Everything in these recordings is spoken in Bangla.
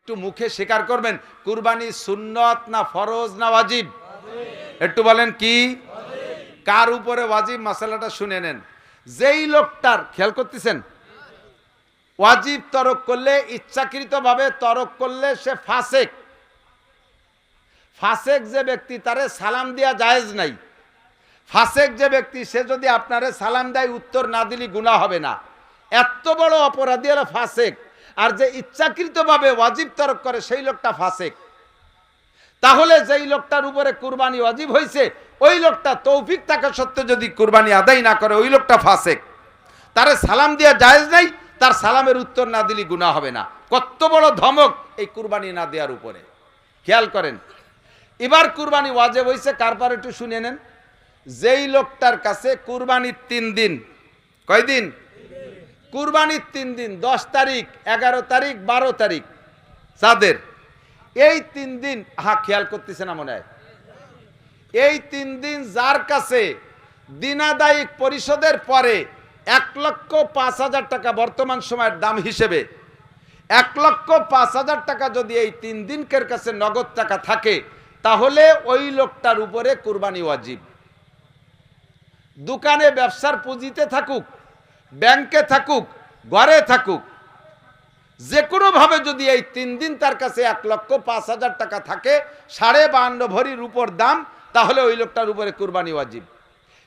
একটু মুখে স্বীকার করবেন কুরবানি সুন্নত না ফরজ না ওয়াজিব? একটু বলেন কি কার উপরে ওয়াজিব? মাসালাটা শুনে নেন। যেই লোকটার, খেয়াল করতেছেন, ওয়াজিব তরক করলে, ইচ্ছাকৃতভাবে তরক করলে সে ফাসেক। ফাসেক যে ব্যক্তি, তারে সালাম দেওয়া জায়েজ নাই। ফাসেক যে ব্যক্তি, সে যদি আপনারে সালাম দেয়, উত্তর না দিলে গুনাহ হবে না। এত বড় অপরাধী হলো ফাসেক। আর যে ইচ্ছাকৃতভাবে ওয়াজিব তরক করে সেই লোকটা ফাসেক। তাহলে যেই লোকটার উপরে কুরবানি ওয়াজিব হয়েছে, ওই লোকটা তৌফিক থাকা সত্ত্বেও যদি কুরবানি আদায় না করে, ওই লোকটা ফাসেক। তারে সালাম দেওয়া জায়েজ নাই, তার সালামের উত্তর না দিলে গুনাহ হবে না। কত বড় ধমক এই কুরবানি না দেওয়ার উপরে, খেয়াল করেন। এবার কুরবানি ওয়াজিব হয়েছে কার পর একটু শুনে নেন। যেই লোকটার কাছে কুরবানির 3 দিন, কয়দিন? কুরবানির 3 দিন, 10 তারিখ, 11 তারিখ, 12 তারিখ, যাদের এই 3 দিন, খেয়াল করতেছে না মনে হয়, এই 3 দিন যার কাছে দিনাদায়িক পরিশোধের পরে 1,05,000 টাকা বর্তমান সময়ের দাম হিসেবে 1,05,000 টাকা যদি এই 3 দিনকের কাছে নগদ টাকা থাকে, তাহলে ওই লোকটার উপরে কুরবানি ওয়াজিব। দোকানে ব্যবসার পুঁজিতে থাকুক, ব্যাংকে থাকুক, ঘরে থাকুক, যে কোনো ভাবে যদি এই 3 দিন তার কাছে 1,05,000 টাকা থাকে, 52.5 ভরির উপর দাম, তাহলে ওই লোকটার উপরে কুরবানি ওয়াজিব।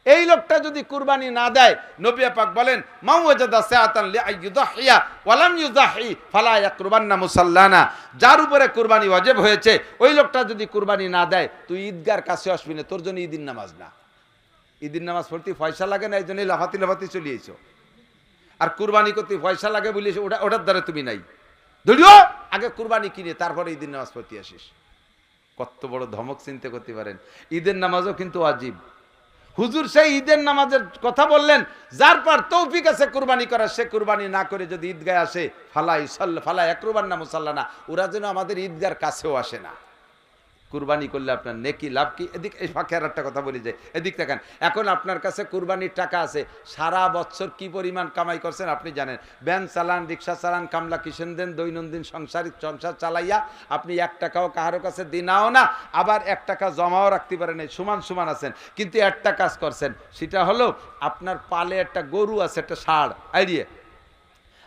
এই লোকটা যদি কুরবানি না দেয়, নবী পাক বলেন মান ওয়াজাদা সাআতান লিআইয়ুযহিয়া ওয়া লাম ইউযাহি ফালা ইয়াকরুবান্না মুসাল্লানা। যার উপরে কুরবানি ওয়াজিব হয়েছে, ওই লোকটা যদি কুরবানি না দেয়, তুই ঈদগার কাছে আসবি না, তোর জন্য ঈদের নামাজ না। ঈদের নামাজ পড়তে পয়সা লাগে না, এই জন্য লাফাতি লাফাতি চলিয়েছো। আর কুরবানি করতে পয়সা লাগে বলিস, ওটার দ্বারা তুমি নাই। ধরিও আগে কুরবানি কিনে তারপরে ঈদের নামাজ পড়তে আসিস। কত বড় ধমক চিন্তা করতে পারেন। ঈদের নামাজও কিন্তু ওয়াজিব। হুজুর সেই ঈদের নামাজের কথা বললেন, যার পর তৌফিক আছে কুরবানি করার, সে কুরবানি না করে যদি ঈদগায় আসে, ফালা ইয়াকরুবান্না মুসাল্লানা, ওরা যেন আমাদের ঈদগার কাছেও আসে না। কুরবানি করলে আপনার নেকি লাভ কি? এদিক এই ফাঁকে আর একটা কথা বলি, যে এদিক দেখেন, এখন আপনার কাছে কুরবানির টাকা আছে, সারা বছর কি পরিমাণ কামাই করছেন আপনি জানেন। ব্যান চালান, রিক্সা চালান, কামলা কিষেন দেন, দৈনন্দিন সংসার চালাইয়া আপনি 1 টাকাও কারো কাছে দিনাও না, আবার 1 টাকা জমাও রাখতে পারেন, সমান সমান আছেন। কিন্তু একটা কাজ করছেন, সেটা হলো আপনার পালে একটা গরু আছে, একটা ষাঁড় আইডিয়ে,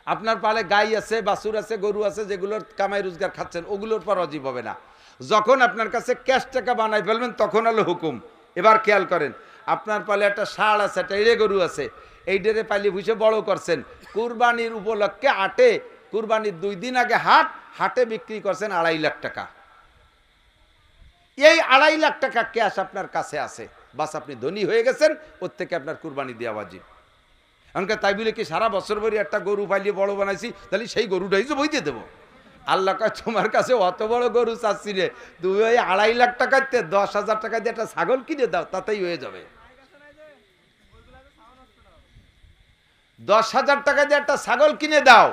আপনার পালে গাই আছে, বাছুর আছে, গরু আছে, যেগুলোর কামাই রোজগার খাচ্ছেন, ওগুলোর পর ওয়াজিব হবে না। যখন আপনার কাছে ক্যাশ টাকা বানাই ফেলবেন, তখন হলো হুকুম। এবার খেয়াল করেন, আপনার পালে একটা ষাঁড় আছে, একটা এড়ে গরু আছে, এই ডেরে পালি ভুষে বড় করছেন, কুরবানির উপলক্ষে হাটে, কুরবানির 2 দিন আগে হাটে বিক্রি করছেন 2.5 লাখ টাকা। এই 2.5 লাখ টাকা ক্যাশ আপনার কাছে আছে, বাস আপনি ধনী হয়ে গেছেন, ওর থেকে আপনার কুরবানি দেওয়া ওয়াজিব। এমনকি তাই বলে কি সারা বছর ভরি একটা গরু পালিয়ে বড় বানাইছি, তাহলে সেই গরুটাই যে বই দিয়ে দেবো? আল্লাহ কয় তোমার কাছে অত বড় গরু চাচ্ছি রে, তুমি ওই 2.5 লাখ টাকাতে 10,000 টাকা দিয়ে একটা ছাগল কিনে দাও, তাতেই হয়ে যাবে। 10,000 টাকা দিয়ে একটা ছাগল কিনে দাও,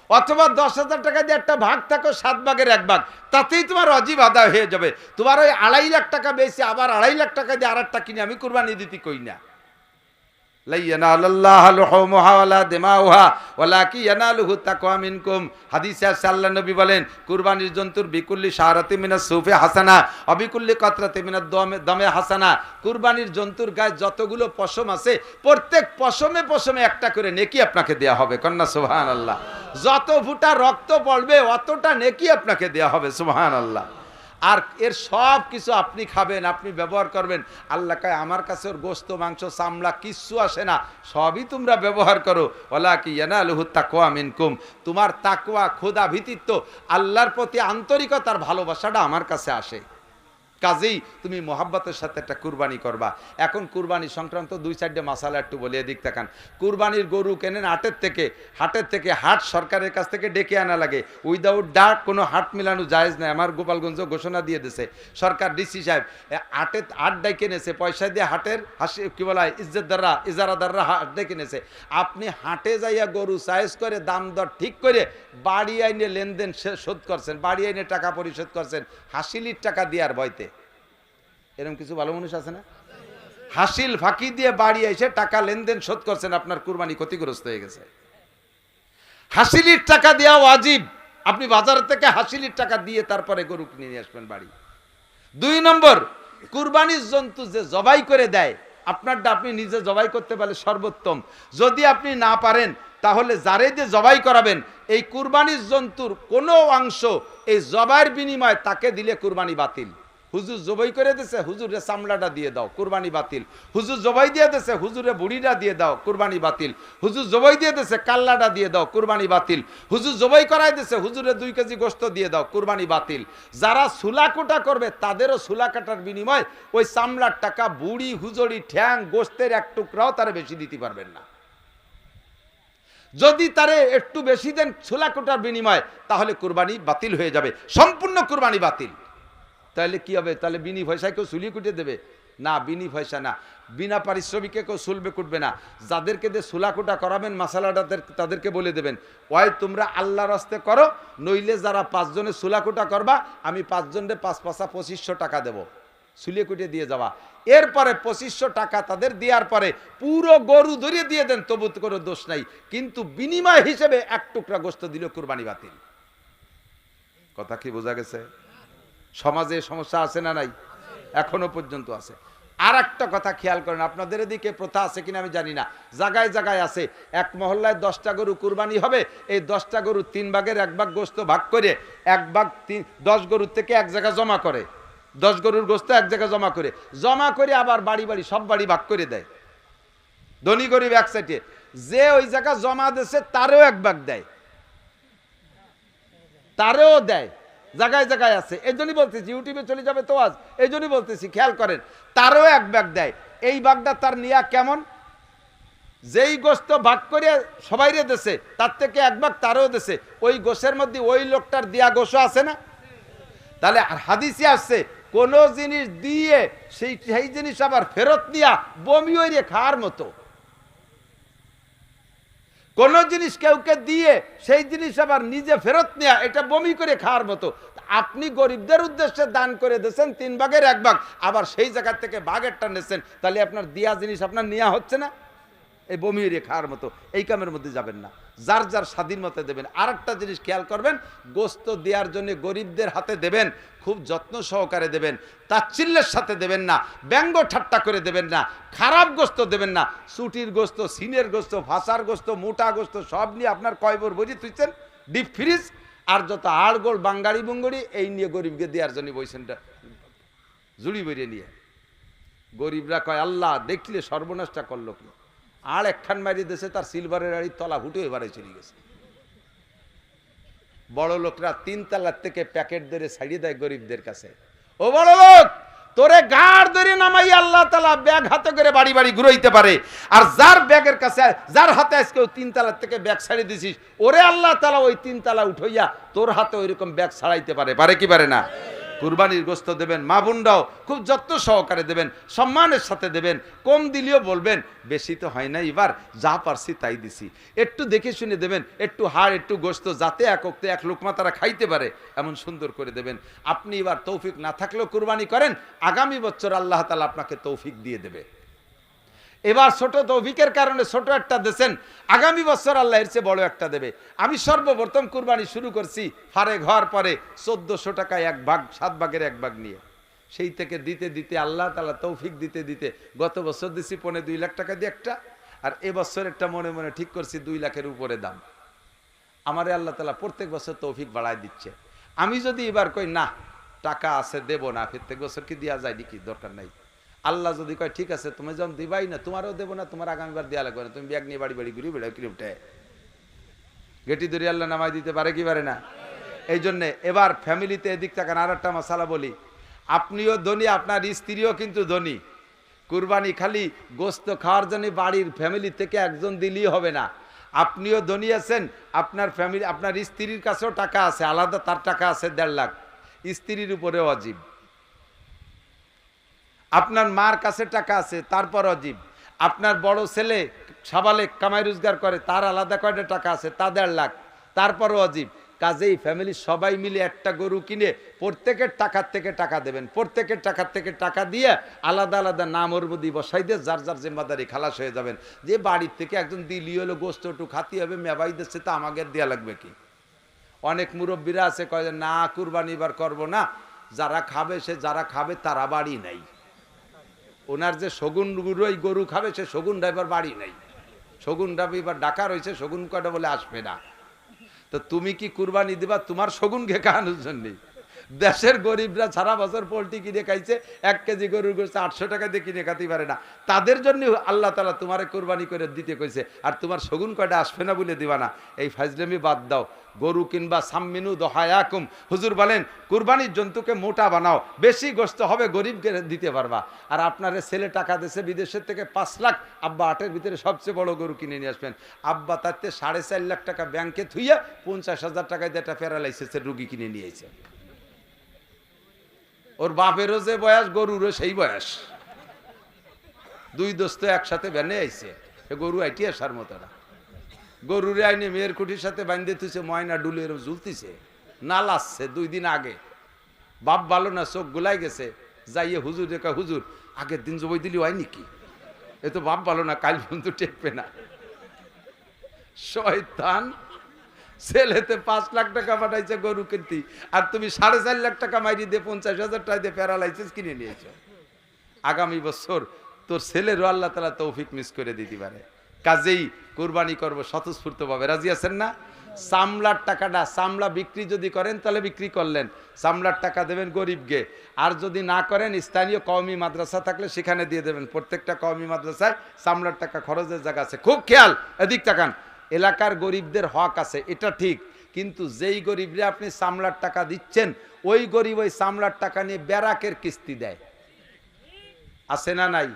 অথবা 10,000 টাকা দিয়ে একটা ভাগ থাকো, 7 ভাগের 1 ভাগ, তাতেই তোমার ওয়াজিব আদায় হয়ে যাবে। তোমার ওই 2.5 লাখ টাকা বেশি, আবার 2.5 লাখ টাকা দিয়ে আরেকটা কিনে আমি কুরবানি দিতে কই না। নবী বলেন কুরবানির জন্তুর বিকুল্লি শাহরাতি মিনাস সুফি হাসানা অবিকুল্লি কাতরাতি মিনাদ দমে হাসানা। কুরবানির জন্তুর গায়ে যতগুলো পশম আছে, প্রত্যেক পশমে পশমে একটা করে নেকি আপনাকে দেয়া হবে। কন্যা সুবহানাল্লাহ। যত ফুটা রক্ত পড়বে, অতটা নেকি আপনাকে দেয়া হবে। সুবহানাল্লাহ। আর এর সব কিছু আপনি খাবেন, আপনি ব্যবহার করবেন। আল্লাহ কয় আমার কাছে ওর গোশত, মাংস, চামড়া কিচ্ছু আসে না, সবই তোমরা ব্যবহার করো। ওয়ালাকি ইয়ানালুহু তাকওয়া মিনকুম, তোমার তাকওয়া, খোদা ভীতিত্ব, আল্লাহর প্রতি আন্তরিকতার ভালোবাসাটা আমার কাছে আসে। কাজেই তুমি মোহাব্বতের সাথে একটা কুরবানি করবা। এখন কুরবানি সংক্রান্ত 2-4টে মাসালা একটু বলে এদিক তাকান। কুরবানির গরু কেনেন হাটের থেকে, হাট সরকারের কাছ থেকে ডেকে আনা লাগে। উইদাউট ডাক কোনো হাট মিলানো জায়েজ নাই। আমার গোপালগঞ্জ ঘোষণা দিয়ে দিয়েছে সরকার, ডিসি সাহেব। হাট ডাইকে নেছে, পয়সা দিয়ে হাটের কি বলা হয়, ইজারাদাররা হাট ডেকে নেছে। আপনি হাটে যাইয়া গরু সাইজ করে, দাম দর ঠিক করে, বাড়ি আইনে লেনদেন শোধ করছেন, বাড়ি আইনে টাকা পরিশোধ করছেন, হাসিলির টাকা দেওয়ার ভয়তে। এরকম কিছু ভালো মানুষ আছে না? হাসিল ফাঁকি দিয়ে বাড়ি এসে টাকা লেনদেন শোধ করছেন, আপনার কুরবানি ক্ষতিগ্রস্ত হয়ে গেছে। হাসিলির টাকা দেওয়া ওয়াজিব, আপনি বাজার থেকে হাসিলির টাকা দিয়ে তারপরে গরু কিনে নিয়ে আসবেন বাড়ি। 2 নম্বর, কুরবানির জন্তু যে জবাই করে দেয়, আপনারটা আপনি নিজে জবাই করতে পারলে সর্বোত্তম। যদি আপনি না পারেন তাহলে যারে দিয়ে জবাই করাবেন এই কুরবানির জন্তুর কোনো অংশ এই জবাইয়ের বিনিময়ে তাকে দিলে কুরবানি বাতিল। হুজুর জবাই করে দিয়েছে, হুজুরে চামড়াটা দিয়ে দাও, কুরবানি বাতিল। হুজুর জবাই দিয়ে দিয়েছে, হুজুরে বুড়িটা দিয়ে দাও, কুরবানি বাতিল। হুজুর জবাই দিয়ে দিয়েছে, কাল্লাটা দিয়ে দাও, কুরবানি বাতিল। হুজুর জবাই করাই দিয়েছে, হুজুরে 2 কেজি গোশত দিয়ে দাও, কুরবানি বাতিল। যারা সুলাকুটা করবে তাদেরও সুলা কাটার বিনিময় ওই চামড়ার টাকা বুড়ি, হুজুরি, ঠ্যাং, গোশতের এক টুকরাও তারা বেশি দিতে পারবেন না। যদি তারে একটু বেশি দেন সুলাকুটার বিনিময়, তাহলে কুরবানি বাতিল হয়ে যাবে, সম্পূর্ণ কুরবানি বাতিল। তাহলে কি হবে? তাহলে বিনি পয়সায় কেউ চুলি কুটে দেবে না? বিনি পয়সা না, বিনা পারিশ্রমিকে কেউ চুলবে কুটবে না। যাদেরকে দিয়ে সুলাকুটা করাবেন মাসালাটা তাদেরকে বলে দেবেন, ওই তোমরা আল্লাহর রাস্তে করো, নইলে যারা 5 জনে সুলাকুটা করবা আমি 5 জনের 5 পাঁচা 2500 টাকা দেবো, সুলিয়ে কুটে দিয়ে যাওয়া। এরপরে 2500 টাকা তাদের দেওয়ার পরে পুরো গরু ধরিয়ে দিয়ে দেন, তবু কোনো দোষ নাই, কিন্তু বিনিময় হিসেবে 1 টুকরা গোশত দিলেও কুরবানি বাতিল। কথা কি বোঝা গেছে? সমাজে সমস্যা আছে না নাই? এখনো পর্যন্ত আছে। আর একটা কথা খেয়াল করেন, আপনাদের এদিকে প্রথা আছে কিনা আমি জানি না, জায়গায় জায়গায় আছে, এক মহল্লায় 10টা গরু কুরবানি হবে, এই 10টা গরু 3 ভাগের 1 ভাগ গোশত ভাগ করে 1 ভাগ 10 গরুর থেকে এক জায়গায় জমা করে, 10 গরুর গোশত এক জায়গায় জমা করে আবার বাড়ি বাড়ি সব বাড়ি ভাগ করে দেয়। ধনী গরিব এক সাইডে, যে ওই জায়গা জমা দিয়েছে তারও 1 ভাগ দেয়, তারও দেয়, জায়গায় জায়গায় আছে। এই জন্যই বলতেছি, ইউটিউবে চলে যাবে তো আজ, এই জন্যই বলতেছি খেয়াল করেন, তারও 1 ভাগ দেয়। এই ভাগটা তার নিয়া কেমন, যেই গোশত ভাগ করে সবাইরে দেশে তার থেকে 1 ভাগ তারও দেশে, ওই গোশের মধ্যে ওই লোকটার দেয়া গোশ আছে না? তাহলে হাদিসে আসছে কোন জিনিস দিয়ে সেই জিনিস আবার ফেরত নিয়া বমি হইরে খাওয়ার মতো, কোন জিনিস কেউকে দিয়ে সেই জিনিস আবার নিজে ফেরত নেওয়া, এটা বমি করে খাওয়ার মতো। আপনি গরিবদের উদ্দেশ্যে দান করে দিয়েছেন 3 ভাগের 1 ভাগ, আবার সেই জায়গা থেকে ভাগেরটা নিয়েছেন, তাহলে আপনার দেয়া জিনিস আপনার নেওয়া হচ্ছে না? এই বমি হইরে খাওয়ার মতো এই কামের মধ্যে যাবেন না, যার যার স্বাধীন মতে দেবেন। আর একটা জিনিস খেয়াল করবেন, গোশত দেওয়ার জন্য গরিবদের হাতে দেবেন, খুব যত্ন সহকারে দেবেন, তাচ্ছিল্যের সাথে দেবেন না, ব্যঙ্গ ঠাট্টা করে দেবেন না, খারাপ গোশত দেবেন না। চুটির গোশত, সিনের গোশত, ফাঁসার গোশত, মোটা গোশত সব নিয়ে আপনার কয়বর বই তুইছেন ডিপ ফ্রিজ, আর যত আড়গোল বাঙ্গাড়ি বুঙ্গড়ি এই নিয়ে গরিবকে দেওয়ার জন্য বইছেনটা জুড়ি বেরিয়ে নিয়ে। গরিবরা কয় আল্লাহ দেখলে সর্বনাশটা করলো কি, আর একখান মারিয়ে দিয়েছে, তার সিলভারের গাড়ির তলা ফুটে এবারে চলে গেছে। বড় লোকরা 3 তলার থেকে প্যাকেট ধরে ছাড়িয়ে দেয় গরিবদের কাছে, ও বড় লোক তোরে গাড় ধরে নামাই আল্লাহ তাআলা ব্যাগ হাতে করে বাড়ি বাড়ি ঘুরাইতে পারে, আর যার ব্যাগের কাছে যার হাতে আজকে 3 তলার থেকে ব্যাগ ছাড়িয়ে দিছিস, ওরে আল্লাহ তাআলা ওই 3 তলা উঠাইয়া তোর হাতে ওইরকম ব্যাগ ছাড়াইতে পারে, পারে কি পারে না? কুরবানির গোশত দেবেন, মা বোনরাও খুব যত্ন সহকারে দেবেন, সম্মানের সাথে দেবেন, কম দিলেও বলবেন বেশি তো হয় না, এবার যা পারছি তাই দিছি, একটু দেখে শুনে দেবেন, একটু হাড় একটু গোশত যাতে এক লোকমা তারা খাইতে পারে এমন সুন্দর করে দেবেন। আপনি এবার তৌফিক না থাকলেও কুরবানি করেন, আগামী বছর আল্লাহ তাআলা আপনাকে তৌফিক দিয়ে দেবে। এবার ছোট তৌফিকের কারণে ছোট একটা দেন, আগামী বছর আল্লাহ এর চেয়ে বড় একটা দেবে। আমি সর্বপ্রথম কুরবানি শুরু করছি ফারে ঘর পরে 1400 টাকায় 1 ভাগ, 7 ভাগের 1 ভাগ নিয়ে, সেই থেকে দিতে দিতে আল্লাহ তাআলা তৌফিক দিতে দিতে গত বছর দিছি 2.5 লাখ টাকা দিয়ে একটা, আর এবছর একটা মনে মনে ঠিক করছি 2 লাখের উপরে দাম। আমারে আল্লাহ তাআলা প্রত্যেক বছর তৌফিক বাড়ায় দিচ্ছে। আমি যদি এবার কই না টাকা আছে দেব না, প্রত্যেক বছর কি দেওয়া যায় নাকি, দরকার নাই, আল্লাহ যদি কয় ঠিক আছে তুমি যখন দিবাই না, তোমারও দেবো না, তোমার আগামীবার দেওয়া লাগবে না, তুমি ব্যাগ নিয়ে বাড়ি বাড়ি ঘুরে বেড়াও কিরমটে গেটি ধরে আল্লাহ নামাই দিতে পারে কি পারে না? এই জন্যে এবার ফ্যামিলিতে এদিক থাকেন। আর একটা মশালা বলি, আপনিও ধনী, আপনার স্ত্রীও কিন্তু ধনী। কুরবানি খালি গোস্ত খাওয়ার জন্য বাড়ির ফ্যামিলি থেকে একজন দিলেই হবে না, আপনিও ধনী আছেন, আপনার ফ্যামিলি, আপনার স্ত্রীর কাছেও টাকা আছে আলাদা, তার টাকা আছে 1.5 লাখ, স্ত্রীর উপরে অজীব, আপনার মার কাছে টাকা আছে তারপর অজীব, আপনার বড় ছেলে সাবালেক কামাই রোজগার করে তার আলাদা কয়টা টাকা আছে তা 1.5 লাখ, তারপরও অজীব। কাজেই ফ্যামিলি সবাই মিলে একটা গরু কিনে প্রত্যেকের টাকার থেকে টাকা দেবেন, প্রত্যেকের টাকার থেকে টাকা দিয়ে আলাদা আলাদা নাম ওর মধ্যে বসাই দিয়ে যার যার জিম্মাদারি খালাস হয়ে যাবেন। যে বাড়ির থেকে একজন দিলি হলো গোস্ত একটু খাতি হবে মেবাই দিচ্ছে, তা আমাকে দেওয়া লাগবে কি? অনেক মুরব্বীরা আছে কয় যে না কুরবানি এবার করবো না, যারা খাবে তারা বাড়ি নাই। ওনার যে শগুন গরু খাবে সে শগুনটা এবার বাড়ি নাই, শগুনটা এবার ডাকা রয়েছে, শগুন কয়টা বলে আসবে না। তো তুমি কি কুরবানি দিবা তোমার শগুনকে খাওয়ানোর জন্য? দেশের গরিবরা সারা বছর পোল্ট্রি কিনে খাইছে, 1 কেজি গরুর গোশত 800 টাকা দিয়ে কিনে খাতে পারে না, তাদের জন্য আল্লাহ তাআলা তোমারে কুরবানি করে দিতে কইছে, আর তোমার শগুন কয়টা আসবে না বলে দিবা না। এই ফাজলামি বাদ দাও। গরু কিনবা সাম্মিনু দহায়াকুম, হুজুর বলেন কুরবানির জন্তুকে মোটা বানাও, বেশি গোশত হবে, গরিবকে দিতে পারবা। আর আপনারে ছেলে টাকা দিয়েছে বিদেশের থেকে 5 লাখ, আব্বা 8-এর ভিতরে সবচেয়ে বড় গরু কিনে নিয়ে আসবেন, আব্বা তাতে 4.5 লাখ টাকা ব্যাংকে থুইয়া 50,000 টাকায় দিয়ে একটা প্যারালাইসিসের রুগী কিনে নিয়েছে। ওর বাপেরও যে বয়স, গরুরও সেই বয়স, 2 দোস্ত একসাথে ভ্যানে আইছে, গরু আইটি আসার মতো না। গরুরে আইনে মেয়ের কুঠির সাথে বাঁধতে তুইছে, ময়না ডুলে এরম ঝুলতিছে, নাল আসছে 2 দিন আগে। বাপ ভালো না, চোখ গুলাই গেছে, যাইয়ে হুজুর দেখা, হুজুর আগের দিন জবই দিলি হয় নাকি? এ তো বাপ ভালো না, কাল পর্যন্ত টেকবে না। শয়তান, ছেলেতে 5 লাখ টাকা পাঠাইছে গরু কিনতি, আর তুমি 4.5 লাখ টাকা মাইরি দিয়ে 50,000 টাকা দিয়ে প্যারালাইসিস কিনে নিয়েছো। আগামী বছর তোর ছেলেরও আল্লাহ তাআলা তৌফিক মিস করে দিতে পারে। কাজেই কুরবানি করবো স্বতঃস্ফূর্ত ভাবে, রাজি আছেন না? চামড়ার টাকাটা, চামড়া বিক্রি যদি করেন তাহলে বিক্রি করলেন, চামড়ার টাকা দেবেন গরিবকে। আর যদি না করেন, স্থানীয় কওমি মাদ্রাসা থাকলে সেখানে দিয়ে দেবেন। প্রত্যেকটা কওমি মাদ্রাসায় চামড়ার টাকা খরচের জায়গা আছে। খুব খেয়াল, এদিক তাকান। এলাকার গরিবদের হক আছে, এটা ঠিক, কিন্তু যেই গরিবরে আপনি চামড়ার টাকা দিচ্ছেন, ওই গরিব ওই চামড়ার টাকা নিয়ে ব্যারাকের কিস্তি দেয়, আছে না নাই?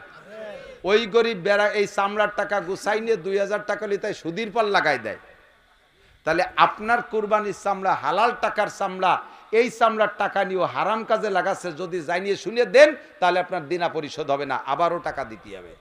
ওই গরিব বেড়া এই চামড়ার টাকা গুছাই নিয়ে 2,000 টাকা লিতায় সুদির পর লাগাই দেয়। তাহলে আপনার কুরবানির চামড়া হালাল টাকার চামড়া, এই চামড়ার টাকা নিয়েও হারাম কাজে লাগাচ্ছে, যদি জানিয়ে শুনে দেন তাহলে আপনার দিনা পরিশোধ হবে না, আবারও টাকা দিতে হবে।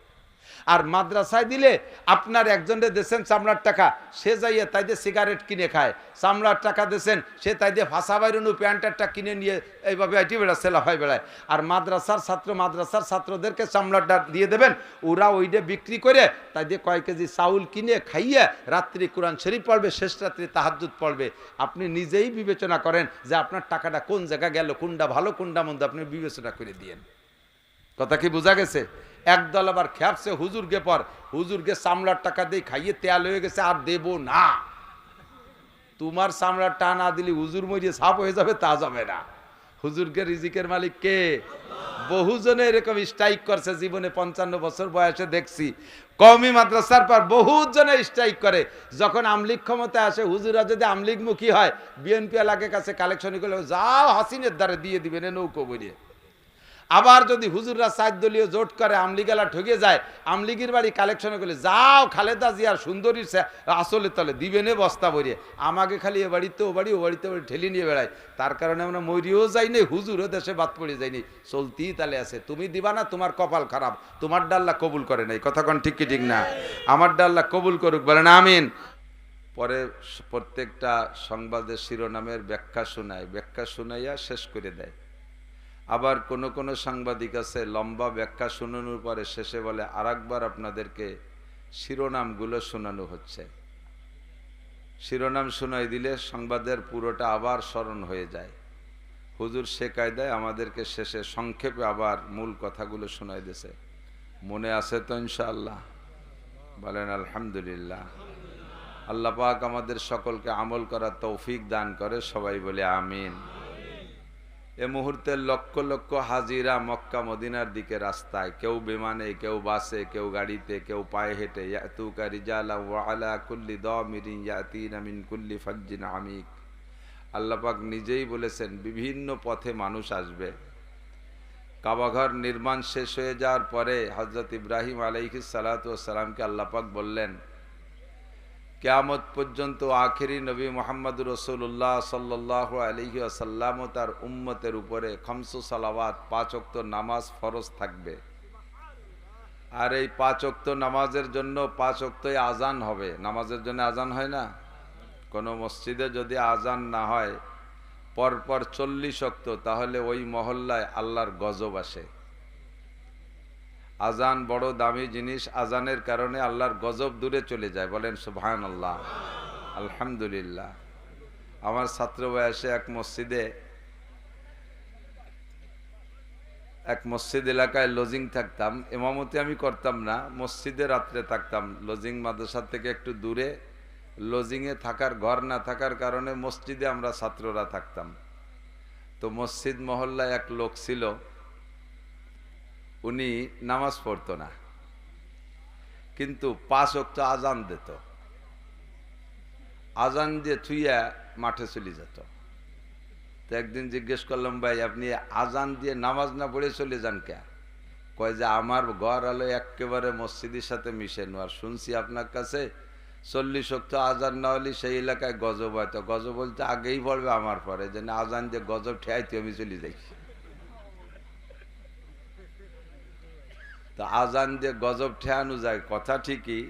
আর মাদ্রাসায় দিলে আপনার একজনের দেশেন চামড়ার টাকা, সে যাইয়ে তাই দিয়ে সিগারেট কিনে খায়, চামড়ার টাকা দেশেন, সে তাই দিয়ে ফাঁসা বাইরুনু প্যান্টারটা কিনে নিয়ে এইভাবে আইটি বেড়ায়, সেলাফাই বেড়ায়। আর মাদ্রাসার ছাত্রদেরকে চামড়াটা দিয়ে দেবেন, ওরা ওইটা বিক্রি করে তাই দিয়ে কয়েক কেজি চাউল কিনে খাইয়ে রাত্রি কোরআন শরীফ পড়বে, শেষ রাত্রি তাহাজ্জুদ পড়বে। আপনি নিজেই বিবেচনা করেন যে আপনার টাকাটা কোন জায়গা গেল, কোনটা ভালো কোনটা মন্দ, আপনি বিবেচনা করে দিয়েন। কথা কি বোঝা গেছে? একদল আবার খেপছে হুজুরকে পর, হুজুরকে চামড়ার টাকা দিয়ে খাইয়ে তেল হয়ে গেছে, আর দেব না। তোমার চামড়ার টা না দিলে হুজুর মরিয়ে সাপ হয়ে যাবে, তা যাবে না। হুজুরকে রিজিকের মালিক কে? বহুজনে এরকম স্ট্রাইক করছে জীবনে, 55 বছর বয়সে দেখছি। কওমি মাদ্রাসার পর বহুজনে স্ট্রাইক করে। যখন আমলিগ ক্ষমতা আসে, হুজুরা যদি আমলিগ মুখী হয়, বিএনপি এলাকার কাছে কালেকশন করে যাও হাসিনের দ্বারে দিয়ে দিবেন নৌকো বইয়ে। আবার যদি হুজুররা 4 দলীয় জোট করে, আমলিগেলা ঠকে যায়, আমলিগের বাড়ি কালেকশন করলে যাও খালেদা জিয়ার সুন্দরীর আসলে তলে দিবেনে বস্তা ভরিয়ে। আমাকে খালি এ বাড়িতে ও বাড়ি, ও বাড়িতে ও বাড়ি ঠেলি নিয়ে বেড়ায়। তার কারণে আমরা মরিও যাইনি, হুজুরও দেশে বাদ পড়ে যায়নি, চলতেই তালে আছে। তুমি দিবা না, তোমার কপাল খারাপ, তোমার ডাল্লা কবুল করে নাই। কথাক্ষণ ঠিক কি ঠিক না? আমার ডাল্লা কবুল করুক, বলেন আমিন। পরে প্রত্যেকটা সংবাদের শিরোনামের ব্যাখ্যা শোনায়, ব্যাখ্যা শোনাইয়া শেষ করে দেয়। আবার কোন কোন সাংবাদিক আছে লম্বা ব্যাখ্যা শোনানোর পরে শেষে বলে আরেকবার আপনাদেরকে শিরোনামগুলো শোনানো হচ্ছে। শিরোনাম শোনাই দিলে সংবাদের পুরোটা আবার স্মরণ হয়ে যায়। হুজুর সে কায়দায় আমাদেরকে শেষে সংক্ষেপে আবার মূল কথাগুলো শোনাই দিয়েছে। মনে আছে তো ইনশাআল্লাহ? বলেন আলহামদুলিল্লাহ। আল্লাহ পাক আমাদের সকলকে আমল করার তৌফিক দান করে, সবাই বলে আমিন। এ মুহূর্তে লক্ষ লক্ষ হাজিরা মক্কা মদিনার দিকে রাস্তায়, কেউ বিমানে, কেউ বাসে, কেউ গাড়িতে, কেউ পায়ে হেঁটে। ইয়াতুকা রিজালান ওয়া আলা কুল্লি দামিরিন ইয়াতিনা মিন কুল্লি ফাজ্জিন আমিক। আল্লাহ পাক নিজেই বলেছেন বিভিন্ন পথে মানুষ আসবে। কাবাঘর নির্মাণ শেষ হয়ে যাওয়ার পরে হযরত ইব্রাহিম আলাইহিস সালাতু ওয়াস সালামকে আল্লাহ পাক বললেন, কিয়ামত পর্যন্ত আখেরি নবী মুহাম্মদুর রাসূলুল্লাহ সাল্লাল্লাহু আলাইহি ওয়াসাল্লাম ও তার উম্মতের উপরে খামসু সালাওয়াত, 5 ওয়াক্ত নামাজ ফরজ থাকবে। আর এই 5 ওয়াক্ত নামাজের জন্য 5 ওয়াক্তই আজান হবে। নামাজের জন্য আজান হয় না? কোনো মসজিদে যদি আজান না হয় পরপর 40 ওয়াক্ত, তাহলে ওই মহল্লায় আল্লাহর গজব আসে। আজান বড় দামি জিনিস, আজানের কারণে আল্লাহর গজব দূরে চলে যায়। বলেন সুবহানাল্লাহ, আলহামদুলিল্লাহ। আমার ছাত্র বয়সে এক মসজিদ এলাকায় লজিং থাকতাম। ইমামতি আমি করতাম না, মসজিদে রাত্রে থাকতাম। লজিং মাদ্রাসা থেকে একটু দূরে, লজিংয়ে থাকার ঘর না থাকার কারণে মসজিদে আমরা ছাত্ররা থাকতাম। তো মসজিদ মহল্লায় এক লোক ছিল, উনি নামাজ পড়তো না, কিন্তু 5 ওয়াক্ত আজান দিত। আজান দিয়ে থুইয়া মাঠে চলে যেত। তো একদিন জিজ্ঞেস করলাম, ভাই আপনি আজান দিয়ে নামাজ না পড়ে চলে যান কে? কয় যে আমার ঘর আলো একেবারে মসজিদের সাথে মিশেন, আর শুনছি আপনার কাছে 40 ওয়াক্ত আজান না হলে সেই এলাকায় গজব হয়। তো গজব বলতে আগেই পড়বে আমার পরে, যে না আজান দিয়ে গজব ঠেয়াইতে আমি চলে যাই। তো আজান দিয়ে গজব ঠেয়ানো যায় কথা ঠিকই,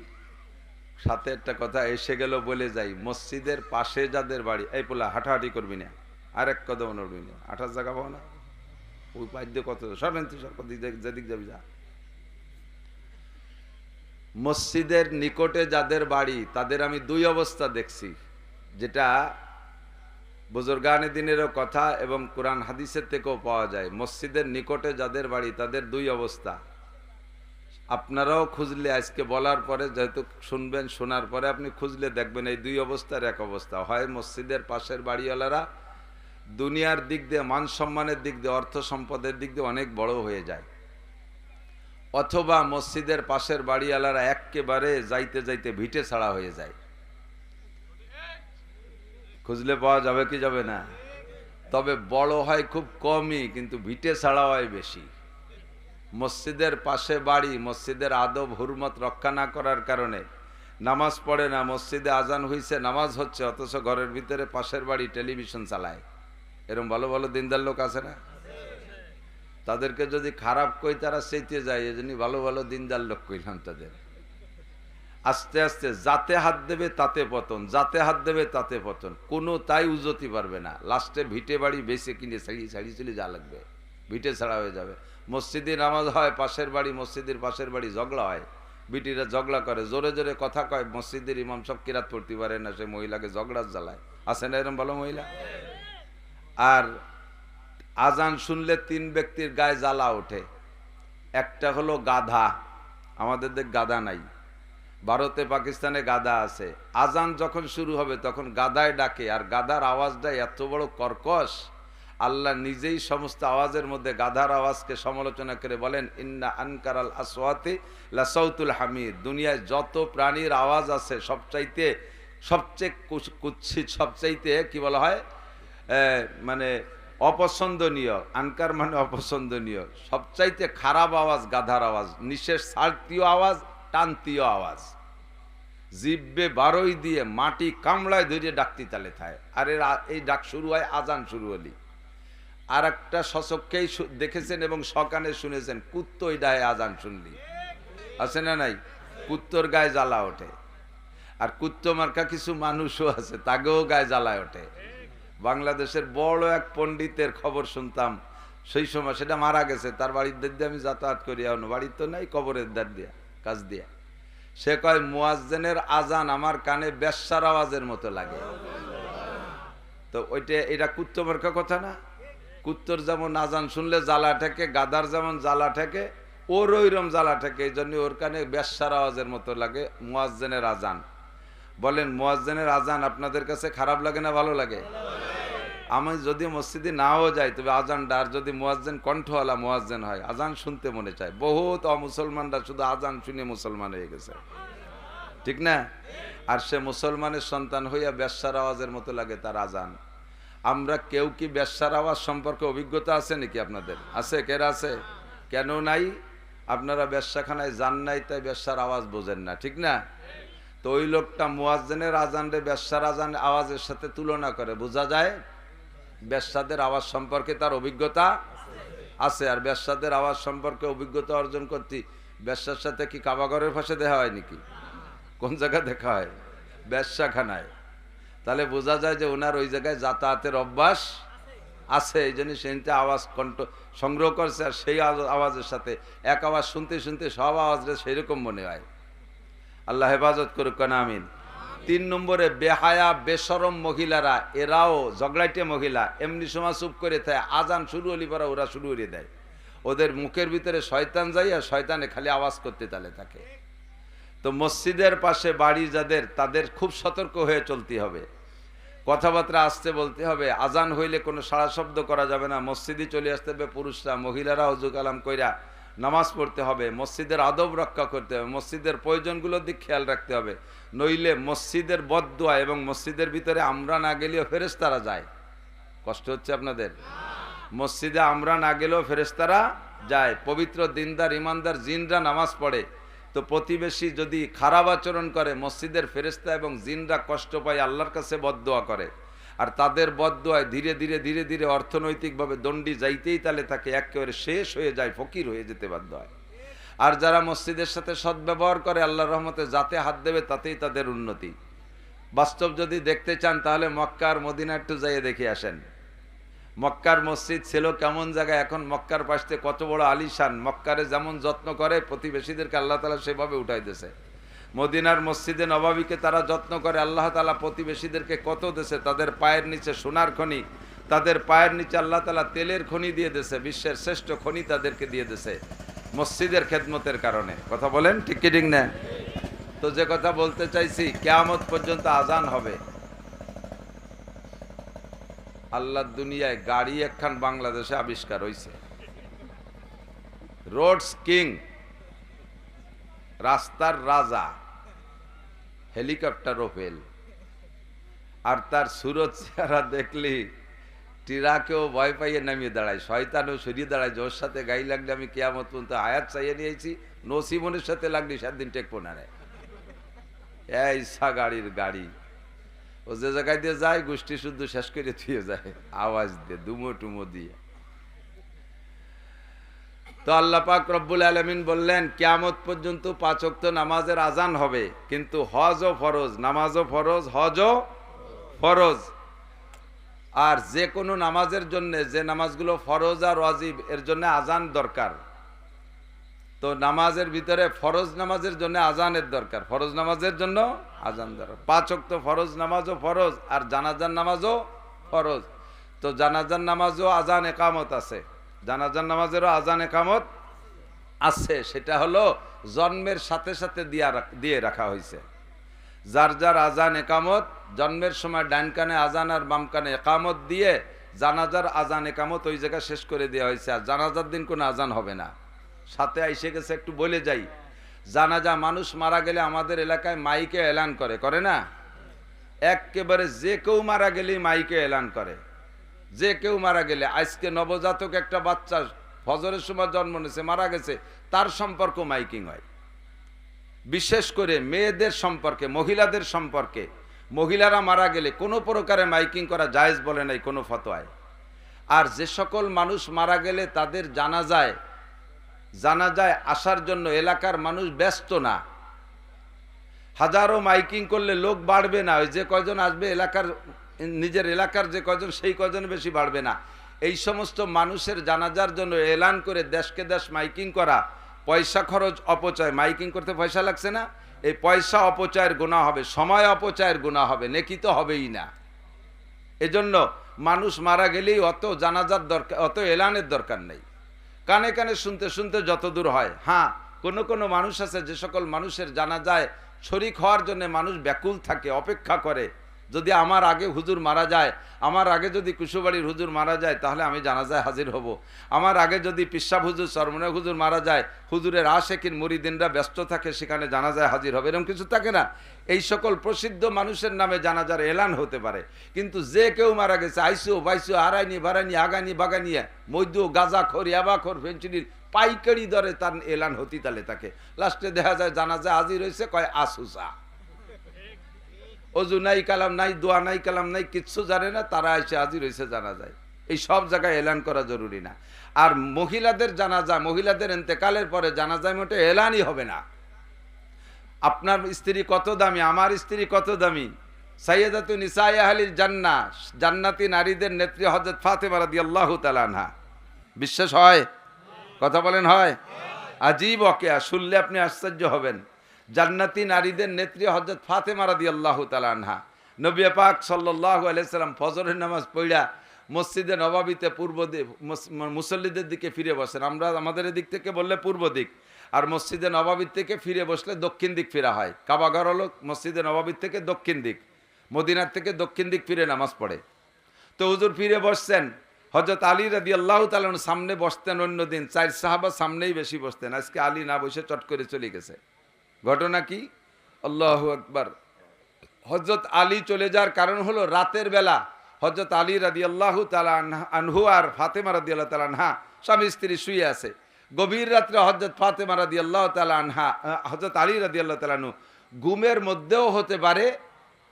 সাথে একটা কথা এসে গেল বলে যাই। মসজিদের পাশে যাদের বাড়ি, এই পোলা হাঁটাহাঁটি করবি না, আরেক কদম নড়বি না, হাঁটার জায়গা পাও না, ওই পাইদ্য কত সরেন তুই, সব যেদিক যাবি যা। মসজিদের নিকটে যাদের বাড়ি তাদের আমি 2 অবস্থা দেখছি, যেটা বুজুর্গানে দিনেরও কথা এবং কোরআন হাদিসের থেকেও পাওয়া যায়। মসজিদের নিকটে যাদের বাড়ি তাদের 2 অবস্থা। আপনারাও খুঁজলে, আজকে বলার পরে যেহেতু শুনবেন, শোনার পরে আপনি খুঁজলে দেখবেন এই 2 অবস্থার এক অবস্থা। হয় মসজিদের পাশের বাড়িওয়ালারা দুনিয়ার দিক দিয়ে, মান সম্মানের দিক দিয়ে, অর্থ সম্পদের দিক দিয়ে অনেক বড় হয়ে যায়, অথবা মসজিদের পাশের বাড়িওয়ালারা একেবারে যাইতে যাইতে ভিটে ছাড়া হয়ে যায়। খুঁজলে পাওয়া যাবে কি যাবে না? তবে বড় হয় খুব কমই, কিন্তু ভিটে ছাড়া হয় বেশি। মসজিদের পাশে বাড়ি, মসজিদের আদব হুরমত রক্ষা না করার কারণে নামাজ পড়ে না। মসজিদে আজান হইছে, নামাজ হচ্ছে, অথচ ঘরের ভিতরে পাশের বাড়ি টেলিভিশন চালায়। এরকম ভালো ভালো দিনদার লোক আছে না? তাদেরকে যদি খারাপ কই তারা চেতে যায়, এজন্য ভালো ভালো দিনদার লোক কইলাম তাদের। আস্তে আস্তে যাতে হাত দেবে তাতে পতন, যাতে হাত দেবে তাতে পতন, কোনো তাই উজতি পারবে না। লাস্টে ভিটে বাড়ি বেঁচে কিনে ছাড়িয়ে চলে যা লাগবে, ভিটে ছাড়া হয়ে যাবে। মসজিদে নামাজ হয়, পাশের বাড়ি, মসজিদের পাশের বাড়ি ঝগড়া হয়, বিটিরা ঝগড়া করে, জোরে জোরে কথা কয়। মসজিদের ইমাম সব কিরাত পড়তে পারে না, সে মহিলাকে ঝগড়া জ্বালায়। আছে না এরকম ভালো মহিলা? আর আজান শুনলে 3 ব্যক্তির গায়ে জ্বালা ওঠে। একটা হলো গাধা, আমাদের দেখ গাধা নাই, ভারতে পাকিস্তানে গাধা আছে। আজান যখন শুরু হবে তখন গাধায় ডাকে, আর গাধার আওয়াজটা এত বড় কর্কশ, আল্লাহ নিজেই সমস্ত আওয়াজের মধ্যে গাধার আওয়াজকে সমালোচনা করে বলেন, ইন্না আনকারাল আসওয়াতি লাসাউতুল হামির। দুনিয়ায় যত প্রাণীর আওয়াজ আছে সবচেয়ে কুৎসিত, সবচাইতে কি বলা হয়, মানে অপছন্দনীয়, আনকার মানে অপছন্দনীয়, সবচাইতে খারাপ আওয়াজ গাধার আওয়াজ, নিঃশেষ ছাড়তীয় আওয়াজ, টানতীয় আওয়াজ, জিব্বে বারোই দিয়ে মাটি কামড়ায় ধরে ডাকতি তালে থায়। আর এই ডাক শুরু হয় আজান শুরু হলি। আর একটা সচক্ষেই দেখেছেন এবং সকানে শুনেছেন, কুত্তই ডায় আজান শুনলি, আছে না নাই? কুত্তর গায়ে জ্বালা ওঠে। আর কুত্ত মার্কা কিছু মানুষও আছে, তাকেও গায়ে জ্বালায় ওঠে। বাংলাদেশের বড় এক পণ্ডিতের খবর শুনতাম, সেই সময় সেটা মারা গেছে, তার বাড়ির দ্বার দিয়ে আমি যাতায়াত করি, এখন বাড়ির তো নাই, কবরের দ্বার দিয়া, কাজ দিয়া। সে কয়, মুয়াজ্জিনের আজান আমার কানে বেশ্যার আওয়াজের মতো লাগে। তো এটা কুত্ত মার্কা কথা না? কুত্তর যেমন আজান শুনলে জ্বালা ঠেকে, গাধার যেমন জ্বালা ঠেকে, ওর ওইরকম জ্বালা ঠেকে, এই জন্য ওর কানে বেশ্যার আওয়াজের মতো লাগে মুয়াজ্জিনের আজান। বলেন, মুয়াজ্জিনের আজান আপনাদের কাছে খারাপ লাগে না ভালো লাগে? আমি যদি মসজিদে নাও যাই, তবে আজানটা, আর যদি মুয়াজ্জিন কণ্ঠওয়ালা মুয়াজ্জিন হয়, আজান শুনতে মনে চায়। বহুত অমুসলমানরা শুধু আজান শুনে মুসলমান হয়ে গেছে, ঠিক না? আর সে মুসলমানের সন্তান হইয়া বেশ্যার আওয়াজের মতো লাগে তার আজান। আমরা কেউ কি বেশ্যার আওয়াজ সম্পর্কে অভিজ্ঞতা আছে নাকি আপনাদের? আছে? কেরা আছে? কেন নাই? আপনারা বেশ্যাখানায় যান নাই, তাই বেশ্যার আওয়াজ বোঝেন না, ঠিক না? তো ওই লোকটা মুয়াজ্জিনের আজান রে বেশ্যার আজান আওয়াজের সাথে তুলনা করে, বোঝা যায় বেশ্যাদের আওয়াজ সম্পর্কে তার অভিজ্ঞতা আছে। আর বেশ্যাদের আওয়াজ সম্পর্কে অভিজ্ঞতা অর্জন করতে বেশ্যার সাথে কি কাবাঘরের পাশে দেখা হয় নাকি? কোন জায়গায় দেখা হয়? বেশ্যাখানায়। তাহলে বোঝা যায় যে ওনার ওই জায়গায় যাতায়াতের অভ্যাস আছে, এই জন্য সেইটা আওয়াজ কণ্ঠ সংগ্রহ করছে। আর সেই আওয়াজের সাথে এক আওয়াজ শুনতে শুনতে সব আওয়াজটা সেই রকম মনে হয়। আল্লাহ হেফাজত করুক না, আমিন। 3 নম্বরে বেহায়া বেশরম মহিলারা, এরাও ঝগড়াইটে মহিলা, এমনি সময় চুপ করে থাকে, আজান শুরু হলি পরে ওরা শুরু করে দেয়। ওদের মুখের ভিতরে শয়তান যায় আর শয়তানে খালি আওয়াজ করতে তালে থাকে। তো মসজিদের পাশে বাড়ি যাদের, তাদের খুব সতর্ক হয়ে চলতে হবে, কথাবার্তা আসতে বলতে হবে। আজান হইলে কোনো সাড়া শব্দ করা যাবে না, মসজিদে চলে আসতে হবে পুরুষরা, মহিলারা ওযু কালাম কইরা নামাজ পড়তে হবে, মসজিদের আদব রক্ষা করতে হবে, মসজিদের প্রয়োজনগুলোর দিক খেয়াল রাখতে হবে। নইলে মসজিদের বদদুয়া এবং মসজিদের ভিতরে আমরা না গেলেও ফেরেশতারা যায়। কষ্ট হচ্ছে আপনাদের? মসজিদে আমরা না গেলেও ফেরেশতারা যায়। পবিত্র দিনদার ইমানদার জিনরা নামাজ পড়ে, তো প্রতিবেশী যদি খারাপ আচরণ করে মসজিদের ফেরেশতা এবং জিনরা কষ্ট পায়, আল্লাহর কাছে বদদুয়া করে। আর তাদের বদদুয়ায় ধীরে ধীরে ধীরে ধীরে অর্থনৈতিকভাবে দণ্ডি যাইতেই তালে থাকে, একেবারে শেষ হয়ে যায়, ফকির হয়ে যেতে বাধ্য হয়। আর যারা মসজিদের সাথে সদ্ব্যবহার করে আল্লাহর রহমতে যাতে হাত দেবে তাতেই তাদের উন্নতি। বাস্তব যদি দেখতে চান তাহলে মক্কা আর মদিনা একটু যাইয়ে দেখে আসেন। মক্কার মসজিদ ছিল কেমন জায়গায়, এখন মক্কার পাশে কত বড় আলিশান। মক্কারে যেমন যত্ন করে প্রতিবেশীদেরকে আল্লাহ তাআলা সেভাবে উঠাইতেছে। মদিনার মসজিদে নবাবিকে তারা যত্ন করে, আল্লাহ তাআলা প্রতিবেশীদেরকে কত দেশে, তাদের পায়ের নিচে সোনার খনি, তাদের পায়ের নিচে আল্লাহ তাআলা তেলের খনি দিয়ে দিয়েছে, বিশ্বের শ্রেষ্ঠ খনি তাদেরকে দিয়ে দিয়েছে মসজিদের খেদমতের কারণে। কথা বলেন ঠিক কি ঠিক না? তো যে কথা বলতে চাইছি, কিয়ামত পর্যন্ত আজান হবে। আল্লাহর দুনিয়ায় গাড়ি একখান বাংলাদেশে আবিষ্কার হয়েছে, রোডস কিং, রাস্তার রাজা, হেলিকপ্টারও ফেল। আর তার সুরত চেহারা দেখলি টিরাকেও ভয় পাইয়ে নামিয়ে দাঁড়ায়, শয়তানও সরিয়ে দাঁড়ায়। ওর সাথে গাড়ি লাগলে আমি কিয়ামত পর্যন্ত আয়াত চাইয়ে নিয়েছি, নসিমনের সাথে লাগলি 7 দিন টেকবো না রে। এই গাড়ির গাড়ি, ও যে জায়গায় দিয়ে যায় গোষ্ঠী শুদ্ধ শেষ করে থুয়ে যায় আওয়াজ দিয়ে, দুমো টুমো দিয়ে। তো আল্লাহ পাক রব্বুল আলামিন বললেন কিয়ামত পর্যন্ত 5 ওয়াক্ত নামাজের আজান হবে, কিন্তু হজও ফরজ, নামাজও ফরজ, হজও ফরজ। আর যে কোনো নামাজের জন্য, যে নামাজগুলো ফরজ আর ওয়াজিব, এর জন্য আজান দরকার। তো নামাজের ভিতরে ফরজ নামাজের জন্য আজানের দরকার, ফরজ নামাজের জন্য আজান দরকার। 5 ওয়াক্ত ফরজ নামাজও ফরজ আর জানাজার নামাজও ফরজ। তো জানাজার নামাজও আজান একামত আছে, জানাজার নামাজেরও আজান একামত আছে। সেটা হলো জন্মের সাথে সাথে দিয়ে রাখা হয়েছে। যার যার আজান একামত জন্মের সময় ডান কানে আজান আর বাম কানে একামত দিয়ে জানাজার আজান একামত ওই জায়গায় শেষ করে দেওয়া হয়েছে। আর জানাজার দিন কোনো আজান হবে না। সাথে আইসে গেছে, একটু বলে যাই, জানাজা মানুষ মারা গেলে আমাদের এলাকায় মাইকে এলান করে, করে না? একেবারে যে কেউ মারা গেলেই মাইকে এলান করে, যে কেউ মারা গেলে। আজকে নবজাতক একটা বাচ্চা ফজরের সময় জন্ম নিয়েছে, মারা গেছে, তার সম্পর্ক মাইকিং হয়। বিশেষ করে মেয়েদের সম্পর্কে, মহিলাদের সম্পর্কে, মহিলারা মারা গেলে কোনো প্রকারে মাইকিং করা জায়েজ বলে নাই কোনো ফতোয়ায়। আর যে সকল মানুষ মারা গেলে তাদের জানাজায় আসার জন্য এলাকার মানুষ ব্যস্ত না, হাজারো মাইকিং করলে লোক বাড়বে না, ওই যে কয়জন আসবে এলাকার, নিজের এলাকার যে কয়জন সেই কয়জন বেশি বাড়বে না। এই সমস্ত মানুষের জানাজার জন্য এলান করে দেশকে দেশ মাইকিং করা, পয়সা খরচ, অপচয়। মাইকিং করতে পয়সা লাগছে না, এই পয়সা অপচয়ের গুনাহ হবে, সময় অপচয়ের গুনাহ হবে, নেকি তো হবেই না। এজন্য মানুষ মারা গেলেই অত জানাজার দরকার, অত এলানের দরকার নেই। কানে কানে শুনতে শুনতে যত দূর হয়। হ্যাঁ, কোনো মানুষ আছে যে সকল মানুষের জানাজায় শরীক হওয়ার জন্য মানুষ ব্যাকুল থাকে, অপেক্ষা করে। যদি আমার আগে হুজুর মারা যায়, আমার আগে যদি কুশুবাড়ির হুজুর মারা যায়, তাহলে আমি জানাজায় হাজির হব। আমার আগে যদি পিসাব হুজুর, চরমনে হুজুর মারা যায়, হুজুরের আশেকিন মুরিদিনরা ব্যস্ত থাকে, সেখানে জানাজায় হাজির হবে, এরকম কিছু থাকে না? এই সকল প্রসিদ্ধ মানুষের নামে জানাজার এলান হতে পারে। কিন্তু যে কেউ মারা গেছে, আইসো বাইসো, হারাইনি বারাইনি, আগানি বাগানি, মৈদু গাজা খোর, ইয়াবাখোর, ফেঞ্চুরির পাইকারি দরে তার এলান হতি তালে থাকে। লাস্টে দেখা যায় জানাজায় হাজির হয়েছে, কয় আসুসা, অজু নাই, কালাম নাই, দোয়া নাই, কালাম নাই, কিচ্ছু জানে না, তারা এসে হাজির হয়েছে জানাজায়। এই সব জায়গায় এলান করা জরুরি না। আর মহিলাদের জানাজা, মহিলাদের ইন্তেকালের পরে জানাজায় মোটে এলানই হবে না। আপনার স্ত্রী কত দামি, আমার স্ত্রী কত দামি, সাইয়্যিদাতু নিসায়ে আহলিল জান্নাহ, জান্নাতি নারীদের নেত্রী হযরত ফাতেমা রাদিয়াল্লাহু তাআলা আনহা। বিশ্বাস হয়? কথা বলেন হয়? আজীব ওয়াকিয়া, শুনলে আপনি আশ্চর্য হবেন। জান্নাতি নারীদের নেত্রী হযরত ফাতেমা রাদিয়াল্লাহু তাআলা আনহা। নবী পাক সাল্লাল্লাহু আলাইহি সাল্লাম ফজরের নামাজ পড়া মসজিদে নববীতে পূর্ব দিক মুসল্লিদের দিকে ফিরে বসেন। আমরা আমাদের দিক থেকে বললে পূর্ব দিক, আর মসজিদে নববীর থেকে ফিরে বসলে দক্ষিণ দিক ফিরা হয়। কাবাঘর হলো মসজিদে নববীর থেকে দক্ষিণ দিক, মদিনার থেকে দক্ষিণ দিক ফিরে নামাজ পড়ে। তো হুজুর ফিরে বসছেন, হযরত আলী রাদিয়াল্লাহু তাআলা সামনে বসতেন। অন্যদিন 4 সাহাবা সামনেই বেশি বসতেন, আজকে আলী না বসে চট করে চলে গেছে। ঘটনা কি? আল্লাহু আকবার। হযরত আলী চলে যাওয়ার কারণ হলো রাতের বেলা হযরত আলী রাদিয়াল্লাহু তাআলা আনহু আর ফাতেমা রাদিয়াল্লাহু তাআলা আনহা স্বামী স্ত্রী শুয়ে আছে। গভীর রাত্রে হযরত ফাতেমা রাদিয়াল্লাহু তাআলা আনহা হযরত আলী রাদিয়াল্লাহু তাআলা আনহু ঘুমের মধ্যেও হতে পারে,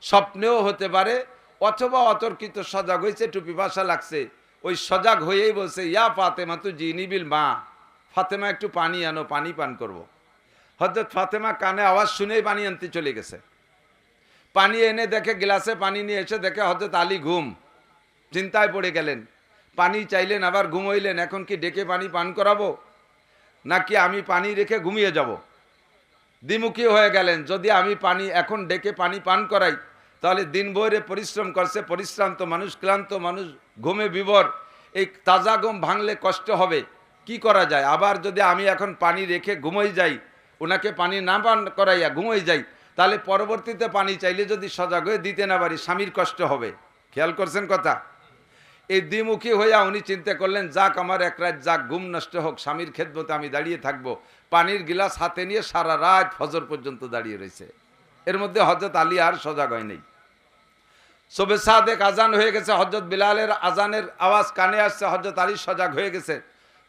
স্বপ্নেও হতে পারে, অথবা অতর্কিত সজাগ হয়েছে, একটু পিপাসা লাগছে, ওই সজাগ হয়েই বলছে, ইয়া ফাতেমা তু জিনি বিল মা, ফাতেমা একটু পানি আনো, পানি পান করব। হযরত ফাতেমা কানে আওয়াজ শুনেই পানি আনতে চলে গেছে। পানি এনে দেখে, গ্লাসে পানি নিয়ে এসে দেখে হযরত আলী ঘুম। চিন্তায় পড়ে গেলেন, পানি চাইলেন আবার ঘুমাইলেন, এখন কি ডেকে পানি পান করাবো নাকি আমি পানি রেখে ঘুমিয়ে যাব? দ্বিমুখী হয়ে গেলেন, যদি আমি পানি এখন ডেকে পানি পান করাই তাহলে দিন ভরে পরিশ্রম করছে, পরিশ্রান্ত মানুষ, ক্লান্ত মানুষ, ঘুমে বিভোর, এই তাজা ঘুম ভাঙলে কষ্ট হবে, কি করা যায়? আবার যদি আমি এখন পানি রেখে ঘুমোই যাই, ওনাকে পানি না পান করাইয়া ঘুমোই যাই, তাহলে পরবর্তীতে পানি চাইলে যদি সজাগ হয়ে দিতে না পারি, স্বামীর কষ্ট হবে। খেয়াল করছেন কথা? এই দ্বিমুখী হইয়া উনি চিন্তা করলেন, যাক আমার এক রাত যাক, ঘুম নষ্ট হোক, স্বামীর খেদমতে আমি দাঁড়িয়ে থাকবো। পানির গিলাস হাতে নিয়ে সারা রাত ফজর পর্যন্ত দাঁড়িয়ে রয়েছে। এর মধ্যে হযরত আলী আর সজাগ হয় নাই। শবে সাদেক আজান হয়ে গেছে, হযরত বিলালের আজানের আওয়াজ কানে আসছে, হযরত আলী সজাগ হয়ে গেছে।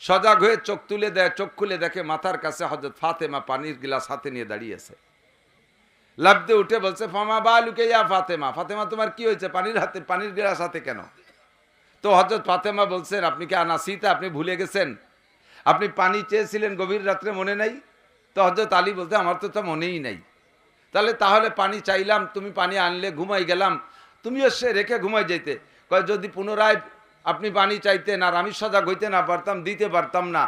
সজাগ হয়ে চোখ তুলে দেয়, চোখ খুলে দেখে মাথার কাছে হযরত ফাতেমা পানির গিলাস হাতে নিয়ে দাঁড়িয়ে আছে। লাফতে উঠে বলছে, ফামা বালুকে ইয়া ফাতেমা, ফাতেমা তোমার কি হয়েছে, পানির গিলাস হাতে কেন? তো হযরত ফাতেমা বলছেন, আপনি কি আনাসিতা, আপনি ভুলে গেছেন? আপনি পানি চেয়েছিলেন গভীর রাত্রে, মনে নাই? তো হযরত আলী বলতে, আমার তো তা মনেই নাই। তাহলে পানি চাইলাম, তুমি পানি আনলে, ঘুমাই গেলাম, তুমিও সে রেখে ঘুমাই যাইতে। কয় যদি পুনরায় আপনি পানি চাইতেন আর আমি সজাগ হইতে না পারতাম, দিতে পারতাম না,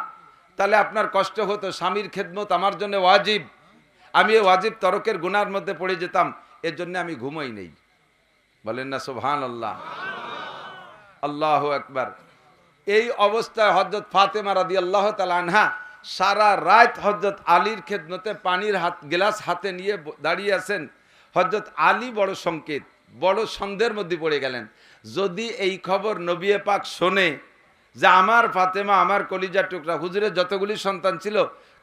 তাহলে আপনার কষ্ট হতো। স্বামীর খেদমত আমার জন্য ওয়াজিব, আমি এই ওয়াজিব তরকের গুনার মধ্যে পড়ে যেতাম, এর জন্য আমি ঘুমাই নেই। বলেন না সুবহানাল্লাহ, আল্লাহু আকবার। এই অবস্থায় হযরত ফাতেমা রাদিয়াল্লাহু তাআলা আনহা সারা রাত হযরত আলীর খেদমতে পানির গ্লাস হাতে নিয়ে দাঁড়িয়ে আছেন। হযরত আলী বড় সংকেত, বড় সন্দেহের মধ্যে পড়ে গেলেন। যদি এই খবর নবী পাক শোনে যে আমার ফাতেমা, আমার কলিজার টুকরা, হুজুরের যতগুলি সন্তান ছিল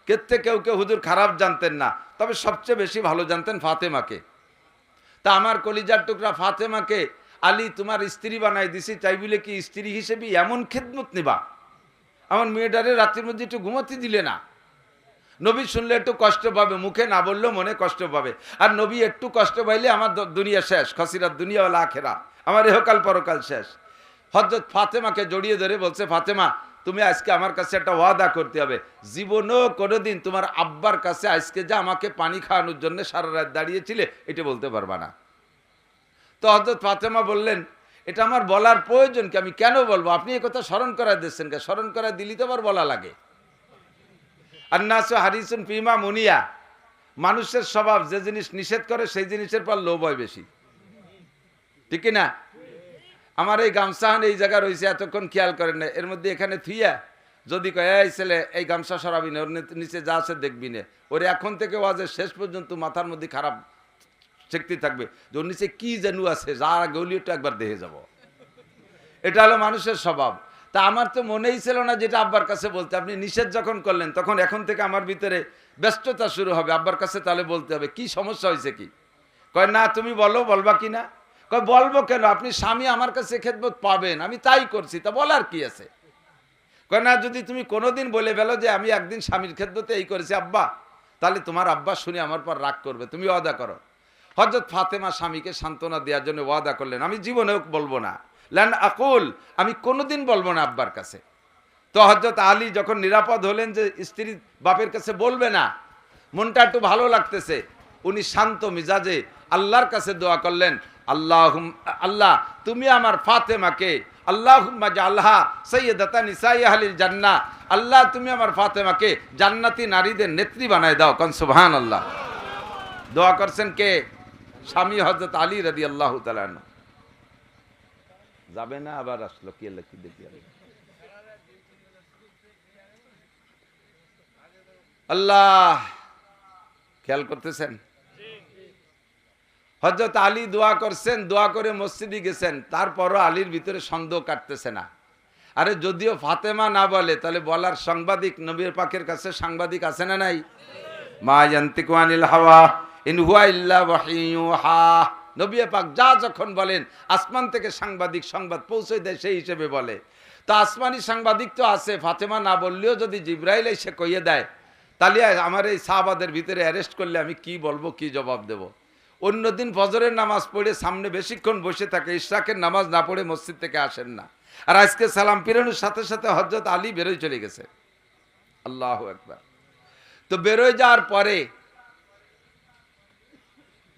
কেউ কেউ হুজুর খারাপ জানতেন না, তবে সবচেয়ে বেশি ভালো জানতেন ফাতেমাকে। তা আমার কলিজার টুকরা ফাতেমাকে আলী তোমার স্ত্রী বানাই দিছি, চাই বলে কি স্ত্রী হিসেবে এমন খেদমত নিবা? আমার মেয়েটারে রাত্রির মধ্যে একটু ঘুমাতে দিলে না? নবী শুনলে একটু কষ্ট পাবে, মুখে না বললেও মনে কষ্ট পাবে। আর নবী একটু কষ্ট পাইলে আমার দুনিয়া শেষ, খসিরাত দুনিয়া ওয়াল আখিরা, আমার ইহকাল পরকাল শেষ। হযরত ফাতেমাকে জড়িয়ে ধরে বলছে, ফাতেমা তুমি আজকে আমার কাছে একটা ওয়াদা করতে হবে, জীবনেও কোনোদিন তোমার আব্বার কাছে আজকে যা আমাকে পানি খাওয়ানোর জন্য সারা রাত দাঁড়িয়েছিলে এটা বলতে পারবা না। তো হযরত ফাতেমা বললেন, এটা আমার বলার প্রয়োজন কি, আমি কেন বলবো? আপনি এই কথা স্মরণ করায় দিচ্ছেন, স্মরণ করায় দিলি তো আবার বলা লাগে। আন্নাসু হারিসুন ফিমা মুনিয়া, মানুষের স্বভাব যে জিনিস নিষেধ করে সেই জিনিসের পর লোভ হয় বেশি, ঠিক না? আমার এই গামছাহান এই জায়গা রয়েছে, এতক্ষণ খেয়াল করেন না, এর মধ্যে এখানে থুইয়া যদি কয় এই ছেলে এই গামছা সরাবি না, ওর নিচে যা আছে দেখবি না, ওর এখন থেকে ওয়াজের শেষ পর্যন্ত মাথার মধ্যে খারাপ শক্তি থাকবে যে ওর নিচে কি যেন আছে, যার গলিটা একবার দেখে যাব। এটা হলো মানুষের স্বভাব। তা আমার তো মনেই ছিল না যেটা আব্বার কাছে বলতে, আপনি নিষেধ যখন করলেন তখন এখন থেকে আমার ভিতরে ব্যস্ততা শুরু হবে, আব্বার কাছে তাহলে বলতে হবে। কি সমস্যা হয়েছে কি? কয় না তুমি বলো, বলবা কি না? কয় বলবো কেন, আপনি স্বামী আমার কাছে খেদমত পাবেন, আমি তাই করছি, তা বলার কি আছে? কয় না, যদি তুমি কোনোদিন বলে ফেলো যে আমি একদিন স্বামীর খেদমতে এই করেছি আব্বা, তাহলে তোমার আব্বা শুনে আমার পর রাগ করবে, তুমি ওয়াদা করো। হযরত ফাতেমা স্বামীকে সান্ত্বনা দেওয়ার জন্য ওয়াদা করলেন, আমি জীবনেও বলবো না, লান আকুল, আমি কোনোদিন বলবো না আব্বার কাছে। তো হযরত আলী যখন নিরাপদ হলেন যে স্ত্রী বাপের কাছে বলবে না, মনটা একটু ভালো লাগতেছে, উনি শান্ত মিজাজে আল্লাহর কাছে দোয়া করলেন, আল্লাহ তুমি আমার ফাতেমাকে, আল্লাহুম্মা জাআলহা সাইয়্যিদাতান নিসাই আহলিল জান্নাহ, আল্লাহ তুমি আমার ফাতেমাকে জান্নাতি নারীদের নেত্রী বানায় দাও। কোন সুবহানাল্লাহ। দোয়া করছেন কে? স্বামী হযরত আলী রাদিয়াল্লাহু তাআলা আনহু। যাবে না, আবার আসলো কি লেখি দেখি। আল্লাহ, খেয়াল করতেছেন? হযরত আলী দোয়া করছেন, দোয়া করে মসজিদে গেছেন, তারপরও আলীর ভিতরে সন্দেহ কাটতেছে না। আরে যদিও ফাতেমা না বলে, তাহলে বলার সাংবাদিক, নবীর পাকের কাছে সাংবাদিক আছে না নাই? মা ইয়ান্তিকু আনিল হাওয়া ইন হুয়া ইল্লা ওয়াহিয়ুহা। নবী পাক যা যখন বলেন, আসমান থেকে সাংবাদিক সংবাদ পৌঁছে দেয়, সেই হিসেবে বলে। তো আসমানি সাংবাদিক তো আছে, ফাতেমা না বললেও যদি জিবরাইল এসে কইয়ে দেয়, তাহলে আমার এই সাহাবাদের ভিতরে অ্যারেস্ট করলে আমি কি বলবো, কি জবাব দেব? অন্যদিন ফজরের নামাজ পড়ে সামনে বেশিক্ষণ বসে থাকে, ইশরাকের নামাজ না পড়ে মসজিদ থেকে আসেন না। আর আজকে সালাম ফিরানোর সাথে সাথে হযরত আলী বেরোয় চলে গেছে। আল্লাহু আকবার। তো বেরোয় যাওয়ার পরে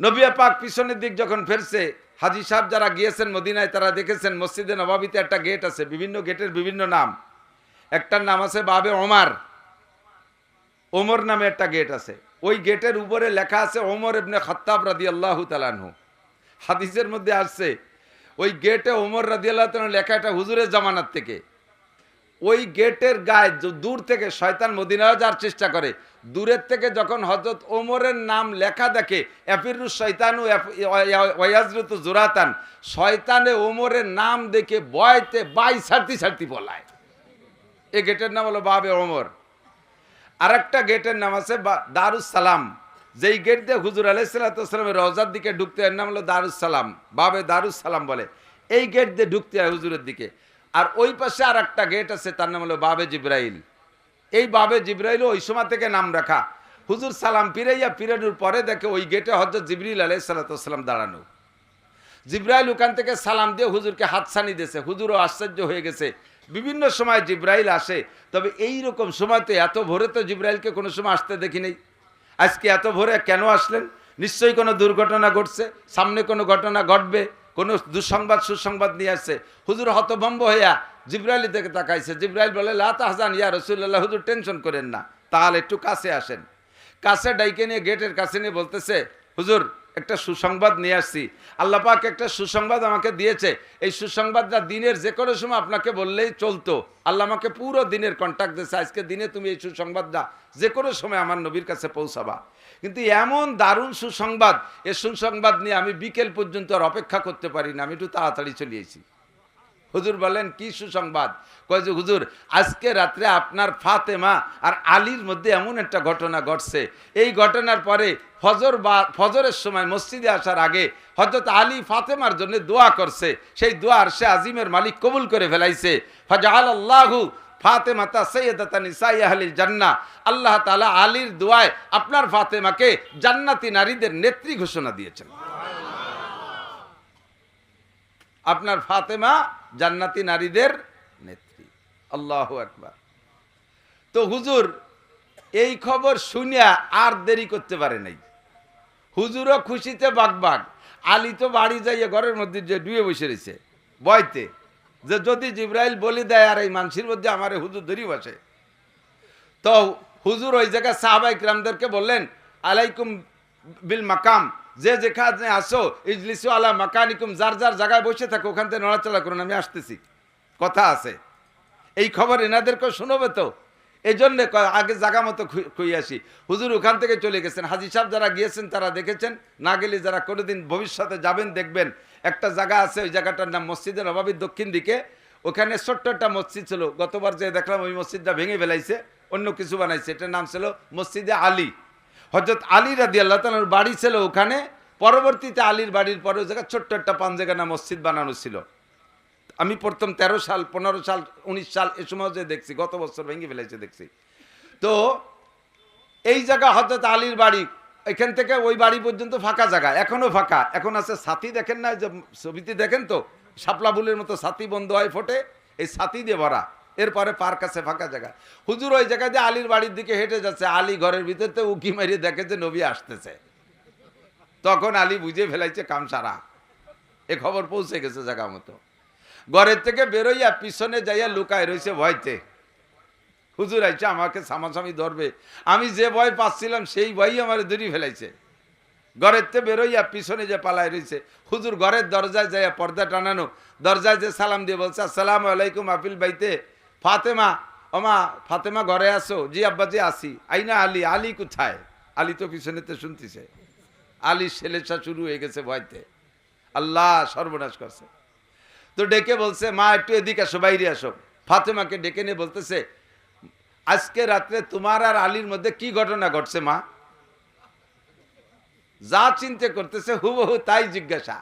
নবী পাক পিছনের দিক যখন ফেরছে, হাজী সাহেব যারা গিয়েছেন মদিনায়, তারা দেখেছেন মসজিদে নববীতে একটা গেট আছে, বিভিন্ন গেটের বিভিন্ন নাম। একটার নাম আছে বাবে ওমর, ওমর নামে একটা গেট আছে। ওই গেটের উপরে লেখা আছে ওমর ইবনে খাত্তাব রাদিয়াল্লাহু তাআলা আনহু। হাদিসের মধ্যে আসছে ওই গেটে ওমর রাদিয়াল্লাহু তাআলা লেখা, এটা হুজুরের জামানাত থেকে। ওই গেটের গায়ে দূর থেকে শয়তান মদিনায় যাওয়ার চেষ্টা করে, দূরের থেকে যখন হযরত ওমরের নাম লেখা দেখে, এফিরুস শয়তানু ওয়ায়াজরুতু জুরাতান, শয়তানে ওমরের নাম দেখে ভয়তে বাই ছাড়তি ছাড়তি পলায়। এই গেটের নাম হলো বাবে ওমর। আরেকটা গেটের নাম আছে দারুস সালাম, যেই গেট দিয়ে হুজুর আলাইহিস সালাতু ওয়াস সালামের রওজার দিকে ঢুকতে, এর নাম হলো দারুস সালাম, বাবে দারুস সালাম বলে। এই গেট দিয়ে ঢুকতে হয় হুজুরের দিকে। আর ওই পাশে আর একটা গেট আছে, তার নাম হলো বাবে জিব্রাইল। এই বাবে জিব্রাইল ওই সময় থেকে নাম রাখা। হুজুর সালাম ফিরানোর পরে দেখে ওই গেটে হযরত জিবরিল আলাইহিস সালাতু ওয়াস সালাম দাঁড়ানো। জিব্রাইল ওখান থেকে সালাম দিয়ে হুজুরকে হাতছানি দিয়েছে। হুজুরও আশ্চর্য হয়ে গেছে। বিভিন্ন সময় জিব্রাইল আসে, তবে এই রকম সময় তো এত ভোরে তো জিব্রাইলকে কোনো সময় আসতে দেখি নেই। আজকে এত ভোরে কেন আসলেন? নিশ্চয়ই কোনো দুর্ঘটনা ঘটছে, সামনে কোনো ঘটনা ঘটবে, কোনো দুঃসংবাদ সুসংবাদ নিয়ে আসছে। হুজুর হতভম্ব হইয়া জিব্রাইলের দিকে তাকাইছে। জিব্রাইল বলে, লা তাহজান ইয়া রাসূলুল্লাহ, হুজুর টেনশন করেন না, তাহলে একটু কাছে আসেন। কাছে ডাইকে নিয়ে গেটের কাছে নিয়ে বলতেছে, হুজুর একটা সুসংবাদ নিয়ে আসছি। আল্লাহ পাক একটা সুসংবাদ আমাকে দিয়েছে। এই সুসংবাদটা দিনের যে কোনো সময় আপনাকে বললেই চলতো। আল্লাহ আমাকে পুরো দিনের কন্ট্যাক্ট দিয়েছে, আজকে দিনে তুমি এই সুসংবাদটা যে কোনো সময় আমার নবীর কাছে পৌঁছাবা। কিন্তু এমন দারুণ সুসংবাদ, এই সুসংবাদ নিয়ে আমি বিকেল পর্যন্ত আর অপেক্ষা করতে পারি না, আমি একটু তাড়াতাড়ি চলে এসেছি। হুজুর বলেন, কি সুসংবাদ? কয় যে হুজুর, আজকে রাত্রে আপনার ফাতেমা আর আলীর মধ্যে এমন একটা ঘটনা ঘটছে। এই ঘটনার পরে ফজরের সময় মসজিদে আসার আগে হযরত আলী ফাতেমার জন্য দোয়া করছে। সেই দোয়া আরশে আজিমের মালিক কবুল করে ফেলাইছে। ফাজআলাল্লাহু ফাতেমাতা সাইয়্যিদাতান নিসাই আহলিল জান্নাহ। আল্লাহ তাআলা আলীর দোয়ায় আপনার ফাতেমাকে জান্নাতি নারীদের নেত্রী ঘোষণা দিয়েছেন। আপনার ফাতেমা জান্নাতি নারীদের নেত্রী। আল্লাহু আকবার। তো হুজুর এই খবর শুনিয়া আর দেরি করতে পারে নাই। হুজুরও খুশিতে বাগবাগ। আলী তো বাড়ি যাইয়া ঘরের মধ্যে যে ডুয়ে বসে রয়েছে ভয়তে, যে যদি জিব্রাইল বলি দেয় আর এই মানুষের মধ্যে আমার হুজুর ধরি বসে। তো হুজুর ওই জায়গায় সাহাবায়ে কিরামদেরকে বললেন, আলাইকুম বিল মাকাম, যে যেখানে আসো ইজলিসু আলা মাকানিকুম, যার যার জায়গায় বসে থাকো ওখান থেকে নড়াচড়া করুন, আমি আসতেছি, কথা আছে। এই খবর এনাদেরকেও শোনাবে তো, এই জন্যে আগে জায়গা মতো খুঁয়ে আসি। হুজুর ওখান থেকে চলে গেছেন। হাজী সাহেব যারা গিয়েছেন তারা দেখেছেন, না গেলে যারা কোনোদিন ভবিষ্যতে যাবেন দেখবেন একটা জায়গা আছে, ওই জায়গাটার নাম মসজিদে নববীর দক্ষিণ দিকে। ওখানে ছোট্ট একটা মসজিদ ছিল, গতবার যে দেখলাম ওই মসজিদটা ভেঙে ফেলাইছে, অন্য কিছু বানাইছে। এটার নাম ছিল মসজিদে আলী। হযরত আলী রাদিয়াল্লাহু তাআলার বাড়ি ছিল ওখানে। পরবর্তীতে আলীর বাড়ির পরে ওই জায়গায় ছোট্ট একটা পাঞ্জেগানা মসজিদ বানানো ছিল। আমি প্রথম 13 সাল 15 সাল 19 সাল এ সময় যে দেখছি, গত বছর ভেঙে ফেলাইছে দেখছি। তো এই জায়গা হযরত আলীর বাড়ি, এখান থেকে ওই বাড়ি পর্যন্ত ফাঁকা জায়গা, এখনো ফাঁকা। এখন আছে ছাতি, দেখেন না যে ছবিতে দেখেন তো, শাপলা ফুলের মতো ছাতি বন্ধ হয় ফোটে, এই ছাতি দিয়ে ভরা। এরপরে পার্ক আছে, ফাঁকা জায়গা। হুজুর ওই জায়গা দিয়ে আলীর বাড়ির দিকে হেঁটে যাচ্ছে। আলী ঘরের ভিতরে উকি মারিয়ে দেখে যে নবী আসতেছে। তখন আলী বুঝে ফেলাইছে কাম সারা, এ খবর পৌঁছে গেছে জায়গা মতো। ঘরের থেকে বেরোইয়া পিছনে যাইয়া লুকায় রয়েছে ভয়তে। হুজুর আইছে আমাকে সামাসামি ধরবে, আমি যে ভয় পাচ্ছিলাম সেই ভয়ই আমার ধরে ফেলাইছে। ঘরের তে বেরোইয়া পিছনে যে পালায় রয়েছে, হুজুর ঘরের দরজায় যাইয়া পর্দা টানানো, দরজায় যে সালাম দিয়ে বলছে আসসালামু আলাইকুম আপিল বাইতে ফাতেমা, ওমা ফাতেমা ঘরে আসো? জি আব্বাজি আসি। আইনা আলী? আলী কোথায়? আলী তো পিছনেতে শুনতেছে। আলী ছেলেটা শুরু হয়ে গেছে ভয়তে, আল্লাহ সর্বনাশ করছে। তো ডেকে বলছে মা একটু এদিকে আসো, বাইরে আসো। ফাতেমাকে ডেকে নিয়ে বলতেছে আজকে রাত্রে তোমার আর আলীর মধ্যে কি ঘটনা ঘটছে মা? যা চিন্তা করতেছে হুবহু তাই জিজ্ঞাসা।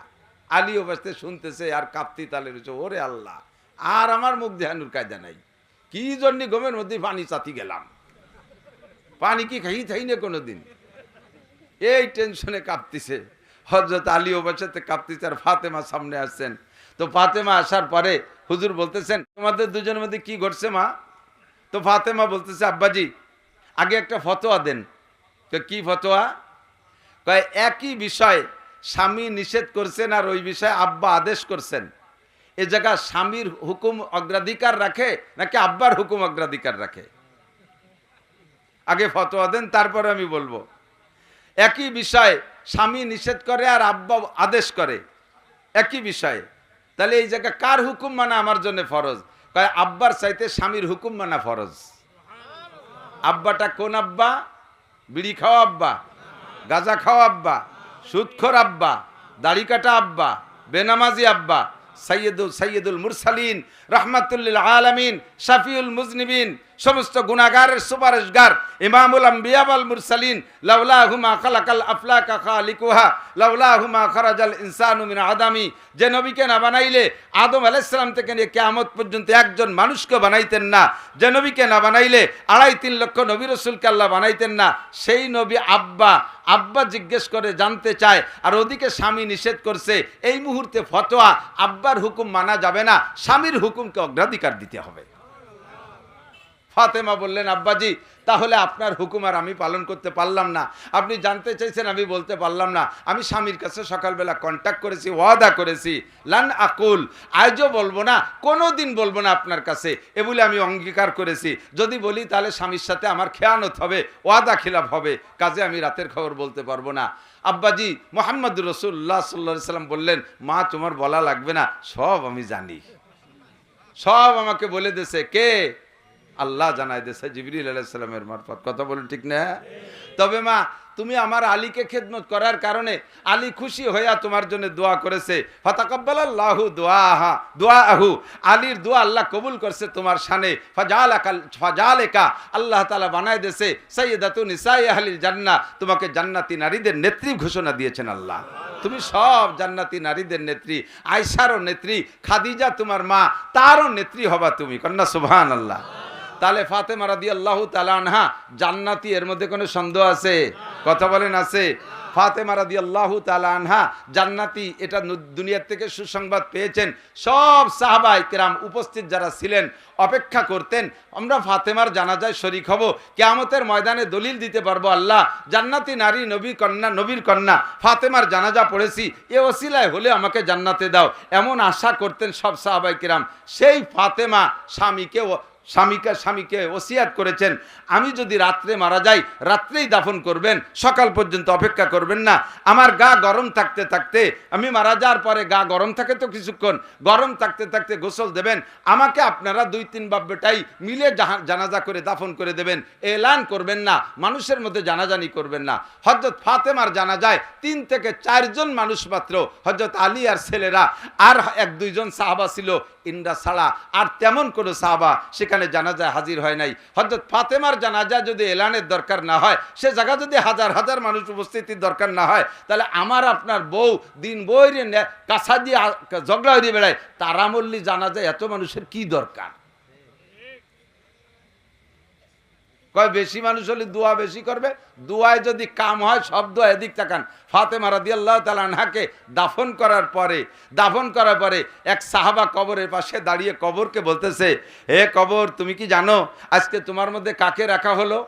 আলী অবস্থা শুনতেছে আর কাঁপতি তালে রয়েছে, ওরে আল্লাহ, আর আমার মুখ দেখানোর কায়দা নাই, কি জন্য গমের মধ্যে পানি চাতি গেলাম, পানি কি খাই থাই না কোনোদিন, এই টেনশনে কাঁপতিছে। হযরত আলী অবস্থাতে কাঁপতিছে আর ফাতেমা সামনে আসছেন। তো ফাতেমা আসার পরে হুজুর বলতেছেন তোমাদের দুজনের মধ্যে কি ঘটছে মা? তো ফাতেমা বলতেছে আব্বাজি আগে একটা ফতোয়া দেন। তো কি ফতোয়া? কয় একই বিষয় স্বামী নিষেধ করছেন আর ওই বিষয়ে আব্বা আদেশ করছেন, এ জায়গা স্বামীর হুকুম অগ্রাধিকার রাখে নাকি আব্বার হুকুম অগ্রাধিকার রাখে? আগে ফতোয়া দেন, তারপরে আমি বলবো। একই বিষয় স্বামী নিষেধ করে আর আব্বা আদেশ করে, একই বিষয়ে, তাহলে এই জায়গা কার হুকুম মানা আমার জন্য ফরজ? কয় আব্বার চাইতে স্বামীর হুকুম মানা ফরজ। আব্বাটা কোন আব্বা? বিড়ি খাওয়া আব্বা, গাঁজা খাওয়া আব্বা, সুদখোর আব্বা, দাড়ি কাটা আব্বা, বেনামাজি আব্বা, সৈয়দুল মুরসালিন, রহমাতুল্লিল আলামিন, শাফিউল মুজনিবিন, সমস্ত গুনাহগারের সুপারিশগার, ইমামুল আম্বিয়া ওয়াল মুরসালিন, লাউলাহুমা খালাকাল আফলাকা খালিকুহা, লাউলাহুমা খারাজাল ইনসানু মিন আদামি। যে নবীকে না বানাইলে আদম আলাইহিস সালাম থেকে নিয়ে কিয়ামত পর্যন্ত একজন মানুষকে বানাইতেন না, যে নবীকে না বানাইলে 2.5-3 লক্ষ নবী রাসূলকে আল্লাহ বানাইতেন না, সেই নবী আব্বা আব্বা জিজ্ঞেস করে জানতে চায়, আর ওদিকে স্বামী নিষেধ করছে। এই মুহূর্তে ফতোয়া আব্বার হুকুম মানা যাবে না, স্বামীর হুকুমকে অগ্রাধিকার দিতে হবে। ফাতেমা বললেন আব্বাজি তাহলে আপনার হুকুম আর আমি পালন করতে পারলাম না, আপনি জানতে চাইছেন আমি বলতে পারলাম না। আমি স্বামীর কাছে সকালবেলা কন্ট্যাক্ট করেছি, ওয়াদা করেছি, লান আকুল, আজও বলবো না, কোনোদিন বলবো না আপনার কাছে, এ বলে আমি অঙ্গীকার করেছি। যদি বলি তাহলে স্বামীর সাথে আমার খেয়ানত হবে, ওয়াদা খিলাফ হবে, কাজে আমি রাতের খবর বলতে পারবো না। আব্বাজি মুহাম্মদুর রাসূলুল্লাহ সাল্লাল্লাহু আলাইহি সাল্লাম বললেন মা তোমার বলা লাগবে না, সব আমি জানি, সব আমাকে বলে দিয়েছে। কে? আল্লাহ জানাই দিয়েছে জিবরিল আলাইহিস সালামের মারফত। কথা বলেন ঠিক না? তবে মা তুমি আমার আলীকে খেদমত করার কারণে আলী খুশি হইয়া তোমার জন্য দোয়া করেছে, ফাতাকাব্বালাল্লাহু দুআহু, আলীর দোয়া আল্লাহ কবুল করছে তোমার শানে। ফাজালাকা, আল্লাহ তাআলা বানায় দিয়েছে সাইয়্যিদাতু নিসাই আহলিল জান্নাহ, তোমাকে জান্নাতি নারীদের নেত্রী ঘোষণা দিয়েছেন আল্লাহ। তুমি সব জান্নাতি নারীদের নেত্রী, আয়েশারও নেত্রী, খাদিজা তোমার মা, তারও নেত্রী হবা তুমি। কন্যা সুবহানাল্লাহ। তাহলে ফাতেমা রাদিয়াল্লাহু তাআলা আনহা জান্নাতি, এর মধ্যে কোনো সন্দেহ আছে? কথা বলেন আছে? ফাতেমা রাদিয়াল্লাহু তাআলা আনহা জান্নাতি, এটা দুনিয়ার থেকে সুসংবাদ পেয়েছেন। সব সাহাবায়ে কেরাম উপস্থিত যারা ছিলেন অপেক্ষা করতেন আমরা ফাতেমার জানাজায় শরীক হব, কিয়ামতের ময়দানে দলিল দিতে পারবো আল্লাহ জান্নাতি নারী নবীর কন্যা ফাতেমার জানাজা পড়েছি, এ ওসিলায় হলে আমাকে জান্নাতে দাও, এমন আশা করতেন সব সাহাবায়ে কেরাম। সেই ফাতেমা স্বামীকে ওসিয়াত করেছেন আমি যদি রাত্রে মারা যাই রাত্রেই দাফন করবেন, সকাল পর্যন্ত অপেক্ষা করবেন না। আমার গা গরম থাকতে থাকতে, আমি মারা যাওয়ার পরে গা গরম থাকে তো কিছুক্ষণ, গরম থাকতে থাকতে গোসল দেবেন, আমাকে আপনারা 2-3 বাপ বেটাই মিলে জানাজা করে দাফন করে দেবেন, এলান করবেন না, মানুষের মধ্যে জানাজানি করবেন না। হযরত ফাতেমার জানাজায় 3 থেকে 4 জন মানুষ মাত্র, হযরত আলী আর ছেলেরা আর 1-2 জন সাহাবা ছিল, ইন্দ্রা ছাড়া আর তেমন কোনো সাহাবা সেখানে জানাজায় হাজির হয় নাই। হযরত ফাতেমার জানাজা যদি এলানের দরকার না হয়, সে জায়গা যদি হাজার হাজার মানুষ উপস্থিতির দরকার না হয়, তাহলে আমার আপনার বউ দিন বইরে কাছা দিয়ে ঝগড়া হয়ে বেড়ায়, তারা মল্লি জানাজায় এত মানুষের কি দরকার? কয় বেশি মানুষ হলে দোয়া বেশি করবে, দোয়ায় যদি কাম হয় সব দোয়া এদিক তাকান। ফাতেমা রাদিয়াল্লাহু তাআলা আনহাকে দাফন করার পরে এক সাহাবা কবরের পাশে দাঁড়িয়ে কবরকে বলতেছে, হে কবর তুমি কি জানো আজকে তোমার মধ্যে কাকে রাখা হলো?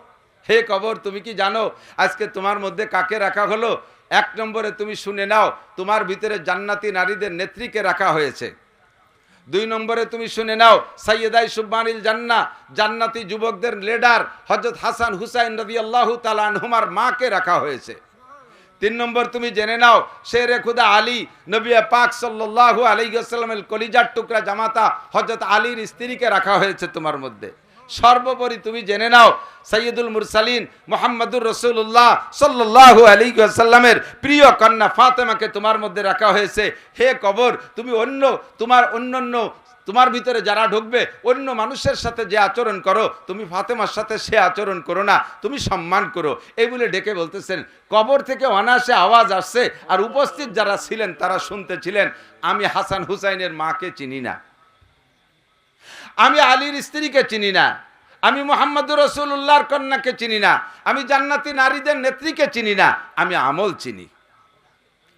হে কবর তুমি কি জানো আজকে তোমার মধ্যে কাকে রাখা হলো? 1 নম্বরে তুমি শুনে নাও, তোমার ভিতরে জান্নাতি নারীদের নেত্রীকে রাখা হয়েছে। 2 নম্বরে তুমি শুনে নাও, সাইয়্যিদাই সুবহানিল জান্নাহ, জান্নাতি যুবকদের লিডার হযরত হাসান হুসাইন রাদিয়াল্লাহু তাআলা আনহুমার মাকে রাখা হয়েছে। তিন নম্বর তুমি জেনে নাও শেরে খুদা আলী নবী পাক সাল্লাল্লাহু আলাইহি ওয়াসাল্লামের কলিজার টুকরা জামাতা হযরত আলীর স্ত্রীকে রাখা হয়েছে তোমার মধ্যে। সর্বোপরি তুমি জেনে নাও সাইয়্যিদুল মুরসালিন মুহাম্মদুর রাসূলুল্লাহ সাল্লাল্লাহু আলাইহি ওয়াসাল্লামের প্রিয় কন্যা ফাতেমাকে তোমার মধ্যে রাখা হয়েছে। হে কবর, তুমি অন্যান্য তোমার ভিতরে যারা ঢুকবে অন্য মানুষের সাথে যে আচরণ করো, তুমি ফাতেমার সাথে সে আচরণ করো না, তুমি সম্মান করো। এই বলে ডেকে বলতেছেন। কবর থেকে অনায়াসে আওয়াজ আসছে, আর উপস্থিত যারা ছিলেন তারা শুনতেছিলেন, আমি হাসান হুসাইনের মাকে চিনি না, আমি আলীর স্ত্রীকে চিনি না, আমি মুহাম্মদুর রাসূলুল্লাহর কন্যাকে চিনি না, আমি জান্নাতি নারীদের নেত্রীকে চিনি না, আমি আমল চিনি।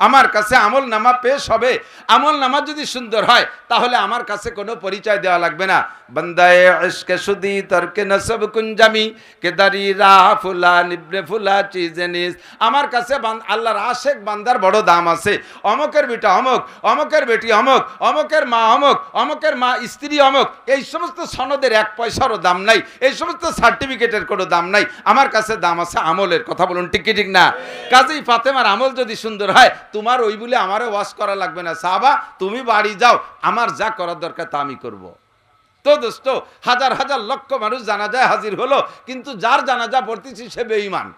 আমার কাছে আমল নামা পেশ হবে। আমল নামা যদি সুন্দর হয় তাহলে আমার কাছে কোনো পরিচয় দেওয়া লাগবে না। বান্দায়ে ইশকে সুদি তরকে নসব কুঞ্জামি কে দারিরা ফুলান ইবনে ফুলা চিজনিস। আমার কাছে আল্লাহর আশেক বান্দার বড় দাম আছে। অমকের বেটা অমক, অমকের বেটি অমক, অমকের মা অমক, অমকের মা স্ত্রী অমক, এই সমস্ত সনদের এক পয়সারও দাম নাই, এই সমস্ত সার্টিফিকেটের কোনো দাম নাই। আমার কাছে দাম আছে আমলের। কথা বলুন ঠিক কি ঠিক না? কাজেই ফাতেমার আমল যদি সুন্দর হয়, তোমার ওই বলে আমারও ওয়াশ করা লাগবে না। সাহাবা, তুমি বাড়ি যাও, আমার যা করার দরকার তা আমি করব। তো দোস্ত, হাজার হাজার লক্ষ মানুষ জানাজায় হাজির হলো, কিন্তু যার জানাজা পড়তেছি সে বেঈমান।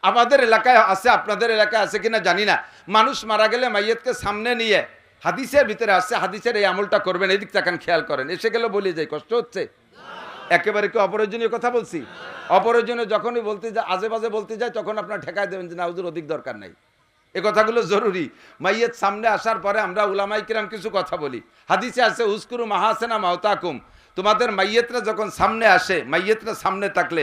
আমাদের এলাকায় আছে, আপনাদের এলাকায় আছে কিনা জানি না, মানুষ মারা গেলে মাইয়তকে সামনে নিয়ে হাদিসের ভিতরে আসছে, হাদিসের এই আমলটা করবেন, এদিক তাকান, খেয়াল করেন। এসে গেলে বলে যাই, কষ্ট হচ্ছে? একেবারে কি অপ্রয়োজনীয় কথা বলছি? অপ্রয়োজনীয় যখনই বলতে যায়, আজে বাজে বলতে যায়, তখন আপনার ঠেকায় দেবেন যে না হুজুর অধিক দরকার নাই। এই কথাগুলো জরুরি। মাইয়ত সামনে আসার পরে আমরা উলামায়ে কিরাম কিছু কথা বলি। হাদিসে আছে উজকুরু মাহাসিনা মাউতাকুম। তোমাদের মাইয়তরা যখন সামনে আসে, মাইয়তরা সামনে থাকলে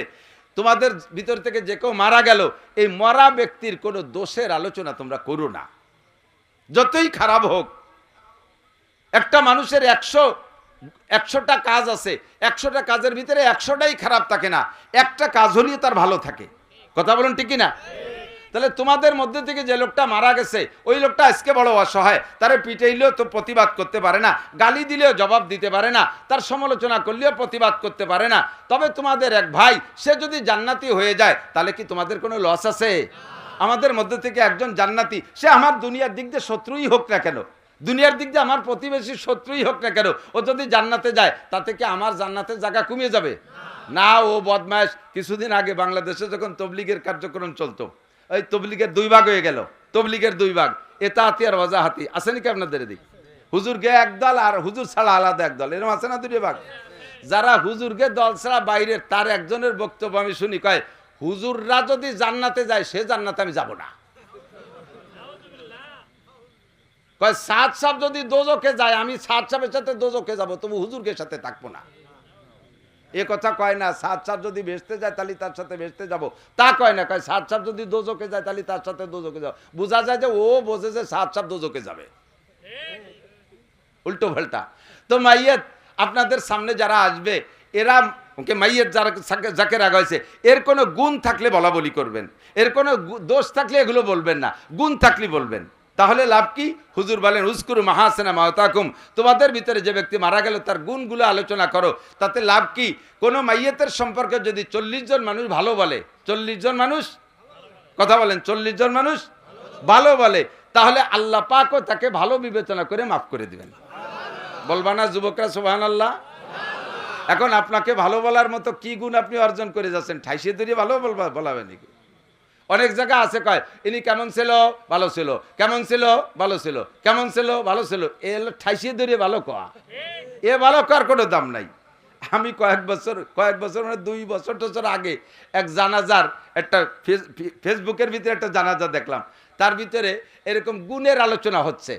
তোমাদের ভিতর থেকে যে কেউ মারা গেল, এই মরা ব্যক্তির কোনো দোষের আলোচনা তোমরা করো না, যতই খারাপ হোক। একটা মানুষের 100টা কাজ আছে, 100টা কাজের ভিতরে 100টাই খারাপ থাকে না, একটা কাজ হলেই তার ভালো থাকে। কথা বলুন ঠিক কিনা? তাহলে তোমাদের মধ্যে থেকে যে লোকটা মারা গেছে, ওই লোকটা আজকে বড় অসহায়, তারে পিটাইলেও তো প্রতিবাদ করতে পারে না, গালি দিলেও জবাব দিতে পারে না, তার সমালোচনা করলেও প্রতিবাদ করতে পারে না। তবে তোমাদের এক ভাই, সে যদি জান্নাতি হয়ে যায়, তাহলে কি তোমাদের কোনো লস আছে? আমাদের মধ্যে থেকে একজন জান্নাতি, সে আমার দুনিয়ার দিক দিয়ে শত্রুই হোক না কেন, দুনিয়ার দিক দিয়ে আমার প্রতিবেশী শত্রুই হোক না কেন, ও যদি জান্নাতে যায়, তাতে কি আমার জান্নাতের জায়গা কমিয়ে যাবে? না, ও বদমাশ। কিছুদিন আগে বাংলাদেশে যখন তবলিগের কার্যক্রম চলতো, ওই তবলিগের 2 ভাগ হয়ে গেল। তবলিগের 2 ভাগ, এতাহাতি আর ওয়াজাহাতি। আছে নাকি আপনাদের এদিক? হুজুরকে একদল আর হুজুর ছাড়া আলাদা একদল, এরকম আছে না 2 ভাগ? যারা হুজুরকে দল ছাড়া বাইরের, তার একজনের বক্তব্য আমি শুনি, কয় হুজুররা যদি জান্নাতে যায়, সে জান্নাতে আমি যাব না। কয় সাদ সাহেব যদি দোজখে যায়, আমি সাদ সাহেবের সাথে দোজখে যাব, তবু হুজুরকে সাথে থাকবো না। এ কথা কয় না সাদ সাহেব যদি বেচতে যায় তাহলে তার সাথে বেচতে যাব, তা কয় না। কয় সাদ সাহেব যদি দোজখে যায় তাহলে তার সাথে দোজখে যাব। বোঝা যায় যে ও বোঝে যে সাদ সাহেব দোজখে যাবে, উল্টো পাল্টা। তো মাইয়ত আপনাদের সামনে যারা আসবে, এরা ওকে মাইয়ত যাকে রাখা হয়েছে, এর কোনো গুণ থাকলে বলা বলি করবেন, এর কোনো দোষ থাকলে এগুলো বলবেন না, গুণ থাকলে বলবেন। তাহলে লাভ কি? হুজুর বলেন উজকুরু মাহাসিনা মাউতাকুম। তোমাদের ভিতরে যে ব্যক্তি মারা গেল তার গুণগুলো আলোচনা করো, তাতে লাভ কি? কোনো মাইয়তের সম্পর্কে যদি 40 জন মানুষ ভালো বলে, 40 জন মানুষ, কথা বলেন, 40 জন মানুষ ভালো বলে, তাহলে আল্লাহ পাকও তাকে ভালো বিবেচনা করে মাফ করে দিবেন। বলবা না যুবকরা সুবহানাল্লাহ? এখন আপনাকে ভালো বলার মতো কি গুণ আপনি অর্জন করে যাচ্ছেন? ঠাইসিয়ে ধরে ভালো বলাবেন নাকি? অনেক জায়গা আছে, কয় ইনি কেমন ছিল, ভালো ছিল, কেমন ছিল, ভালো ছিল, কেমন ছিল, ভালো ছিল। এ ঠাইসিয়ে ধরে ভালো কয়া, এ ভালো করার কোনো দাম নাই। আমি কয়েক বছর মানে 2 বছর টছর আগে এক জানাজার একটা ফেসবুকের ভিতরে একটা জানাজা দেখলাম, তার ভিতরে এরকম গুণের আলোচনা হচ্ছে।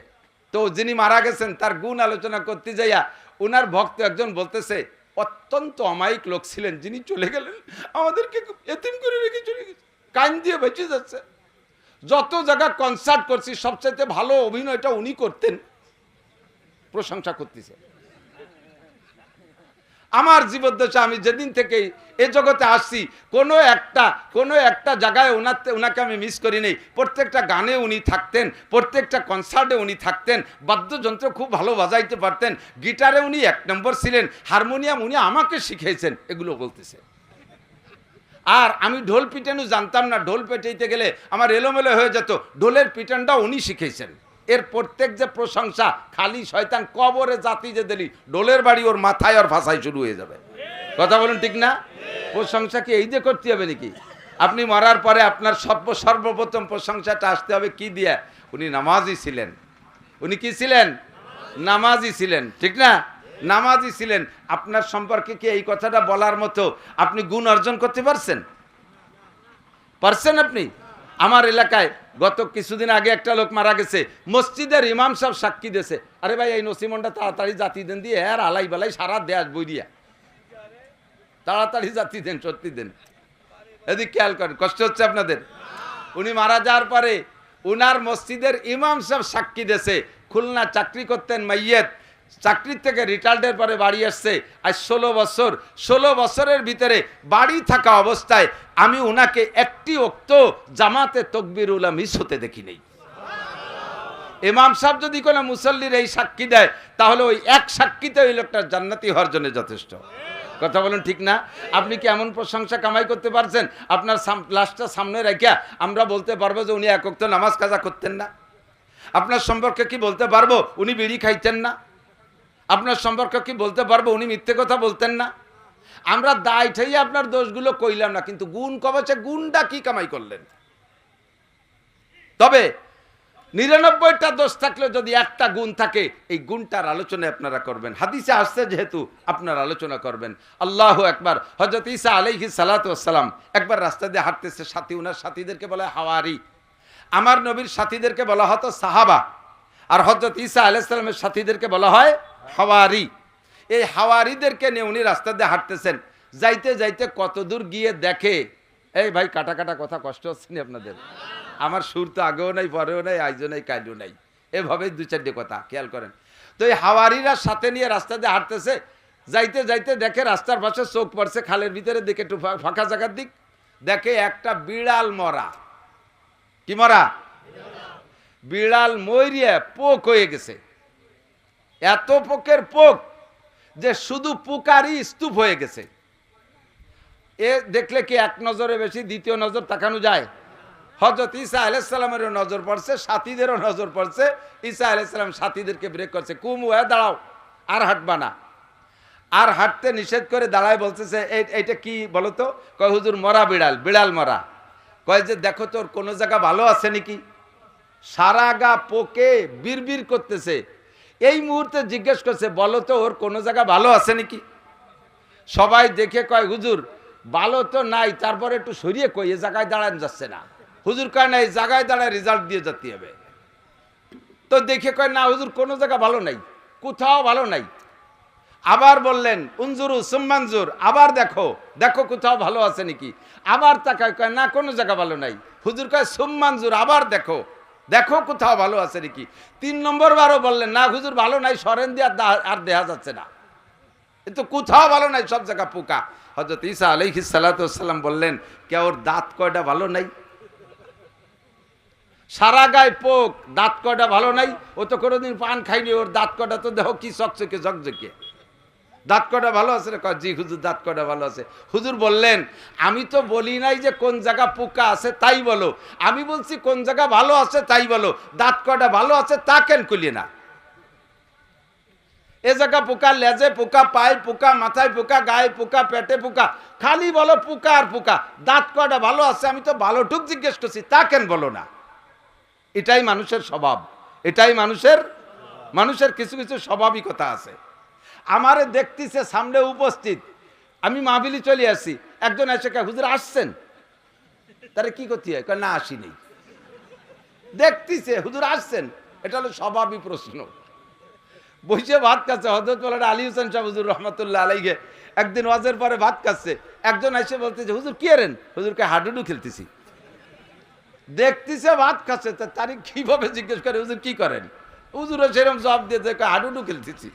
তো যিনি মারা গেছেন তার গুণ আলোচনা করতে যাইয়া ওনার ভক্ত একজন বলতেছে, অত্যন্ত অমায়িক লোক ছিলেন যিনি চলে গেলেন, আমাদেরকে এতিম করে রেখে চলে গেছে, কান দিয়ে বেঁচে যাচ্ছে। যত জায়গা কনসার্ট করছি সবচাইতে ভালো অভিনয়টা উনি করতেন, প্রশংসা করতেছে। আমার জীবদ্দশা, আমি যেদিন থেকে এ জগতে আসছি, কোনো একটা জায়গায় ওনাকে আমি মিস করি নেই। প্রত্যেকটা গানে উনি থাকতেন, প্রত্যেকটা কনসার্টে উনি থাকতেন, বাদ্যযন্ত্র খুব ভালো বাজাইতে পারতেন, গিটারে উনি 1 নম্বর ছিলেন, হারমোনিয়াম উনি আমাকে শিখিয়েছেন, এগুলো বলতেছে। আর আমি ঢোল পিটানো জানতাম না, ঢোল পেটাইতে গেলে আমার এলোমেলো হয়ে যেত। ঢোলের পিটানটা উনি শিখেছেন। এর প্রত্যেক যে প্রশংসা, খালি শয়তান কবরে জাতি যে দিলি ঢোলের বাড়ি ওর মাথায় আর ভাষায় শুরু হয়ে যাবে। কথা বলুন ঠিক না? প্রশংসা কি এই যে করতে হবে নাকি? আপনি মরার পরে আপনার সর্বপ্রথম প্রশংসাটা আসতে হবে কি দিয়ে? উনি নামাজি ছিলেন। উনি কি ছিলেন? নামাজি ছিলেন, ঠিক না? নামাজি ছিলেন। আপনার সম্পর্কে কি এই কথাটা বলার মতো আপনি গুণ অর্জন করতে পারছেন? পারছেন আপনি? আমার এলাকায় গত কিছুদিন আগে একটা লোক মারা গেছে, মসজিদের ইমাম সাহেব সাক্ষী দিয়েছে, আরে ভাই এই নসিমনটা তাড়াতাড়ি জাতি দেন দিয়ে আর আলাই বালাই সারা দেশ বই দিয়া তাড়াতাড়ি জাতি দেন, সত্যি দেন। এদিক খেয়াল করেন, কষ্ট হচ্ছে আপনাদের? উনি মারা যাওয়ার পরে উনার মসজিদের ইমাম সাহেব সাক্ষী দিয়েছে, খুলনা চাকরি করতেন মাইয়েত, চাকরির থেকে রিটায়ার্ডের পরে বাড়ি আসছে আজ 16 বছর। 16 বছরের ভিতরে বাড়ি থাকা অবস্থায় আমি উনাকে একটি ওক্ত জামাতে তকবীরুল মিস হতে দেখি নেই। ইমাম সাহেব যদি কোনো মুসল্লির এই সাক্ষী দেয় তাহলে ওই এক সাক্ষীতে ওই লোকটার জান্নাতি হওয়ার জন্য যথেষ্ট। কথা বলুন ঠিক না? আপনি কি এমন প্রশংসা কামাই করতে পারছেন আপনার লাশটা সামনে রেখে আমরা বলতে পারবো যে উনি এক ওয়াক্ত নামাজ কাজা করতেন না? আপনার সম্পর্কে কি বলতে পারবো উনি বিড়ি খাইতেন না? আপনার সম্পর্কে কি বলতে পারবো উনি মিথ্যে কথা বলতেন না? আমরা দায় ঠাইয়ে আপনার দোষগুলো কইলাম না, কিন্তু গুণ কবচে গুণটা কি কামাই করলেন? তবে 99টা দোষ থাকলে যদি একটা গুণ থাকে, এই গুণটার আলোচনা আপনারা করবেন। হাদিসে আসছে যেহেতু আপনারা আলোচনা করবেন। আল্লাহু আকবার। হযরত ঈসা আলাইহিস সালাতু ওয়াস সালাম একবার রাস্তা দিয়ে হাঁটতেছে, সাথী উনার সাথীদেরকে বলে হাওয়ারি। আমার নবীর সাথীদেরকে বলা হতো সাহাবা, আর হযরত ঈসা আলাইহিস সালামের সাথীদেরকে বলা হয় হাওয়ারি। এই হাওয়ারিদেরকে নিয়ে উনি রাস্তা দিয়ে হাঁটতেছেন, যাইতে যাইতে কত দূর গিয়ে দেখে, এই ভাই কাটা কাটা কথা কষ্ট হচ্ছে না আপনাদের? আমার সুর তো আগেও নাই, পরেও নাই, আইজও নাই, কাইলও নাই, এভাবে 2-4টে কথা খেয়াল করেন। তো এই হাওয়ারিরা সাথে নিয়ে রাস্তা দিয়ে হাঁটতেছে, যাইতে যাইতে দেখে রাস্তার পাশে চোখ পড়ছে খালের ভিতরে দিকে, একটু ফাঁকা জায়গার দিক, দেখে একটা বিড়াল মরা। কি মরা? বিড়াল মরিয়া পোক হয়ে গেছে। এত পোকের পোক যে শুধু পোকারই স্তূপ হয়ে গেছে। এ দেখলে কি এক নজরে বেশি দ্বিতীয় নজর তাকানো যায়? হযরত ঈসা আলাইহিস সালামেরও নজর পড়ছে, সাথীদেরও নজর পড়ছে। ঈসা আলাইহিস সালাম সাথীদেরকে ব্রেক করছে, কুমু দাঁড়াও, আর হাঁটবা না। আর হাঁটতে নিষেধ করে দাঁড়ায় বলতেছে, এইটা কি বলো তো? কয় হুজুর মরা বিড়াল, বিড়াল মরা। কয় যে দেখো তোর কোনো জায়গা ভালো আছে নাকি? সারা গা পোকে বিড়বিড় করতেছে। এই মুহূর্তে জিজ্ঞেস করছে, বলো তো ওর কোনো জায়গা ভালো আছে নাকি? সবাই দেখে কয় হুজুর ভালো তো নাই, তারপরে একটু সরিয়ে কই এ জায়গায় দাঁড়ানো যাচ্ছে না। হুজুর কয় না, এই জায়গায় দাঁড়ায় রেজাল্ট দিয়ে যেতে হবে। তো দেখে কয় না হুজুর কোনো জায়গা ভালো নাই, কোথাও ভালো নাই। আবার বললেন উনজুরু সুম্মানজুর, আবার দেখো, দেখো কোথাও ভালো আছে নাকি। আবার তাকায়, কয় না কোনো জায়গা ভালো নাই। হুজুর কয় সুম্মানজুর, আবার দেখো, দেখো কোথাও ভালো আছে নাকি। 3 নম্বর বারও বললেন না হুজুর ভালো নাই, সরেন দিয়ে আর দেখা যাচ্ছে না, কিন্তু কোথাও ভালো নাই, সব জায়গা পোকা। হযরত ঈসা আলাইহিস সালাতু ওয়াস সালাম বললেন, কে ওর দাঁত কয়টা ভালো নাই? সারা গায়ে পোক, দাঁত কয়টা ভালো নাই? ও তো কোনোদিন পান খাইনি, ওর দাঁত কয়টা তো দেখো কি চকচকে ঝকঝকে, দাঁত কয়টা ভালো আছে? কয় জি হুজুর দাঁত কয়টা ভালো আছে। হুজুর বললেন, আমি তো বলি নাই যে কোন জায়গা পোকা আছে তাই বলো, আমি বলছি কোন জায়গা ভালো আছে তাই বলো, দাঁত কয়টা ভালো আছে তা কেন কইলি না? এ জায়গা পোকা, লেজে পোকা, পায়ে পোকা, মাথায় পোকা, গায়ে পোকা, পেটে পোকা, খালি বলো পোকা আর পোকা। দাঁত কয়টা ভালো আছে আমি তো ভালোটুক জিজ্ঞেস করছি, তা কেন বলো না? এটাই মানুষের স্বভাব, এটাই মানুষের কিছু কিছু স্বাভাবিকতা আছে। আমারে দেখতেছে সামনে উপস্থিত, আমি মাহফিলে চলে আসি, একজন এসে কয় হুজুর আসছেন? তারে কি করতে হয়? কয় না আসি নেই। দেখতেছে হুজুর আসছেন, এটা হলো স্বাভাবিক প্রশ্ন। বসে ভাত খাচ্ছে, হযরত মাওলানা আলী হোসেন সাহেব হুজুর রহমাতুল্লাহ আলাইহি একদিন ওয়াজের পরে ভাত খাচ্ছে, একজন এসে বলতেছে হুজুর কি করেন? হুজুরকে হাডুডু খেলতেছি। দেখতেছে ভাত খাচ্ছে, তারিখ কিভাবে জিজ্ঞেস করে হুজুর কি করেন? হুজুরও সেরকম জবাব দিয়েছে, হাডুডু খেলতেছি।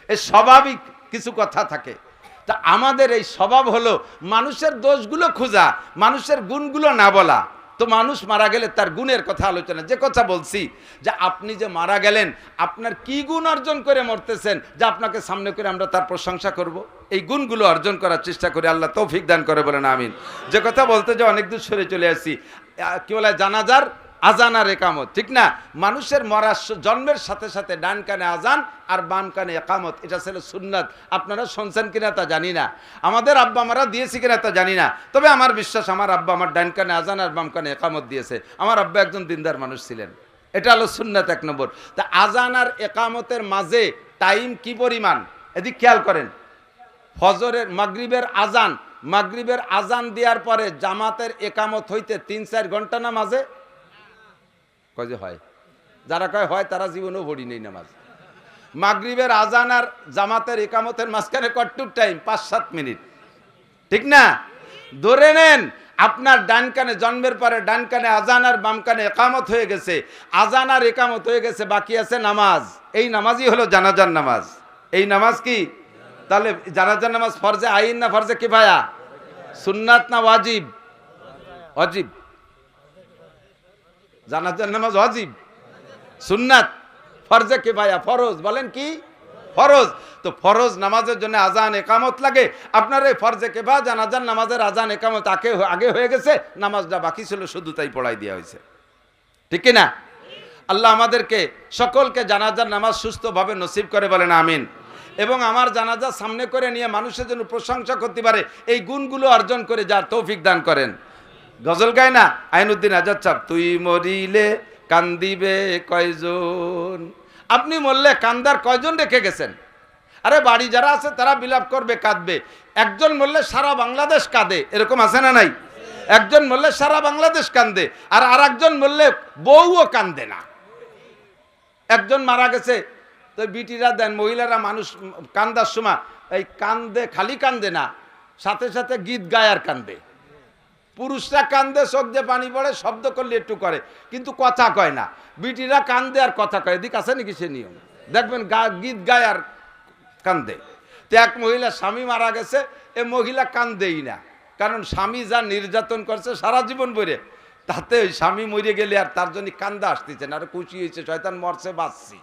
এই স্বাভাবিক কিছু কথা থাকে। তা আমাদের এই স্বভাব হলো মানুষের দোষগুলো খোঁজা, মানুষের গুণগুলো না বলা। তো মানুষ মারা গেলে তার গুণের কথা আলোচনা, যে কথা বলছি যে আপনি যে মারা গেলেন আপনার কি গুণ অর্জন করে মরতেছেন যে আপনাকে সামনে করে আমরা তার প্রশংসা করব। এই গুণগুলো অর্জন করার চেষ্টা করি, আল্লাহ তৌফিক দান করে বলেন আমিন। যে কথা বলতে যে অনেক দূর সরে চলে আসি, কি বলে জানাজার আজান আর একামত, ঠিক না? মানুষের মরার জন্মের সাথে সাথে ডান কানে আজান আর বাম কানে একামত, এটা ছিল সুন্নাত। আপনারা শুনছেন কিনা তা জানি না, আমাদের আব্বা আমারা দিয়েছি কিনা তা জানি না, তবে আমার বিশ্বাস আমার আব্বা আমার ডান কানে আজান আর বাম কানে একামত দিয়েছে। আমার আব্বা একজন দিনদার মানুষ ছিলেন, এটা হলো সুন্নাত 1 নম্বর। তা আজান আর একামতের মাঝে টাইম কি পরিমাণ এদিক খেয়াল করেন। ফজরের মাগরিবের আজান দেওয়ার পরে জামাতের একামত হইতে 3-4 ঘন্টা না মাঝে কয় যে হয়, যারা কয় হয় তারা জীবনেও পড়ি নেই নামাজ। মাগরিবের আজান আর জামাতের একামতের মাঝখানে কতটুক টাইম? 5-7 মিনিট, ঠিক না? ধরে নেন আপনার ডান কানে জন্মের পরে ডান কানে আজান আর বাম কানে একামত হয়ে গেছে, আজান আর একামত হয়ে গেছে, বাকি আছে নামাজ। এই নামাজই হলো জানাজার নামাজ। এই নামাজ কি তাহলে জানাজার নামাজ ফরজে আইন না ফরজে কিফায়া? সুন্নাত না ওয়াজিব? ওয়াজিব। জানাজার নামাজ ওয়াজিব, সুন্নাত, ফরজে কিফায়া ফরজ। বলেন কি? ফরজ। তো ফরজ নামাজের জন্য আজান একামত লাগে। আপনার এই ফরজে কিফায়া জানাজার নামাজের আজান একামত আগে হয়ে গেছে, নামাজটা বাকি ছিল, শুধু তাই পড়াই দেওয়া হয়েছে, ঠিক কি না? আল্লাহ আমাদেরকে সকলকে জানাজার নামাজ সুস্থভাবে নসিব করে বলেন আমিন। এবং আমার জানাজা সামনে করে নিয়ে মানুষের জন্য প্রশংসা করতে পারে, এই গুণগুলো অর্জন করে যার তৌফিক দান করেন। গজল গায় না আইনুদ্দিন আজাদ সাহেব, তুই মরিলে কান্দিবে কয়জন? আপনি মরলে কান্দার কয়জন রেখে গেছেন? আরে বাড়ি যারা আছে তারা বিলাপ করবে, কাঁদবে। একজন মরলে সারা বাংলাদেশ কাঁদে, এরকম আছে না নাই? একজন মরলে সারা বাংলাদেশ কান্দে, আর একজন মরলে বউও কান্দে না। একজন মারা গেছে তো বিটিরা দেন, মহিলারা মানুষ কান্দার সময় এই কান্দে, খালি কান্দে না, সাথে সাথে গীত গায় আর কান্দে। পুরুষরা কান্দে, চোখ দিয়ে পানি পড়ে, শব্দ করলে একটু করে, কিন্তু কথা কয় না। বিটিরা কান্দে আর কথা কয়, এদিক আছে নাকি সে নিয়ম? দেখবেন গীত গায় আর কান্দে। তো এক মহিলা স্বামী মারা গেছে, এ মহিলা কান্দেই না, কারণ স্বামী যা নির্যাতন করছে সারা জীবন ভরে, তাতে ওই স্বামী মরে গেলে আর তার জন্য কান্দা আসতেছে না, আর খুশি হয়েছে, শয়তান মরছে বাঁচছি।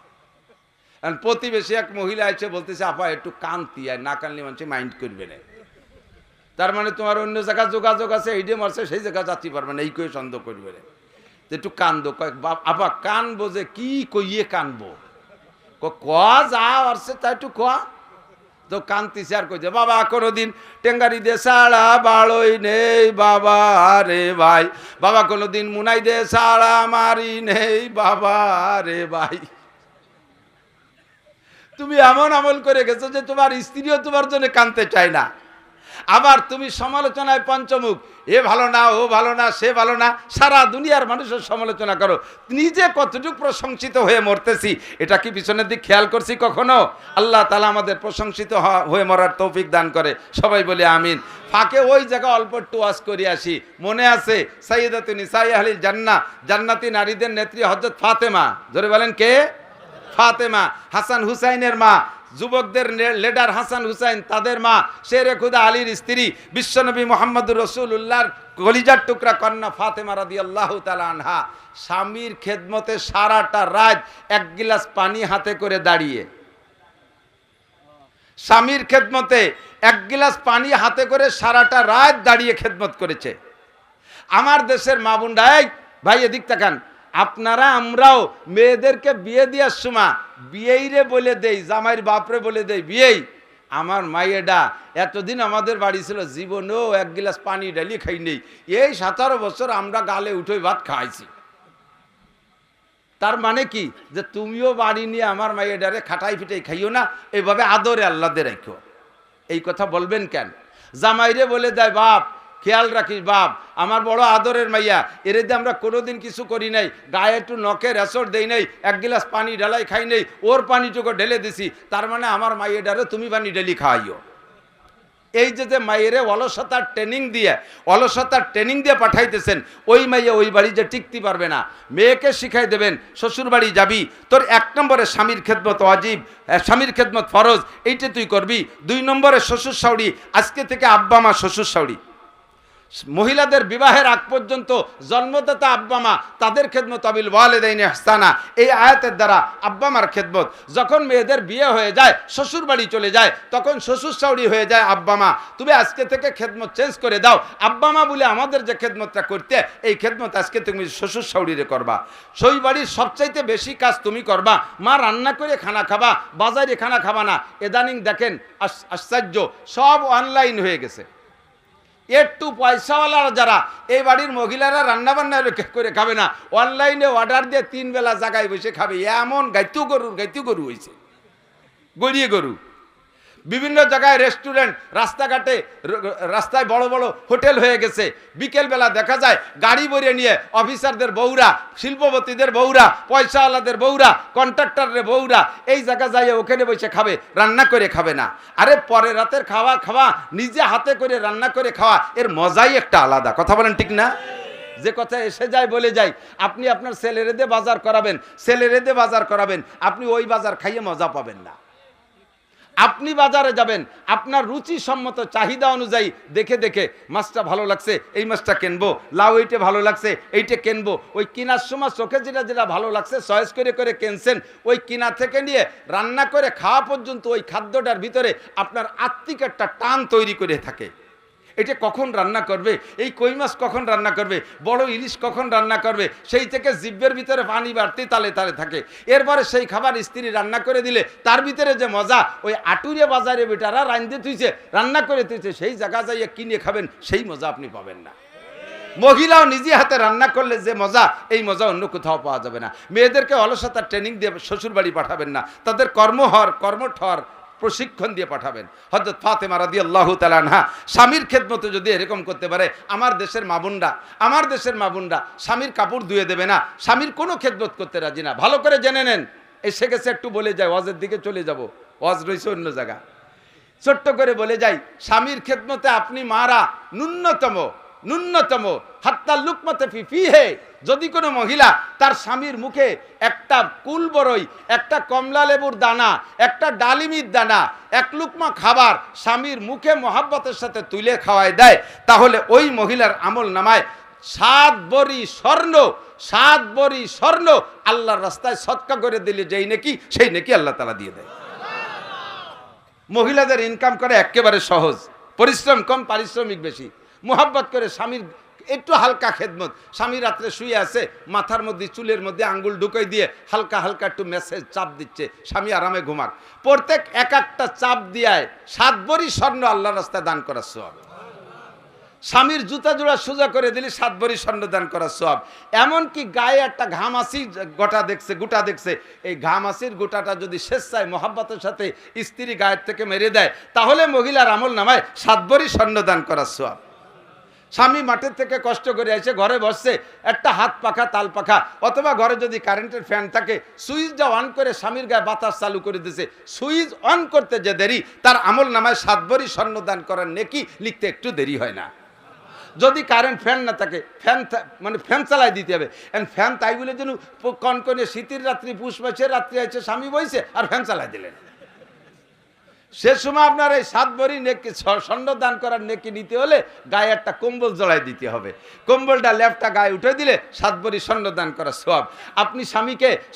প্রতিবেশী এক মহিলা এসে বলতেছে, আপা একটু কান্তি, আর না কানলে মানুষ মাইন্ড করবে না। তার মানে তোমার অন্য জায়গায় যোগাযোগ আছে, এই যে মরছে সেই জায়গায় যাচ্ছি পারবে না, এই কয়ে সন্দেহ করবে না, একটু কান্দো। কয়েক আপা কানবো যে কি কইয়ে কানবো? ক যা আসছে তাই একটু ক। তো কান্তিছে আর কইছে, বাবা কোনোদিন টেঙ্গারি দে সাড়া বাড়ই নেই বাবা রে ভাই, বাবা কোনোদিন মুনাই দে সাড়া মারি নেই বাবা রে ভাই। তুমি এমন আমল করে গেছো যে তোমার স্ত্রীও তোমার জন্য কাঁদতে চায় না। আবার তুমি সমালোচনায় পঞ্চমুখ, এ ভালো না, ও ভালো না, সে ভালো না, সারা দুনিয়ার মানুষের সমালোচনা করো। নিজে কতটুকু প্রশংসিত হয়ে মরতেছি, এটা কি পিছনের দিক খেয়াল করছি কখনো? আল্লাহ তাআলা আমাদের প্রশংসিত হয়ে মরার তৌফিক দান করে, সবাই বলে আমিন। ফাঁকে ওই জায়গা অল্প একটু ওয়াজ করে আসি। মনে আছে সাইয়্যিদাতুন নিসাই আহলিল জান্নাহ, জান্নাতি নারীদের নেত্রী হযরত ফাতেমা, ধরে বলেন কে? ফাতেমা, হাসান হুসাইনের মা, যুবকদের লিডার হাসান হুসাইন তাদের মা, শেরে খুদা আলীর স্ত্রী, বিশ্বনবী মুহাম্মদুর রাসূলুল্লাহর কলিজার টুকরা কন্যা ফাতেমা রাদিয়াল্লাহু তাআলা আনহা স্বামীর খেদমতে সারাটা রাত এক গিলাস পানি হাতে করে দাঁড়িয়ে, স্বামীর খেদমতে এক গিলাস পানি হাতে করে সারাটা রাত দাঁড়িয়ে খেদমত করেছে। আমার দেশের মা বোনরা, এই ভাই এদিক তাকান, আপনারা আমরাও মেয়েদেরকে বিয়ে দেওয়ার সময় বিয়েই রে বলে দেই, জামাইয়ের বাপরে বলে দেই বিয়েই। আমার মাইয়েডা এতদিন আমাদের বাড়ি ছিল, জীবনেও এক গিলাস পানি ডালি খাই নেই। এই 17 বছর আমরা গালে উঠে ভাত খাইছি। তার মানে কি যে তুমিও বাড়ি নিয়ে আমার মাইয়েডারে খাটাই ফিটাই খাইও না, এইভাবে আদরে আল্লাহদের রাখো। এই কথা বলবেন কেন? জামাইরে বলে দেয় বাপ খেয়াল রাখিস, বাপ আমার বড় আদরের মাইয়া, এর দিয়ে আমরা কোনোদিন কিছু করি নাই, গায়ে একটু নখের রেসর দেই নাই, এক গিলাস পানি ঢালাই খাই নাই, ওর পানিটুকু ঢেলে দিছি, তার মানে আমার মাইয়ে ডারে তুমি পানি ঢেলি খাওয়াইও। এই যে মাইয়েরে অলসতার ট্রেনিং দিয়ে পাঠাইতেছেন, ওই মাইয়া ওই বাড়ি যে টিকতে পারবে না। মেয়েকে শিখাই দেবেন, শ্বশুর বাড়ি যাবি, তোর 1 নম্বরে স্বামীর খেদমত ওয়াজিব, স্বামীর খেদমত ফরজ, এইটা তুই করবি। 2 নম্বরে শ্বশুর শাউরি, আজকে থেকে আব্বা মা শ্বশুর শাউরি। মহিলাদের বিবাহের আগ পর্যন্ত জন্মদাতা আব্বা মা তাদের খেদমত আবিল ওয়ালিদাইনি ইহসানা, এই আয়াতের দ্বারা আব্বা মার খেদমত। যখন মেয়েদের বিয়ে হয়ে যায়, শ্বশুর বাড়ি চলে যায়, তখন শ্বশুর শাশুড়ি হয়ে যায় আব্বা মা। তুমি আজকে থেকে খেদমত চেঞ্জ করে দাও, আব্বা মা বলে আমাদের যে খেদমতটা করতে, এই খেদমত আজকে তুমি শ্বশুর শাশুড়িরে করবা। সেই বাড়ির সবচাইতে বেশি কাজ তুমি করবা। মা রান্না করে খানা খাবা, বাজারে খানা খাবা না। ইদানিং দেখেন আশ্চর্য, সব অনলাইন হয়ে গেছে। একটু পয়সাওয়ালারা যারা, এই বাড়ির মহিলারা রান্না বান্না করে খাবে না, অনলাইনে অর্ডার দিয়ে 3 বেলা জায়গায় বসে খাবে। এমন গাইতু গরু হয়েছে, গড়িয়ে গরু। বিভিন্ন জায়গায় রেস্টুরেন্ট, রাস্তাঘাটে, রাস্তায় বড় বড় হোটেল হয়ে গেছে। বিকেলবেলা দেখা যায় গাড়ি ভরে নিয়ে অফিসারদের বউরা, শিল্পপতিদের বউরা, পয়সাওয়ালাদের বউরা, কন্ট্রাক্টরের বউরা এই জায়গা যাইয়ে ওখানে বসে খাবে, রান্না করে খাবে না। আরে পরে রাতের খাওয়া নিজে হাতে করে রান্না করে খাওয়া, এর মজাই একটা আলাদা। কথা বলেন ঠিক না? যে কথা এসে যায় বলে যায়, আপনি আপনার ছেলেরে দিয়ে বাজার করাবেন, আপনি ওই বাজার খাইয়ে মজা পাবেন না। আপনি বাজারে যাবেন, আপনার রুচি সম্মত চাহিদা অনুযায়ী দেখে দেখে মাছটা ভালো লাগছে, এই মাছটা কিনবো, লাউ এইটা ভালো লাগছে, এইটা কিনবো। ওই কেনার সময় চোখে যেটা ভালো লাগছে চয়েস করে কিনছেন, ওই কিনা থেকে নিয়ে রান্না করে খাওয়া পর্যন্ত ওই খাদ্যটার ভিতরে আপনার আত্মিক একটা টান তৈরি করে থাকে। এটা কখন রান্না করবে, এই কই মাছ কখন রান্না করবে, বড় ইলিশ কখন রান্না করবে, সেই থেকে জিভের ভিতরে পানি বাড়তে তালে থাকে। এরপরে সেই খাবার স্ত্রী রান্না করে দিলে তার ভিতরে যে মজা, ওই আটুরিয়া বাজারে বেটারা রান্না করে তুইছে, সেই জায়গা যাইয়ে কিনে খাবেন, সেই মজা আপনি পাবেন না। মহিলাও নিজে হাতে রান্না করলে যে মজা, এই মজা অন্য কোথাও পাওয়া যাবে না। মেয়েদেরকে অলসতার ট্রেনিং দিয়ে শ্বশুর বাড়ি পাঠাবেন না, তাদের কর্মঠর প্রশিক্ষণ দিয়ে পাঠাবেন। হযরত ফাতেমা রাদিয়াল্লাহু তাআলা আনহা স্বামীর খেদমতে যদি এরকম করতে পারে, আমার দেশের মা বোনরা স্বামীর কাপড় ধুয়ে দেবে না, স্বামীর কোনো খেদমত করতে রাজি না। ভালো করে জেনে নেন, এসে গেছে একটু বলে যায়, ওয়াজের দিকে চলে যাব, ওয়াজ রয়েছে অন্য জায়গা। ছোট্ট করে বলে যাই, স্বামীর খেদমতে আপনি মারা ন্যূনতম হাত্তা লুকমাতে ফিহে, যদি কোনো মহিলা তার স্বামীর মুখে একটা কুল বরই, একটা কমলা লেবুর দানা, একটা ডালিমির দানা, এক লুকমা খাবার স্বামীর মুখে মহাব্বতের সাথে তুলে খাওয়ায় দেয়, তাহলে ওই মহিলার আমল নামায় 7 বড়ি স্বর্ণ আল্লাহর রাস্তায় সদকা করে দিলে যেই নেকি, সেই নেকি আল্লাহ তাআলা দিয়ে দেয়। মহিলাদের ইনকাম করে একেবারে সহজ, পরিশ্রম কম, পারিশ্রমিক বেশি। মোহাব্বত করে স্বামীর একটু হালকা খেদমত, স্বামী রাত্রে শুয়ে আছে, মাথার মধ্যে চুলের মধ্যে আঙ্গুল ঢুকাই দিয়ে হালকা একটু মেসেজ চাপ দিচ্ছে, স্বামী আরামে ঘুমাক। প্রত্যেক একটা চাপ দিয়ে 7 ভরি স্বর্ণ আল্লাহর রাস্তায় দান করার সওয়াব। স্বামীর জুতা জোড়া সোজা করে দিলে 7 ভরি স্বর্ণ দান করার সওয়াব। এমনকি গায়ে একটা ঘামাসি গোটা দেখছে, এই ঘামাসির গোটাটা যদি স্বেচ্ছায় মোহাব্বতের সাথে স্ত্রী গায়ের থেকে মেরে দেয়, তাহলে মহিলার আমল নামায় 7 ভরি স্বর্ণ দান করার সওয়াব। স্বামী মাঠের থেকে কষ্ট করে এসে ঘরে বসছে, একটা হাত পাখা তাল পাখা, অথবা ঘরে যদি কারেন্টের ফ্যান থাকে, সুইচটা অন করে স্বামীর গায়ে বাতাস চালু করে দিয়েছে, সুইচ অন করতে যে দেরি, তার আমল নামায় 7 ভরি স্বর্ণ দান করার নেকি লিখতে একটু দেরি হয় না। যদি কারেন্ট ফ্যান না থাকে, ফ্যান চালাই দিতে হবে। ফ্যান তাই বলে যেন কনকনে শীতের রাত্রি, পুষ মাসের রাত্রি আছে, স্বামী বইছে আর ফ্যান চালাই দিলেন, সে সময় আপনার এই 7 ভরি নেকি স্বর্ণ দান করার নেকি নিতে হলে গায়ে একটা কম্বল জড়াই দিতে হবে। কম্বলটা লেপটা গায়ে উঠে দিলে 7 ভরি স্বর্ণ দান করার সওয়াব। আপনি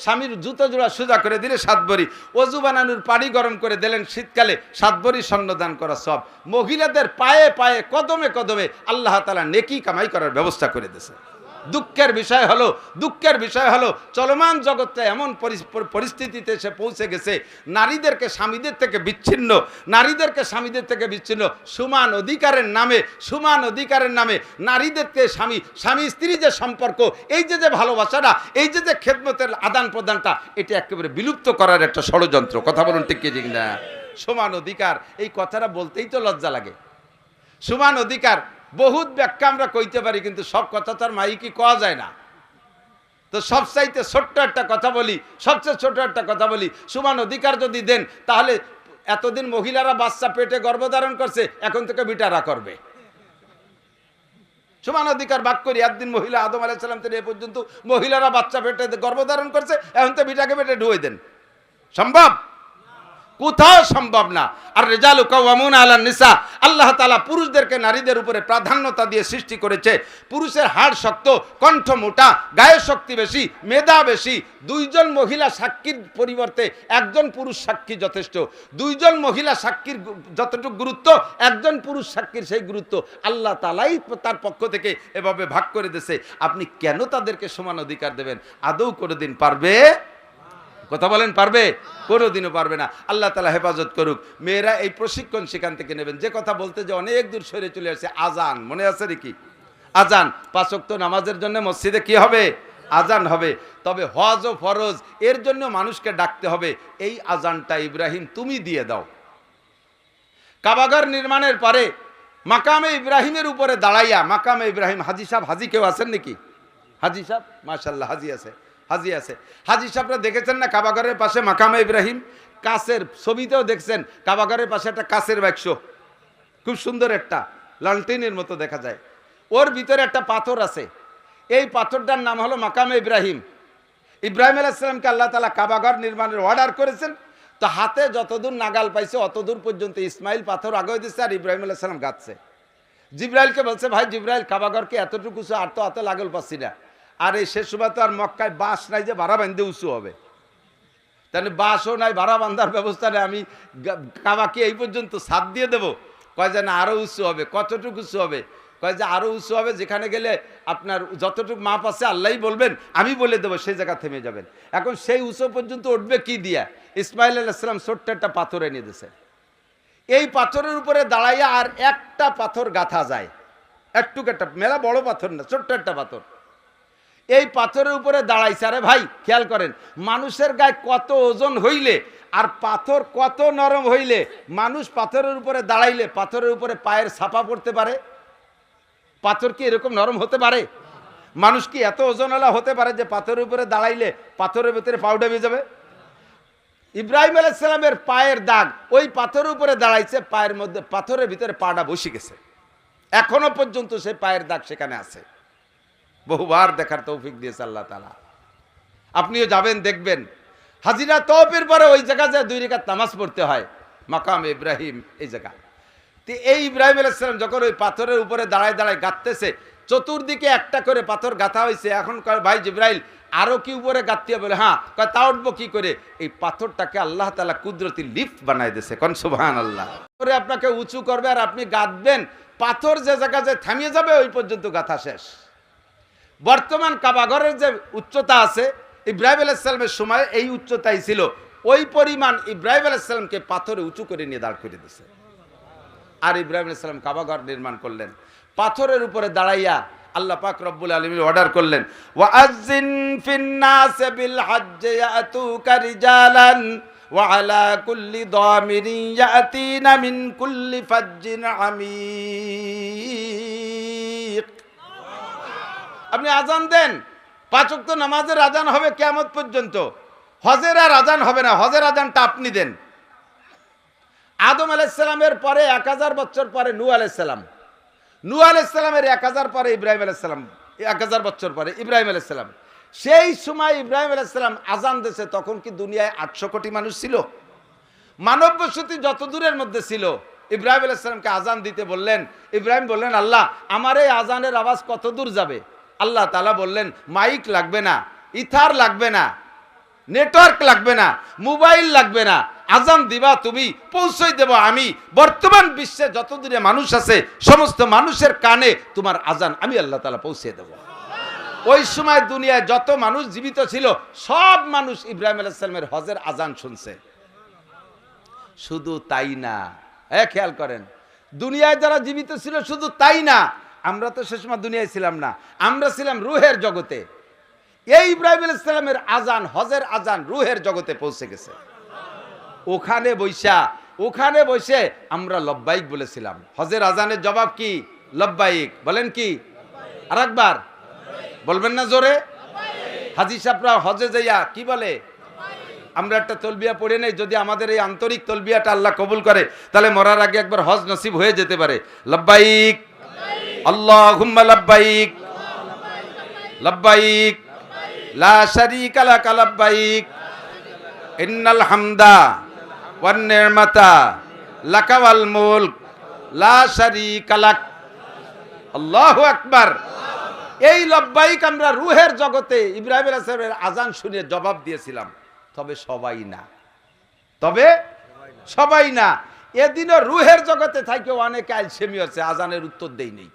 স্বামীর জুতো জোড়া সোজা করে দিলে 7 ভরি, অজু বানানোর পানি গরম করে দিলেন শীতকালে, 7 ভরি স্বর্ণ দান করার সওয়াব। মহিলাদের পায়ে কদমে আল্লাহ তাআলা নেকি কামাই করার ব্যবস্থা করে দিয়েছে। দুঃখের বিষয় হলো চলমান জগৎটা এমন পরিস্থিতিতে এসে পৌঁছে গেছে, নারীদেরকে স্বামীদের থেকে বিচ্ছিন্ন, সমান অধিকারের নামে নারীদেরকে স্বামী স্ত্রী যে সম্পর্ক, এই যে ভালোবাসাটা, এই যে খেদমতের আদান প্রদানটা, এটা একেবারে বিলুপ্ত করার একটা ষড়যন্ত্র। কথা বলুন ঠিক কি ঠিক না? সমান অধিকার, এই কথাটা বলতেই তো লজ্জা লাগে। সমান অধিকার বহুত ব্যাখ্যা আমরা কইতে পারি, কিন্তু সব কথা তার মাইকি কোয়া যায় না। তো সবচাইতে ছোট্ট একটা কথা বলি, সমান অধিকার যদি দেন, তাহলে এতদিন মহিলারা বাচ্চা পেটে গর্ভধারণ করছে, এখন থেকে বিটারা করবে। সমান অধিকার ভাগ করি, একদিন মহিলা আদম আলাইহিস সালাম থেকে এ পর্যন্ত মহিলারা বাচ্চা পেটে গর্ভধারণ করছে, এখন তো বিটাকে পেটে ঢুয়ে দেন, সম্ভব? কোথাও সম্ভব না। আর রিজালু কাওয়ামুনা আলান নিসা, আল্লাহ তাআলা পুরুষদেরকে নারীদের উপরে প্রাধান্যতা দিয়ে সৃষ্টি করেছে। পুরুষের হাড় শক্ত, কণ্ঠ মোটা, গায়ের শক্তি বেশি, মেধা বেশি। দুইজন মহিলা সাক্ষীর পরিবর্তে একজন পুরুষ সাক্ষী যথেষ্ট। দুইজন মহিলা সাক্ষীর যতটুকু গুরুত্ব, একজন পুরুষ সাক্ষীর সেই গুরুত্ব আল্লাহ তাআলাই তার পক্ষ থেকে এভাবে ভাগ করে দিয়েছে। আপনি কেন তাদেরকে সমান অধিকার দেবেন? আদৌ কোনোদিন পারবে? কথা বলেন, পারবে? কোনোদিনও পারবে না। আল্লাহ তাআলা হেফাজত করুক। মেয়েরা এই প্রশিক্ষণ সেখান থেকে নেবেন। যে কথা বলতে যে অনেক দূর সরে চলে আসছে, আজান মনে আছে নাকি? আজান 5 ওয়াক্ত নামাজের জন্য মসজিদে কি হবে? আজান হবে। তবে হজ ও ফরজ এর জন্য মানুষকে ডাকতে হবে। এই আজানটা ইব্রাহিম তুমি দিয়ে দাও। কাবাঘর নির্মাণের পরে মাকামে ইব্রাহিমের উপরে দাঁড়াইয়া, মাকামে ইব্রাহিম, হাজি সাহেব, হাজি কেউ আছেন নাকি? হাজি সাহেব, মাশাআল্লাহ, হাজি আছে, হাজি আছে। হাজি সাহেবরা দেখেছেন না কাবাঘরের পাশে মাকামে ইব্রাহিম? কাছের ছবিতেও দেখছেন কাবাঘরের পাশে একটা কাছের বাক্স, খুব সুন্দর একটা লালটিনের মতো দেখা যায়। ওর ভিতরে একটা পাথর আছে। এই পাথরটার নাম হলো মাকামে ইব্রাহিম। ইব্রাহিম আলাইহিস সালামকে আল্লাহ তাআলা কাবাঘর নির্মাণের অর্ডার করেছেন। তো হাতে যতদূর নাগাল পাইছে অতদূর পর্যন্ত ইসমাইল পাথর আগে দিচ্ছে আর ইব্রাহিম আলাইহিস সালাম গাচ্ছে। জিব্রাইলকে বলছে, ভাই জিব্রাইল, কাবাঘরকে এতটুকু উঁচু, আর তো হাতে লাগল পাচ্ছি না। আর এই শেষ সময় তো আর মক্কায় বাঁশ নাই যে ভাড়া বাঁধতে উঁচু হবে, তাহলে বাঁশও নাই, ভাড়া বাঁধার ব্যবস্থা নেই। আমি কাবাকে এই পর্যন্ত ছাদ দিয়ে দেবো? কয় যে না, আরও উঁচু হবে। কতটুকু উঁচু হবে? কয় যে আরও উঁচু হবে, যেখানে গেলে আপনার যতটুকু মাপ আছে আল্লাহই বলবেন, আমি বলে দেবো, সেই জায়গা থেমে যাবেন। এখন সেই উঁচু পর্যন্ত উঠবে কি দিয়া? ইসমাইল আলাইহিস সালাম ছোট্ট একটা পাথর এনে দিয়েছে। এই পাথরের উপরে দাঁড়াইয়া আর একটা পাথর গাঁথা যায়, একটুক একটা, মেলা বড় পাথর না, ছোট্ট একটা পাথর। এই পাথরের উপরে দাঁড়াইছে। আরে ভাই খেয়াল করেন, মানুষের গায়ে কত ওজন হইলে আর পাথর কত নরম হইলে মানুষ পাথরের উপরে দাঁড়াইলে পাথরের উপরে পায়ের ছাপা পড়তে পারে? পাথর কি এরকম নরম হতে পারে? মানুষ কি এত ওজনওয়ালা হতে পারে যে পাথরের উপরে দাঁড়াইলে পাথরের ভিতরে পাও ডেবে যাবে? ইব্রাহিম আলাইহিস সালামের পায়ের দাগ ওই পাথরের উপরে দাঁড়াইছে, পায়ের মধ্যে পাথরের ভিতরে পাটা বসে গেছে। এখনো পর্যন্ত সেই পায়ের দাগ সেখানে আছে। বহুবার দেখার তৌফিক দিয়েছে আল্লাহ তাআলা। আপনিও যাবেন, দেখবেন। হাজিরা তওয়াফের পরে ওই জায়গা যায় 2 রাকাত নামাজ পড়তে হয়, মাকামে ইব্রাহিম এই জায়গা। তো এই ইব্রাহিম আলাইহিস সালাম যখন ওই পাথরের উপরে দাঁড়ায় দাঁড়ায় গাঁথতেছে, চতুর্দিকে একটা করে পাথর গাঁথা হয়েছে। এখন কয়, ভাই জিব্রাইল, আরো কি উপরে গাঁথতে হবে? বলে হ্যাঁ। কয় তা উঠবো কি করে? এই পাথরটাকে আল্লাহ তাআলা কুদরতি লিফট বানায় দিয়েছে। কোন সুবহানাল্লাহ। পরে আপনাকে উঁচু করবে আর আপনি গাঁথবেন, পাথর যে জায়গা যায় থামিয়ে যাবে, ওই পর্যন্ত গাঁথা শেষ। বর্তমান কাবাঘরের যে উচ্চতা আছে, ইব্রাহিম আলাইহিস সালামের সময় এই উচ্চতাই ছিল। ওই পরিমাণ ইব্রাহিম আলাইহিস সালামকে পাথরে উঁচু করে নিয়ে দাঁড় করে দিয়েছে। আর ইব্রাহিম আলাইহিস সালাম কাবাঘর নির্মাণ করলেন। পাথরের উপরে দাঁড়াইয়া আল্লাহ পাক রব্বুল আলামিন অর্ডার করলেন, ওয়াআযিন ফিন-নাস বিল হজ্জি ইয়াতুকা রিজালান ওয়া আলা কুল্লি দামিরিন ইয়াতিনা মিন কুল্লি ফাজ্জিন আমিক। আপনি আজান দেন, 5 ওয়াক্ত নামাজের আজান হবে কিয়ামত পর্যন্ত। হজের আর আজান হবে না, হজের আজানটা আপনি দেন। আদম আলাইহিস সালামের পরে 1000 বছর পরে নূহ আলাইহিস সালাম, নূহ আলাইহিস সালামের 1000 পরে ইব্রাহিম আলাইহিস সালাম, 1000 বছর পরে ইব্রাহিম আলাইহিস সালাম। সেই সময় ইব্রাহিম আলাইহিস সালাম আজান দিয়েছে, তখন কি দুনিয়ায় 800 কোটি মানুষ ছিল? মানব বসতি যত দূরের মধ্যে ছিল, ইব্রাহিম আলাইহিস সালামকে আজান দিতে বললেন। ইব্রাহিম বললেন, আল্লাহ আমার এই আজানের আওয়াজ কত দূর যাবে? আল্লাহ তাআলা বললেন, মাইক লাগবে না, ইথার লাগবে না, নেটওয়ার্ক লাগবে না, মোবাইল লাগবে না, আজান দিবা তুমি, পৌঁছাই দেব আমি। বর্তমান বিশ্বে যত দূরে মানুষ আছে সমস্ত মানুষের কানে তোমার আজান আমি আল্লাহ তাআলা পৌঁছে দেব। ওই সময় দুনিয়ায় যত মানুষ জীবিত ছিল সব মানুষ ইব্রাহিম আলাইহিস সালামের হজের আজান শুনছে। শুধু তাই না, খেয়াল করেন, দুনিয়ায় যারা জীবিত ছিল শুধু তাই না, আমরা তো সে সময় দুনিয়ায় ছিলাম না, আমরা ছিলাম রুহের জগতে। এই ইব্রাহিম আলাইহিস সালামের আজান, হজের আজান রুহের জগতে পৌঁছে গেছে। ওখানে বসে আমরা লব্বাইক বলেছিলাম। হজের আজানের জবাব কি? লব্বাইক। বলেন কি? আরেকবার বলবেন না জোরে? হাজী সাহেবরা হজে যাইয়া কি বলে? আমরা একটা তলবিয়া পড়ে নেই, যদি আমাদের এই আন্তরিক তলবিয়াটা আল্লাহ কবুল করে তাহলে মরার আগে একবার হজ নসিব হয়ে যেতে পারে। লব্বাইক আল্লাহুম্মা লব্বাইক লব্বাইক লা শারীকা লাকা লব্বাইক ইন্নাল হামদা ওয়ান নি'মাতা লাকা ওয়াল মুলক লা শারীকা লাক। আল্লাহু আকবার। এই লব্বাইক আমরা রুহের জগতে ইব্রাহিম আলাইহিস সালামের আজান শুনে জবাব দিয়েছিলাম, তবে সবাই না। এদিনও রুহের জগতে থাকে অনেকে আলসেমি আছে, আজানের উত্তর দেই নেই।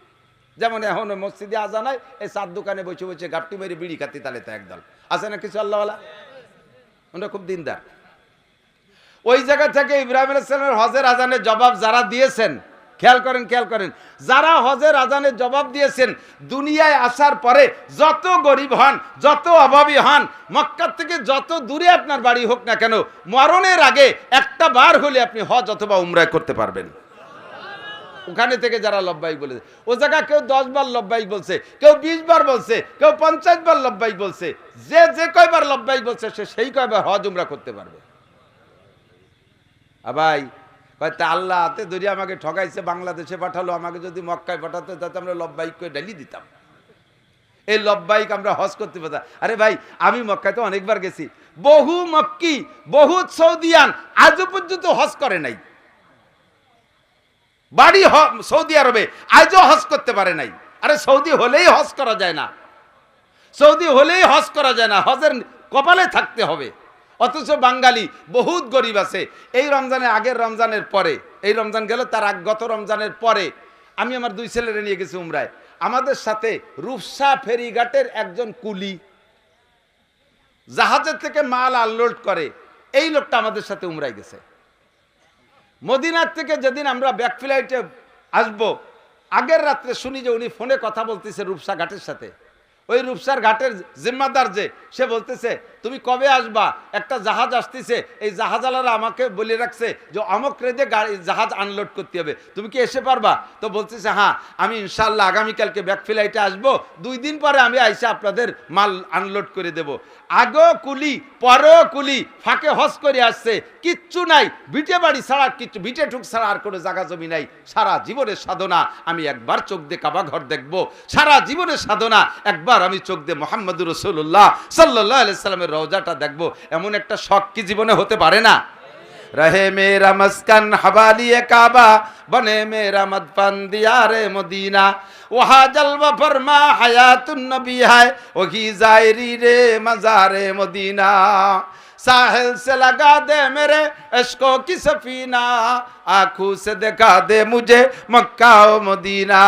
যেমন এখন মসজিদে আজান হয়, এই চার দোকানে বসে বসে গাপটি মেরে বিড়ি খাতি তালে তো একদল আছে না কিছু আল্লাহওয়ালা, ওরা খুব দিনদার। ওই জায়গা থেকে ইব্রাহিম আলাইহিস সালামের হজের আজানের জবাব যারা দিয়েছেন, খেয়াল করেন, যারা হজের আজানের জবাব দিয়েছেন, দুনিয়ায় আসার পরে যত গরিব হন, যত অভাবী হন, মক্কা থেকে যত দূরে আপনার বাড়ি হোক না কেন, মরণের আগে একটা বার হলে আপনি হজ অথবা উমরা করতে পারবেন। ওখানে থেকে যারা লব্বাইক বলেছে, ও জায়গা কেউ 10 বার লব্বাইক বলছে, কেউ 20 বার বলছে, কেউ 50 বার লব্বাইক বলছে। যে কয়বার লব্বাইক বলছে সে সেই কয়বার হজ উমরা করতে পারবে। ভাই হয়তো আল্লাহ হাতে ধরে আমাকে ঠকাইছে, বাংলাদেশে পাঠালো, আমাকে যদি মক্কায় পাঠাতো তাতে আমরা লব্বাইক করে ডালি দিতাম। এই লব্বাইক আমরা হজ করতে পারতাম। আরে ভাই, আমি মক্কায় তো অনেকবার গেছি, বহু মক্কি, বহু সৌদিয়ান আজও পর্যন্ত হজ করে নাই। বাড়ি সৌদি আরবে, আজও হজ করতে পারে নাই। আরে সৌদি হলেই হজ করা যায় না, হজের কপালে থাকতে হবে। অথচ বাঙালি বহুত গরিব আছে। এই রমজানে, আগের রমজানের পরে, এই রমজান গেল, তার গত রমজানের পরে আমি আমার 2 ছেলেরে নিয়ে গেছি উমরায়। আমাদের সাথে রূপসা ফেরিঘাটের একজন কুলি, জাহাজের থেকে মাল আনলোড করে, এই লোকটা আমাদের সাথে উমরায় গেছে। মদিনার থেকে যেদিন আমরা ব্যাক ফ্লাইটে আসবো, আগের রাত্রে শুনি যে উনি ফোনে কথা বলতেছে রূপসা ঘাটের সাথে। ওই রূপসার ঘাটের জিম্মাদার যে, সে বলতেছে তুমি কবে আসবা, একটা জাহাজ আসতেছে, এই জাহাজওয়ালারা আমাকে বলে রাখছে যে অমুক রেদে জাহাজ আনলোড করতে হবে, তুমি কি এসে পারবা? তো বলতেছে হ্যাঁ, আমি ইনশাল্লাহ আগামীকালকে ব্যাক ফ্লাইটে আসবো, 2 দিন পরে আমি আইসা আপনাদের মাল আনলোড করে দেব। আগেও কুলি, পরেও কুলি, ফাঁকে হজ করে আসছে, কিচ্ছু নাই, ভিটে বাড়ি ছাড়া কিচ্ছু, ভিটে ঠুক ছাড়া আর কোনো জায়গা জমি নাই। সারা জীবনের সাধনা আমি একবার চোখ দিয়ে কাবা ঘর দেখবো, সারা জীবনের সাধনা একবার আমি চোখ দিয়ে মুহাম্মদুর রাসূলুল্লাহ সাল্লাল্লাহু আলাইহি সাল্লামের রওজাটা দেখবো। এমন একটা শখ কি জীবনে হতে পারে না? रहे मेरा मस्कन हवालिए काबा, बने मेरा मदफन दियारे मदीना, वहाँ जलवा फरमा हयातुन नबी है, वही जायरी रे मज़ारे मदीना। साहिल से लगा दे मेरे इश्कों की सफीना, आँखों से दिखा दे मुझे मक्का व मदीना,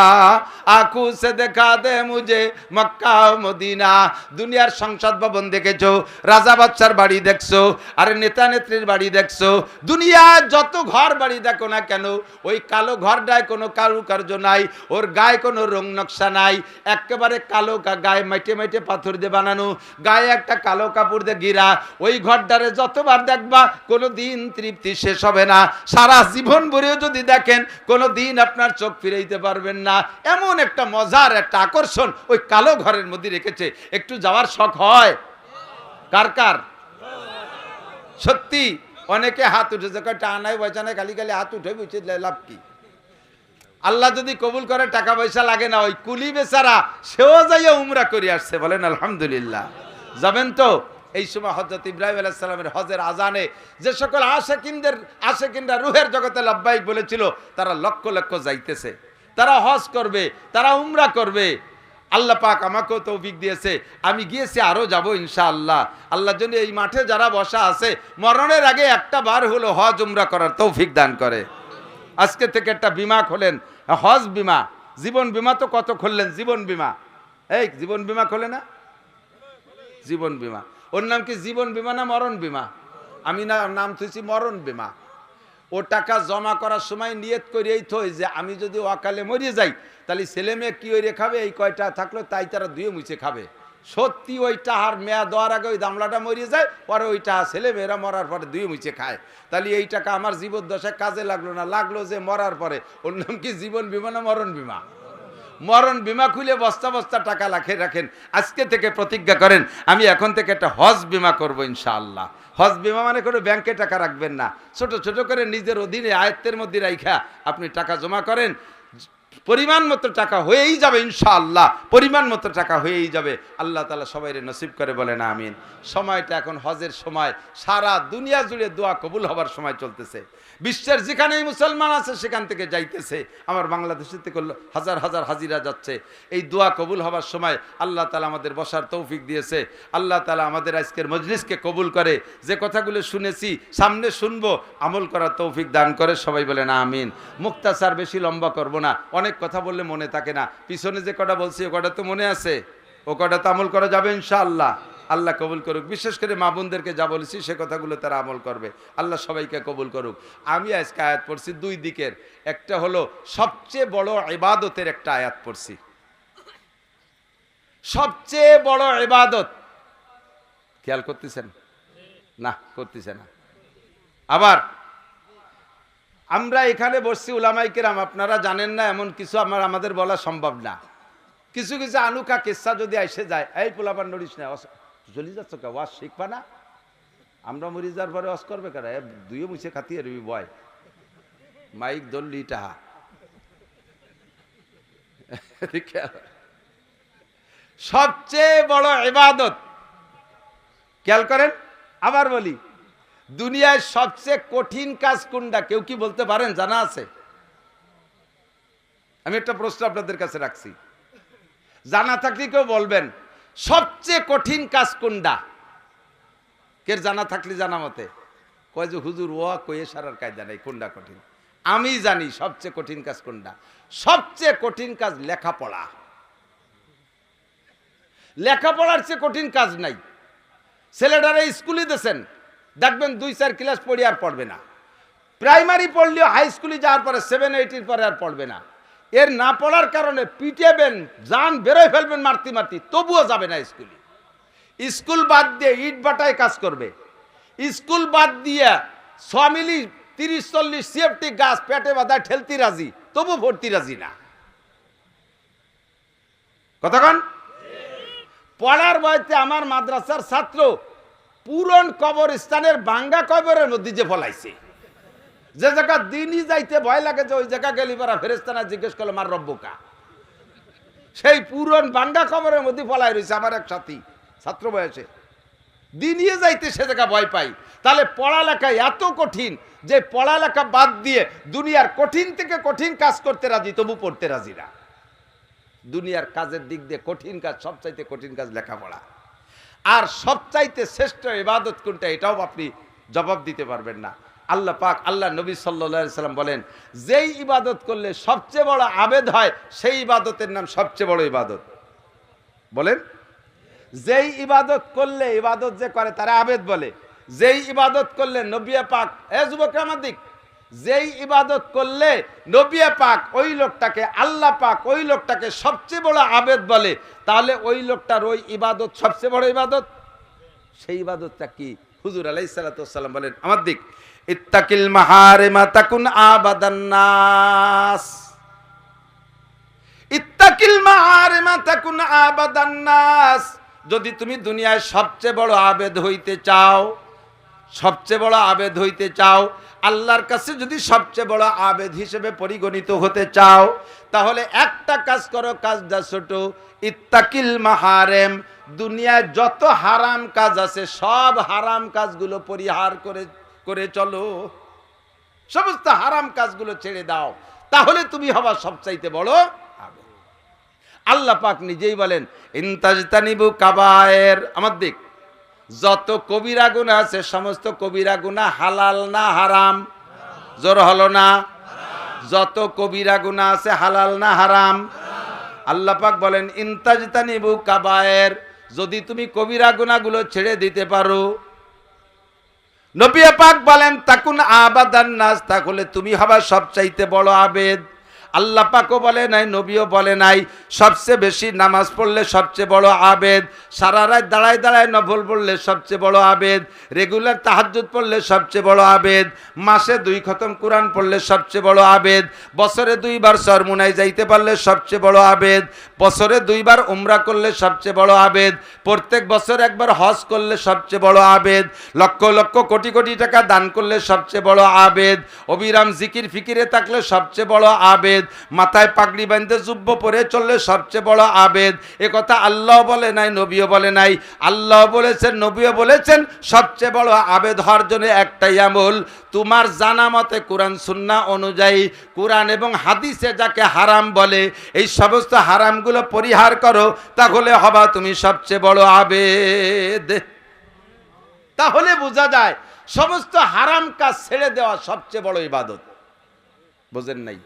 आँखों से दिखा दे मुझे मक्का व मदीना। দুনিয়ার সংসদ ভবন দেখেছো, রাজা বাদশার বাড়ি দেখছো, আর নেতা নেত্রীর বাড়ি দেখছো, দুনিয়া যত ঘর বাড়ি দেখো না কেন, ওই কালো ঘরটায় কোনো কারুকার্য নাই, ওর গায়ে কোনো রং নকশা নাই, একেবারে কালো, গায়ে মাইটে মাইটে পাথর দিয়ে বানানো, গায়ে একটা কালো কাপড় দিয়ে ঘিরা। ওই ঘরটারে যতবার দেখবা কোনো দিন তৃপ্তি শেষ হবে না। সারা জীবন ভরেও যদি দেখেন কোনো দিন আপনার চোখ ফিরাইতে পারবেন না। এমন একটা মজার একটা আকর্ষণ ওই কালো ঘরের মধ্যে রেখেছে। একটু যাওয়ার শখ হয় কার কার? সত্যি অনেকে হাত উঠেছে, টানায় পয়সা নাই, খালি খালি হাত উঠে বুঝে লাভ কি? আল্লাহ যদি কবুল করে টাকা পয়সা লাগে না। ওই কুলি বেচারা সেও যাইয়া উমরা করে আসছে, বলেন আলহামদুলিল্লাহ। যাবেন তো? এই সময় হযরত ইব্রাহিম আলাইহিস সালামের হজের আজানে যে সকল আশিকিনরা রুহের জগতে লাব্বাইক বলেছিল, তারা লক্ষ লক্ষ যাইতেছে, তারা হজ করবে, তারা উমরা করবে। আল্লাহ পাক আমাকেও তৌফিক দিয়েছে, আমি গিয়েছি, আরও যাব ইনশাআল্লাহ। আল্লাহর জন্য এই মাঠে যারা বসা আছে, মরণের আগে একটা বার হলো হজ উমরা করার তৌফিক দান করে। আজকে থেকে একটা বিমা খোলেন, হজ বিমা, জীবন বিমা তো কত খুললেন, জীবন বিমা, এই জীবন বিমা খোলে না? জীবন বিমা, ওর নাম কি জীবন বিমা না মরণ বিমা? আমি নাম থুইছি মরণ বিমা। ও টাকা জমা করার সময় নিয়ত করেই থই যে আমি যদি অকালে মরে যাই, তাহলে ছেলে মেয়ে কি ওই খাবে, এই কয়টা থাকলো তাই তারা ধুয়ে মুছে খাবে। সত্যি ওই টাহার মেয়া দেওয়ার আগে ওই দামলাটা মরিয়ে যায়, পরে ওই টাহা ছেলে মেয়েরা মরার পরে ধুয়ে মুছে খায়। তাহলে এই টাকা আমার জীবদ্দশায় কাজে লাগলো না, লাগলো যে মরার পরে। ওর নাম কি জীবন বিমা না মরণ বিমা? মরণ বিমা খুলে বস্তা বস্তা টাকা রাখেন। আজকে থেকে প্রতিজ্ঞা করেন, আমি এখন থেকে একটা হজ বিমা করবো ইনশাআল্লাহ। হজ বিমা মানে কোনো ব্যাংকে টাকা রাখবেন না, ছোট ছোট করে নিজের অধীনে আয়ত্তের মধ্যে রাইখা আপনি টাকা জমা করেন। পরিমাণ মতো টাকা হয়েই যাবে ইনশাআল্লাহ, পরিমাণ মতো টাকা হয়েই যাবে। আল্লাহ তাআলা সবাইরে নসিব করে বলেন আমিন। সময়টা এখন হজের সময়, সারা দুনিয়া জুড়ে দোয়া কবুল হবার সময় চলতেছে। বিশ্বের যেখানেই মুসলমান আছে সেখান থেকে যাইতেছে, আমার বাংলাদেশের থেকে হাজার হাজার হাজিরা যাচ্ছে। এই দোয়া কবুল হবার সময় আল্লাহ তাআলা আমাদের বসার তৌফিক দিয়েছে। আল্লাহ তাআলা আমাদের আজকের মজলিসকে কবুল করে, যে কথাগুলো শুনেছি সামনে শুনবো, আমল করার তৌফিক দান করে, সবাই বলেন আমিন। মুক্তাসার বেশি লম্বা করব না, অনেক কথা বললে মনে থাকে না। পিছনে যে কটা বলছি ও কটা তো মনে আছে, ও কটা তো আমল করা যাবে ইনশাআল্লাহ। আল্লাহ কবুল করুক। বিশেষ করে মা বোনদেরকে যা বলেছি সে কথাগুলো তারা আমল করবে। আল্লাহ সবাইকে কবুল করুক। আমি আজকে আয়াত পড়ছি দুই দিকের, একটা হলো সবচেয়ে বড় ইবাদতের একটা আয়াত পড়ছি, সবচেয়ে বড় ইবাদত। খেয়াল করতেছেন না? করতেছে না। আবার আমরা এখানে বসছি উলামায়ে কেরাম, আপনারা জানেন না এমন কিছু আমাদের বলা সম্ভব না। কিছু কিছু আনুকা কিসসা যদি এসে যায়, এই পোলাপান নড়িস না, চলে যাচ্ছ কে, ওয়াজ শিখবা না? আমরা মরি যাওয়ার পরে ওয়াজ করবে কারা? দুইও মুছে খাতিয়ে রবি বয় মাইক দল্লি টাহা। সবচেয়ে বড় ইবাদত, খেয়াল করেন। আবার বলি, দুনিয়ায় সবচেয়ে কঠিন কাজ কোনটা? কেউ কি বলতে পারেন? জানা আছে? আমি একটা প্রশ্ন আপনাদের কাছে রাখছি, জানা থাকলে কেউ বলবেন সবচেয়ে কঠিন কাজ কোনটা? কে জানা থাকলে জানা মতে কয় যে হুজুর ও কয়ে সারার কায়দা নাই, কোনটা কঠিন? আমি জানি সবচেয়ে কঠিন কাজ কোনটা। সবচেয়ে কঠিন কাজ লেখাপড়া। লেখাপড়ার চেয়ে কঠিন কাজ নাই। ছেলেটারা স্কুলে দিয়েছেন, দেখবেন 2-4 ক্লাস পড়ি আর পড়বে না। প্রাইমারি পড়লেও হাই স্কুলে যাওয়ার পরে 7-8 পরে আর পড়বে না। এর না পড়ার কারণে পিটেবেন, জান বেরোয় ফেলবেন মারতি মারতি, তবুও যাবে না স্কুলে। স্কুল বাদ দিয়ে ইট বাটায় কাজ করবে। স্কুল বাদ দিয়ে 6 মিলি 30-40 সিএফটি গাছ পেটে বাঁধা ঠেলতি রাজি, তবু ভর্তি রাজি না। কতক্ষণ পড়ার বয়সে আমার মাদ্রাসার ছাত্র পুরন কবরস্থানের ভাঙ্গা কবরের মধ্যে যে ফলাইছে, যে জায়গা দিনই যাইতে ভয় লাগে যে ওই জায়গা গেলি পারা ফেরেশতারা জিজ্ঞেস করলো মার রব্বুকা, সেই পুরন ভাঙ্গা কবরের মধ্যে ফলাই রয়েছে আমার এক সাথী ছাত্র বয়সে। দিনিয়ে যাইতে সে জায়গা ভয় পাই। তাহলে পড়ালেখা এত কঠিন যে পড়ালেখা বাদ দিয়ে দুনিয়ার কঠিন থেকে কঠিন কাজ করতে রাজি, তবু পড়তে রাজি না। দুনিয়ার কাজের দিক দিয়ে কঠিন কাজ, সবচাইতে কঠিন কাজ লেখাপড়া। আর সবচাইতে শ্রেষ্ঠ ইবাদত কোনটা, এটাও আপনি জবাব দিতে পারবেন না। আল্লাহ পাক, আল্লাহ নবী সাল্লাল্লাহু আলাইহি সাল্লাম বলেন, যেই ইবাদত করলে সবচেয়ে বড় আবেদ হয় সেই ইবাদতের নাম সবচেয়ে বড় ইবাদত। বলেন, যেই ইবাদত করলে, ইবাদত যে করে তারা আবেদ বলে। যেই ইবাদত করলে নবী পাক, যুবক আমাদিক, যেই ইবাদত করলে নবী পাক ওই লোকটাকে, আল্লাহ পাক ওই লোকটাকে সবচেয়ে বড় আবেদ বলে, তাহলে ওই লোকটার ওই ইবাদত সবচেয়ে বড় ইবাদত। সেই ইবাদতটা কি? হুজুর আলাইহিস সালাতু ওয়াস সালাম বলেন, আমার দিক, ইত্তাকিল মাহারিমা তাকুন আবাদান নাস। ইত্তাকিল মাহারিমা তাকুন আবাদান নাস। যদি তুমি দুনিয়ায় সবচেয়ে বড় আবেদ হইতে চাও, সবচেয়ে বড় আবেদ হইতে চাও, আল্লাহর কাছে যদি সবচেয়ে বড় আবেদ হিসেবে পরিগণিত হতে চাও, তাহলে একটা কাজ করো, কাজটা ছোট, ইত্তাকিল মাহারেম। দুনিয়ায় যত হারাম কাজ আছে সব হারাম কাজগুলো পরিহার করে চলো, সমস্ত হারাম কাজগুলো ছেড়ে দাও, তাহলে তুমি হবা সবচাইতে বড় আবেদ। আল্লাহ পাক নিজেই বলেন, ইনতাজতানিবু কাবায়ের। আমার দিক, যত কবিরা গুনাহ আছে সমস্ত কবিরা গুনাহ হালাল না হারাম? জোর হলো না? যত কবিরা গুনাহ আছে হালাল না হারাম? আল্লাহ পাক বলেন, ইনতাজতানিবু কাবায়ের। যদি তুমি কবিরা গুনাহগুলো ছেড়ে দিতে পারো, নবী পাক বলেন, তাকুন আবাদান নাস, তাহলে তুমি হবা সবচাইতে বড় আবেদ। আল্লাহ পাকও বলে নাই, নবীও বলে নাই, সবচেয়ে বেশি নামাজ পড়লে সবচেয়ে বড় আবেদ, সারা রাত দাঁড়ায় দাঁড়ায় নফল পড়লে সবচেয়ে বড় আবেদ, রেগুলার তাহাজ্জুদ পড়লে সবচেয়ে বড় আবেদ, মাসে 2 খতম কোরআন পড়লে সবচেয়ে বড় আবেদ, বছরে 2 বার চরমুনায় যাইতে পারলে সবচেয়ে বড় আবেদ, বছরে 2 বার উমরা করলে সবচেয়ে বড় আবেদ, প্রত্যেক বছর একবার হজ করলে সবচেয়ে বড় আবেদ, লক্ষ লক্ষ কোটি কোটি টাকা দান করলে সবচেয়ে বড় আবেদ, অবিরাম জিকির ফিকিরে থাকলে সবচেয়ে বড় আবেদ, আবেদ, মাথায় পাগড়ি বাঁধতে জুব্ব পরে চললে সবচেয়ে বড় আবেদ। এ কথা আল্লাহ বলে নাই, নবীও বলে নাই। আল্লাহ বলেছেন, নবীও বলেছেন, সবচেয়ে বড় আবেদ হওয়ার জন্য একটাই আমল, তোমার জানা মতে কোরআন সুন্নাহ অনুযায়ী, কোরআন এবং হাদিসে যাকে হারাম বলে, এই সমস্ত হারামগুলো পরিহার করো, তাহলে হবা তুমি সবচেয়ে বড় আবেদ। তাহলে বোঝা যায় সমস্ত হারাম কাজ ছেড়ে দেওয়া সবচেয়ে বড় ইবাদত। বুঝেন নাই?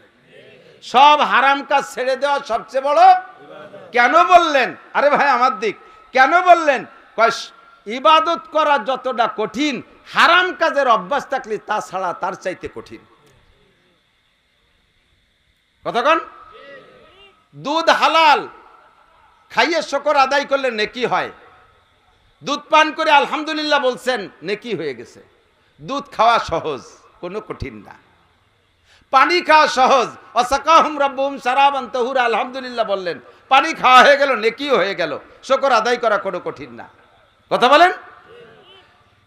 সব হারাম কাজ ছেড়ে দেওয়া সবচেয়ে বড়। কেন বললেন? আরে ভাই আমার দিক, কেন বললেন? ইবাদত করা যতটা কঠিন, হারাম কাজের অভ্যাস থাকলে তাছাড়া তার চাইতে কঠিন। কতক্ষণ? দুধ হালাল, খাইয়ে শুকর আদায় করলে নেকি হয়। দুধ পান করে আলহামদুলিল্লাহ বলছেন, নেকি হয়ে গেছে। দুধ খাওয়া সহজ, কোনো কঠিন না। পানি খাওয়া সহজ, অসাকাহুম রাব্বুহুম শারাবান তাহুরা, আলহামদুলিল্লাহ বললেন, পানি খাওয়া হয়ে গেল, নেকিও হয়ে গেল। শুকর আদায় করা কোনো কঠিন না। কথা বলেন?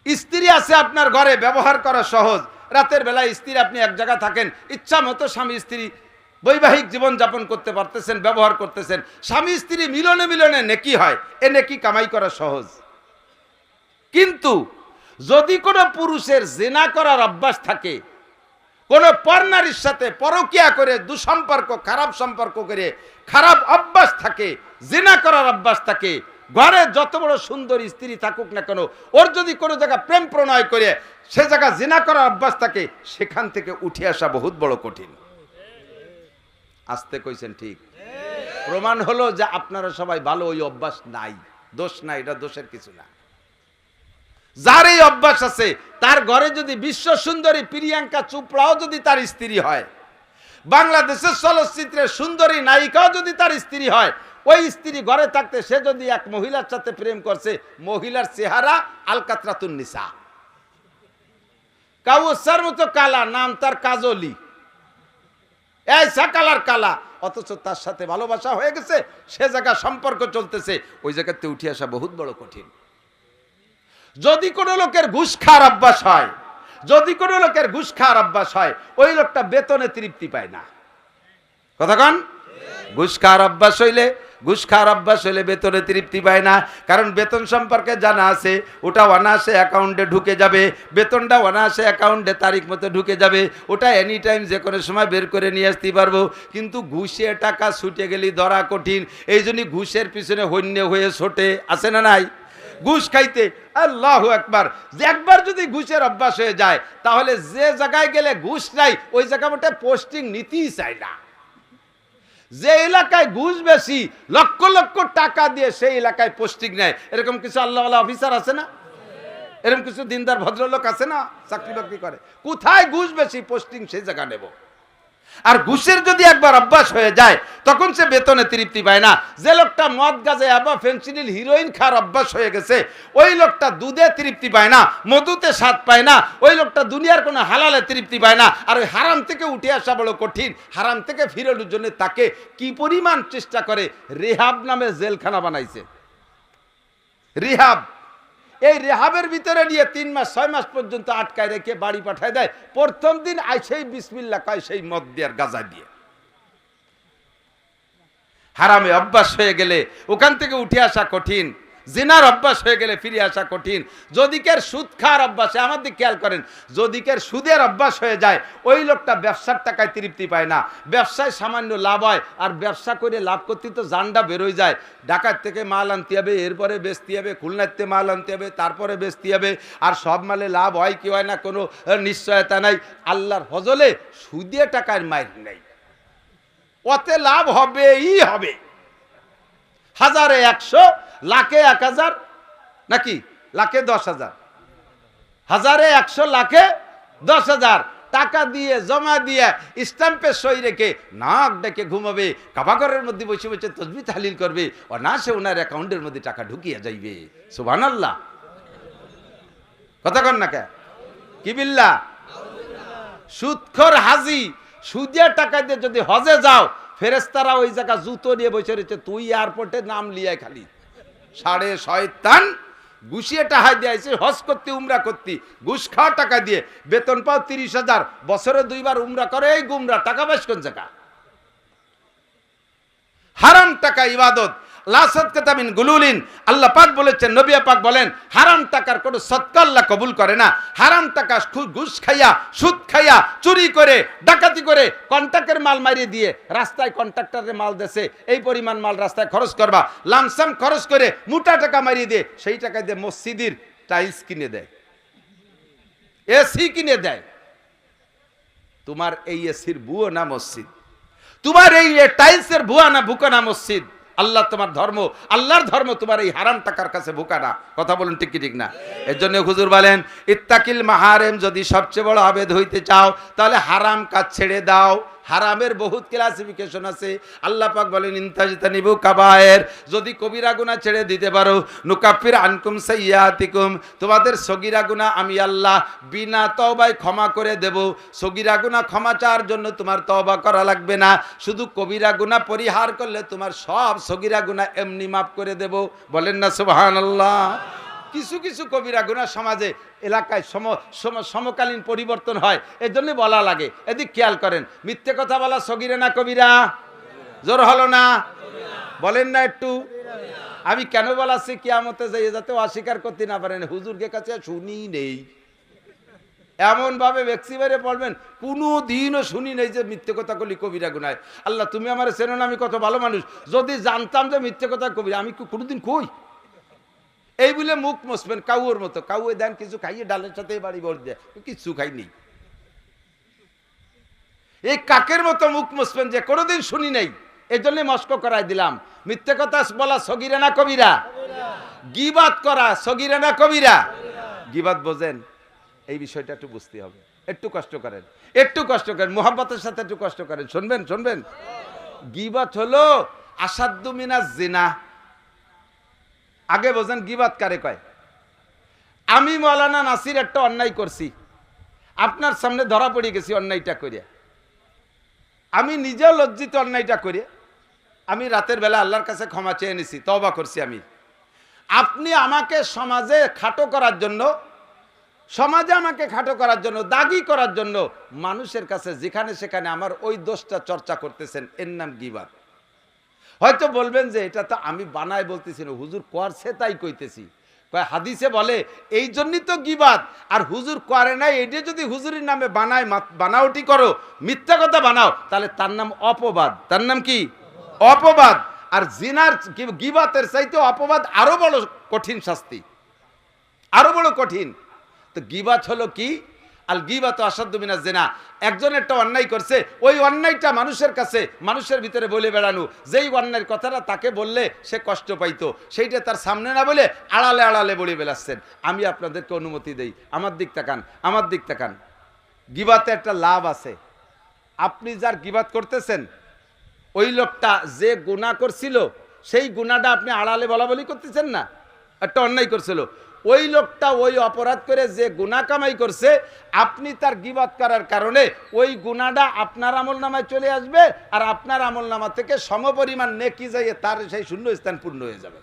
স্ত্রী আছে আপনার ঘরে, ব্যবহার করা সহজ। রাতের বেলায় স্ত্রী, আপনি এক জায়গা থাকেন, ইচ্ছা মতো স্বামী স্ত্রী বৈবাহিক জীবন যাপন করতে পারতেছেন, ব্যবহার করতেছেন, স্বামী স্ত্রী মিলনে মিলনে নেকি হয়, এ নেকি কামাই করা সহজ। কিন্তু যদি কোনো পুরুষের জিনা করার অভ্যাস থাকে, কোন পরনারীর সাথে পরকিয়া করে, দুঃসম্পর্ক, খারাপ সম্পর্ক করে, খারাপ অভ্যাস থাকে, জিনা করার অভ্যাস থাকে, ঘরে যত বড় সুন্দর স্ত্রী থাকুক না কেন, ওর যদি কোনো জায়গা প্রেম প্রণয় করে সে জায়গা জিনা করার অভ্যাস থাকে, সেখান থেকে উঠে আসা বহুত বড় কঠিন। আসতে কইছেন ঠিক? প্রমাণ হলো যে আপনারা সবাই ভালো, ওই অভ্যাস নাই, দোষ নাই, এটা দোষের কিছু না। যার এই অভ্যাস আছে, তার ঘরে যদি বিশ্ব সুন্দরী প্রিয়াঙ্কা চোপড়াও যদি তার স্ত্রী হয়, বাংলাদেশের চলচ্চিত্রের সুন্দরী নায়িকাও যদি তার স্ত্রী হয়, ওই স্ত্রী ঘরে থাকতে সে যদি এক মহিলার সাথে প্রেম করছে, মহিলার চেহারা আলকাতরাতুন নিসা, কাউসার মতো কালা, নাম তার কাজলি, এই কালার কালা, অথচ তার সাথে ভালোবাসা হয়ে গেছে, সে জায়গা সম্পর্ক চলতেছে, ওই জায়গাতে উঠে আসা বহুত বড় কঠিন। যদি কোনো লোকের ঘুষ খাওয়ার অভ্যাস হয়, যদি কোনো লোকের ঘুষ খাওয়ার অভ্যাস হয়, ওই লোকটা বেতনে তৃপ্তি পায় না। কতক্ষণ? ঘুষ খাওয়ার অভ্যাস হইলে, ঘুষ খাওয়ার অভ্যাস হইলে বেতনে তৃপ্তি পায় না। কারণ বেতন সম্পর্কে জানা আছে, ওটা অনায়াসে অ্যাকাউন্টে ঢুকে যাবে, বেতনটা অনায়াসে অ্যাকাউন্টে তারিখ মতো ঢুকে যাবে, ওটা এনি টাইম যে কোনো সময় বের করে নিয়ে আসতে পারবো। কিন্তু ঘুষে টাকা ছুটে গেলে ধরা কঠিন। এই জন্যই ঘুষের পিছনে হন্য হয়ে ছোটে, আছে না নাই? ঘুষ খাইতে, আল্লাহু আকবার, যে একবার যদি ঘুষের অভ্যাস হয়ে যায়, তাহলে যে জায়গায় গেলে ঘুষ নাই, ওই জায়গাটা পোস্টিং নিতেই চায় না। যে এলাকায় ঘুষ বেশি, লক্ষ লক্ষ টাকা দিয়ে সেই এলাকায় পোস্টিং নেয়। এরকম কিছু আল্লাহওয়ালা অফিসার আছে না? এরকম কিছু দিনদার ভদ্রলোক আছে না, চাকরি বাকরি করে? কোথায় ঘুষ বেশি, পোস্টিং সেই জায়গা নেব। আর ঘুষের যদি একবার অভ্যাস হয়ে যায়, তখন সে বেতনে তৃপ্তি পায় না। যে লোকটা মদ গাঁজা ইয়াবা ফেনসিডিল হিরোইন খাওয়ার অভ্যাস হয়ে গেছে, ওই লোকটা দুধে তৃপ্তি পায় না, মধুতে স্বাদ পায় না, ওই লোকটা দুনিয়ার কোনো হালালে তৃপ্তি পায় না। আর ওই হারাম থেকে উঠে আসা বড় কঠিন। হারাম থেকে ফিরানোর জন্য তাকে কি পরিমাণ চেষ্টা করে। রেহাব নামে জেলখানা বানাইছে, রিহাব। এই রেহাবের ভিতরে নিয়ে 3 মাস 6 মাস পর্যন্ত আটকায় রেখে বাড়ি পাঠায় দেয়। প্রথম দিন আইসেই বিসমিল্লাহ কয়, সেই মদ দিয়ে আর গাঁজা দিয়ে। হারামে অভ্যাস হয়ে গেলে ওখান থেকে উঠে আসা কঠিন। জিনার অভ্যাস হয়ে গেলে ফিরে আসা কঠিন। যদিকের সুদ খাওয়ার অভ্যাসে, আমার দিকে খেয়াল করেন, যদিকের সুদের অভ্যাস হয়ে যায়, ওই লোকটা ব্যবসার টাকায় তৃপ্তি পায় না। ব্যবসায় সামান্য লাভ হয়, আর ব্যবসা করে লাভ করতে তো জানটা বেরোয় যায়। ঢাকার থেকে মাল আনতে হবে, এরপরে বেচতে হবে, খুলনাতে মাল আনতে হবে, তারপরে বেচতে হবে। আর সব মালে লাভ হয় কি হয় না, কোনো নিশ্চয়তা নাই। আল্লাহর ফজলে সুদে টাকার মাইর নেই, ওতে লাভ হবেই হবে। হাজারে 100, লাখে 1000, নাকি লাখে 10,000, হাজারে 100, লাখে 10,000 টাকা দিয়ে জমা দিয়ে স্ট্যাম্পে সই রেখে নাক ডেকে ঘুমাবে, কাবাঘরের মধ্যে বসে বসে তসবিহ তাহলিল করবে, ও না সে ওনার অ্যাকাউন্টের মধ্যে টাকা ঢুকিয়ে যাইবে। সুবহানাল্লাহ, কথা কন না কে? কি বিল্লাহ? সুদখোর হাজি, সুদের টাকা দিয়ে যদি হজে যাও, ফেরেশতারা ওই জায়গা জুতো নিয়ে বসে রয়েছে, তুই এয়ারপোর্টে নাম লিয়ে খালি সাড়ে শয়তান। ঘুষিয়ে টাকা দিয়ে আইসে হজ করতে, উমরা করতে, ঘুষ খাওয়া টাকা দিয়ে, বেতন পাও 30,000, বছরে 2 বার উমরা করে, এই গুমরা টাকা পাস কোন জায়গা? হারাম টাকা ইবাদত। লা সাদকাতা মিন গুলুলিন, আল্লাহ পাক বলেছেন, নবী পাক বলেন, হারাম টাকার কোনো সদকা আল্লাহ কবুল করে না। হারাম টাকা ঘুষ খাইয়া, সুদ খাইয়া, চুরি করে, ডাকাতি করে, কন্ট্রাক্টের মাল মারিয়ে দিয়ে রাস্তায় কন্ট্রাক্টরের মাল দেশে এই পরিমাণ মাল রাস্তায় খরচ করবা, লামসাম খরচ করে মোটা টাকা মারিয়ে দিয়ে সেই টাকা দিয়ে মসজিদের টাইলস কিনে দেয়, এসি কিনে দেয়। তোমার এই এসির বুয়ো না মসজিদ, তোমার এই টাইলসের বুয়া না বুকা না মসজিদ। আল্লাহ তোমার ধর্ম, আল্লাহর ধর্ম তোমার এই হারাম টাকার কাছে বুকা না। কথা বলুন ঠিক কি ঠিক না? এর জন্য হুজুর বলেন, ইত্তাকিল মাহারেম, যদি সবচেয়ে বড় আবেদ হইতে চাও তাহলে হারাম কাজ ছেড়ে দাও। হারামের বহুত ক্লাসিফিকেশন আছে। আল্লাহ পাক বলেন, ইনতাজতানিবু কাবায়ের, যদি কবিরা গুনাহ ছেড়ে দিতে পারো, নুকাফির আনকুম সাইয়্যাতিকুম, তোমাদের সগীরা গুনাহ আমি আল্লাহ বিনা তওবায় ক্ষমা করে দেব। সগীরা গুনাহ ক্ষমা চাওয়ার জন্য তোমার তওবা করা লাগবে না, শুধু কবিরা গুনাহ পরিহার করলে তোমার সব সগীরা গুনাহ এমনি মাফ করে দেব। বলেন না সুবহানাল্লাহ? কিছু কিছু কবিরা গুনাহ সমাজে এলাকায় সমকালীন পরিবর্তন হয়, এর জন্য বলা লাগে। এদিক খেয়াল করেন, মিথ্যে কথা বলা সগীরা না কবিরা? জোর হলো না? বলেন না একটু? আমি কেন বলাচ্ছি, কিয়ামতে যাই যাতে অস্বীকার করতে না পারেন, হুজুরকে কাছে শুনি নেই এমন ভাবে ভেক্সি বাইরে পড়বেন, কোনো দিনও শুনি নেই যে মিথ্যে কথা কলি কবিরা গুনাহ। আল্লাহ তুমি আমার চেনো না, আমি কত ভালো মানুষ, যদি জানতাম যে মিথ্যে কথা কবিরা, আমি কোনোদিন কই। এই বলে মুখ মুছবেন কাউর মতো, কাউয়ে দেন কিছু খাইয়ে ডালের সাথে বাড়ি ভর দেয়, কিছু খাইনি। এই কাকের মতো মুখ মুছবেন যে কোনোদিন শুনি নাই। এই জন্য মস্ক করাই দিলাম, মিথ্যে কথা বলা সগীরা না কবিরা? গীবাত করা সগীরা না কবিরা? গীবাত বোঝেন? এই বিষয়টা একটু বুঝতে হবে, একটু কষ্ট করেন, একটু কষ্ট করেন, মুহাব্বতের সাথে একটু কষ্ট করেন, শুনবেন শুনবেন। গীবাত হলো আসাদ্দু মিনাজ জিনা। আগে বোঝেন গীবাত কারে কয়। আমি মাওলানা নাসির একটা অন্যায় করছি, আপনার সামনে ধরা পড়ে গেছি অন্যায়টা করিয়া, আমি নিজেও লজ্জিত অন্যায়টা করিয়া, আমি রাতের বেলা আল্লাহর কাছে ক্ষমা চেয়ে নিছি, তওবা করছি আমি। আপনি আমাকে সমাজে খাটো করার জন্য, সমাজে আমাকে খাটো করার জন্য, দাগি করার জন্য মানুষের কাছে যেখানে সেখানে আমার ওই দোষটা চর্চা করতেছেন, এর নাম গীবাত। হয়তো বলবেন যে এটা তো আমি বানায় বলতেছি না, হুজুর করছে তাই কইতেছি। হাদিসে বলে এই জন্যই তো গীবাত। আর হুজুর করে নাই, এটা যদি হুজুরের নামে বানায়, বানাওটি করো, মিথ্যা কথা বানাও, তাহলে তার নাম অপবাদ। তার নাম কি? অপবাদ। আর জিনার গীবাতের চাইতে অপবাদ আরো বড় কঠিন শাস্তি, আরো বড় কঠিন। তো গীবাত হলো কি? আল গীবাত আসাদ্দু মিনাজ জিনা। একজন একটা অন্যায় করছে, ওই অন্যায়টা মানুষের কাছে, মানুষের ভিতরে বলে বেড়ানো, যেই অন্যায়ের কথাটা তাকে বললে সে কষ্ট পাইতো, সেইটা তার সামনে না বলে আড়ালে আড়ালে বলে বেড়াচ্ছেন। আমি আপনাদেরকে অনুমতি দেই, আমার দিক তাকান, আমার দিক তাকান। গীবাতে একটা লাভ আছে। আপনি যার গীবাত করতেছেন, ওই লোকটা যে গুনাহ করছিল, সেই গুনাহটা আপনি আড়ালে বলা বলি করতেছেন না, একটা অন্যায় করছিল, ওই লোকটা ওই অপরাধ করে যে গুনাহ কামাই করছে, আপনি তার গীবাত করার কারণে ওই গুনাহটা আপনার আমলনামায় চলে আসবে, আর আপনার আমলনামা থেকে সমপরিমাণ নেকি যাইয়ে তার সেই শূন্য স্থান পূর্ণ হয়ে যাবে।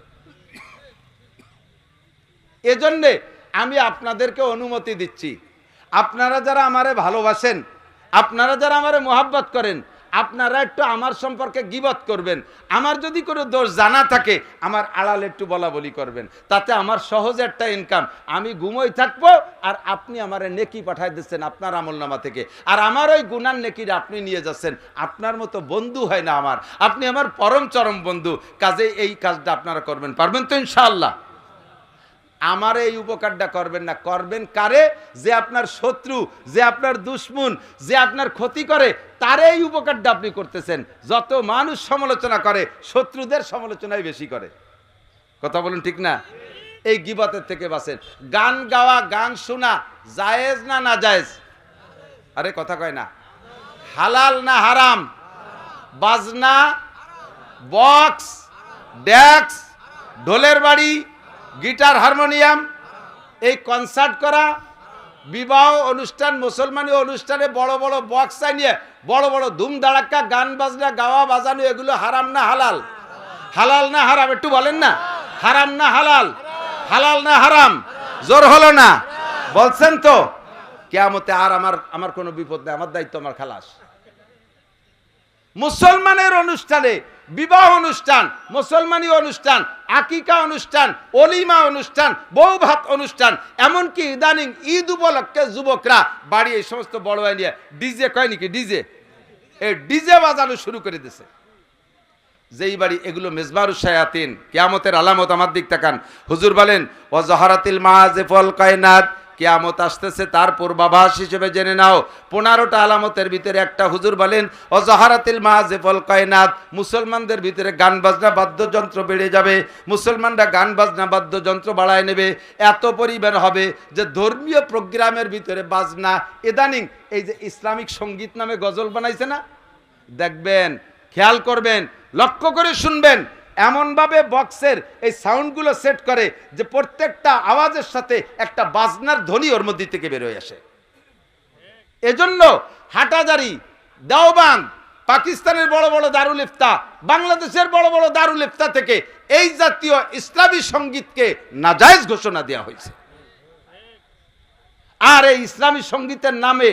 এজন্যে আমি আপনাদেরকে অনুমতি দিচ্ছি, আপনারা যারা আমারে ভালোবাসেন, আপনারা যারা আমারে মোহাব্বত করেন, আপনারা একটু আমার সম্পর্কে গীবত করবেন। আমার যদি কোনো দোষ জানা থাকে, আমার আড়ালে একটু বলা বলি করবেন, তাতে আমার সহজে একটা ইনকাম, আমি ঘুমোই থাকবো, আর আপনি আমার নেকি পাঠাই দিচ্ছেন আপনার আমলনামা থেকে, আর আমার ওই গুনার নেকিটা আপনি নিয়ে যাচ্ছেন। আপনার মতো বন্ধু হয় না আমার, আপনি আমার পরম চরম বন্ধু। কাজে এই কাজটা আপনারা করবেন, পারবেন তো ইনশাআল্লাহ? আমার এই উপকারটা করবেন না, করবেন কারে? যে আপনার শত্রু, যে আপনার দুশ্মন, যে আপনার ক্ষতি করে, তার এই উপকারটা আপনি করতেছেন। যত মানুষ সমালোচনা করে, শত্রুদের সমালোচনাই বেশি করে। কথা বলুন ঠিক না? এই গীবতের থেকে বাঁচেন। গান গাওয়া, গান শোনা জায়েজ না না জায়েজ? আরে কথা কয় না। হালাল না হারাম? বাজনা, বক্স, ডেক্স, ঢোলের বাড়ি, গিটার, হারমোনিয়াম, এই কনসার্ট করা, বিবাহ অনুষ্ঠান, মুসলমানি অনুষ্ঠানে বড় বড় বক্স নিয়ে বড় বড় ধুমধাড়াক্কা গান বাজনা গাওয়া বাজানো, এগুলো হারাম না হালাল? হালাল না হারাম? একটু বলেন না, হারাম না হালাল? হালাল না হারাম? জোর হলো না? বলছেন তো? কিয়ামতে আর আমার কোনো বিপদ নেই, আমার দায়িত্ব আমার খালাস। মুসলমানের অনুষ্ঠানে বিবাহ অনুষ্ঠান, মুসলমানি অনুষ্ঠান, আকিকা অনুষ্ঠান, অলিমা অনুষ্ঠান, বউ ভাত অনুষ্ঠান, এমনকি ইদানিং ঈদ উপলক্ষে যুবকরা বাড়ি এই সমস্ত বড় ভাই নিয়ে ডিজে কয় নাকি ডিজে, এই ডিজে বাজানো শুরু করে দিছে। যেই বাড়ি এগুলো মেজবারুশ শায়াতিন, কিয়ামতের আলামত। আমার দিক তাকান, হুজুর বলেন ওয়াজহারাতিল মাযিফুল কায়নাত, কিয়ামত আসতেছে তার পূর্বাভাস হিসেবে জেনে নাও। 15টা আলামতের ভিতরে একটা হুজুর বলেন ওয়াজহারাতিল মাযিফুল কায়নাত, মুসলমানদের ভিতরে গান বাজনা বাদ্যযন্ত্র বেড়ে যাবে, মুসলমানরা গান বাজনা বাদ্যযন্ত্র বাড়ায় নেবে, এত পরিমাণ হবে যে ধর্মীয় প্রোগ্রামের ভিতরে বাজনা, ইদানিং এই যে ইসলামিক সঙ্গীত নামে গজল বানাইছে না, দেখবেন, খেয়াল করবেন, লক্ষ্য করে শুনবেন, এমনভাবে বক্সের এই সাউন্ডগুলো সেট করে যে প্রত্যেকটা আওয়াজের সাথে একটা বাজনার ধ্বনি ওর মধ্যে থেকে বেরোয় আসে। এজন্য হাটাজারি, দেওবান, পাকিস্তানের বড় বড় দারুল ইফতা, বাংলাদেশের বড় বড় দারুল ইফতা থেকে এই জাতীয় ইসলামী সঙ্গীতকে নাজায়েজ ঘোষণা দেওয়া হয়েছে। আর এই ইসলামী সঙ্গীতের নামে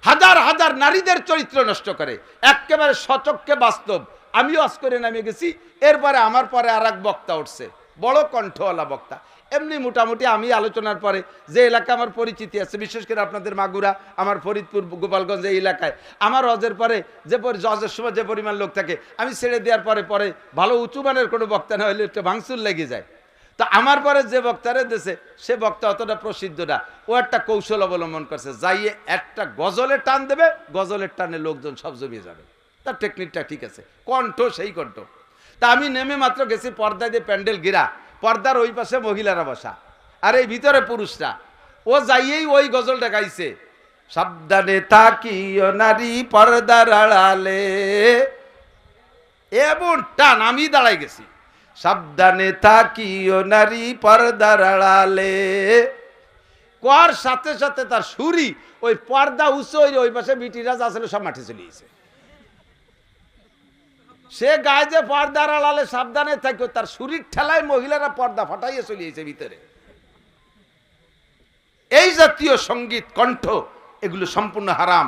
হাজার হাজার নারীদের চরিত্র নষ্ট করে, একেবারে সচক্ষে বাস্তব। আমিও আজ করে নামে গেছি, এরপরে আমার পরে আর এক বক্তা উঠছে, বড় কণ্ঠওয়ালা বক্তা। এমনি মোটামুটি আমি আলোচনার পরে যে এলাকা আমার পরিচিতি আছে, বিশেষ করে আপনাদের মাগুরা, আমার ফরিদপুর, গোপালগঞ্জ এই এলাকায় আমার হজের পরে যে হজের সময় যে পরিমাণ লোক থাকে, আমি ছেড়ে দেওয়ার পরে পরে ভালো উঁচু মানের কোনো বক্তা না হলে একটু ভাঙচুর লেগে যায়। তো আমার পরে যে বক্তারে দিয়েছে সে বক্তা অতটা প্রসিদ্ধ না, ও একটা কৌশল অবলম্বন করছে, যাইয়ে একটা গজলের টান দেবে, গজলের টানে লোকজন সব জমিয়ে যাবে। তার টেকনিকটা ঠিক আছে, কণ্ঠ সেই কণ্ঠ। তা আমি নেমে মাত্র গেছি, পর্দা দিয়ে প্যান্ডেল ঘেরা, পর্দার ওই পাশে মহিলারা বসা আর এই ভিতরে পুরুষরা। ও যাইয়েই ওই গজলটা গাইছে, সাবধানে থাকিও নারী পর্দার আড়ালে, এমন টান, আমি দাঁড়াই গেছি, সাবধানে থাকিও নারী পর্দার আড়ালে। কর সাথে সাথে তার সুরি ওই পর্দা উঁচু, ওই পাশে বিটিরা যা ছিল সব মাঠে চলে গেছে। সে গায়ে যে পর্দার আড়ালে সাবধানে থাকো, তার শরীর ঠেলায় মহিলারা পর্দা ফাটাইয়ে চলে গেছে ভিতরে। এই জাতীয় সঙ্গীত কণ্ঠ এগুলো সম্পূর্ণ হারাম।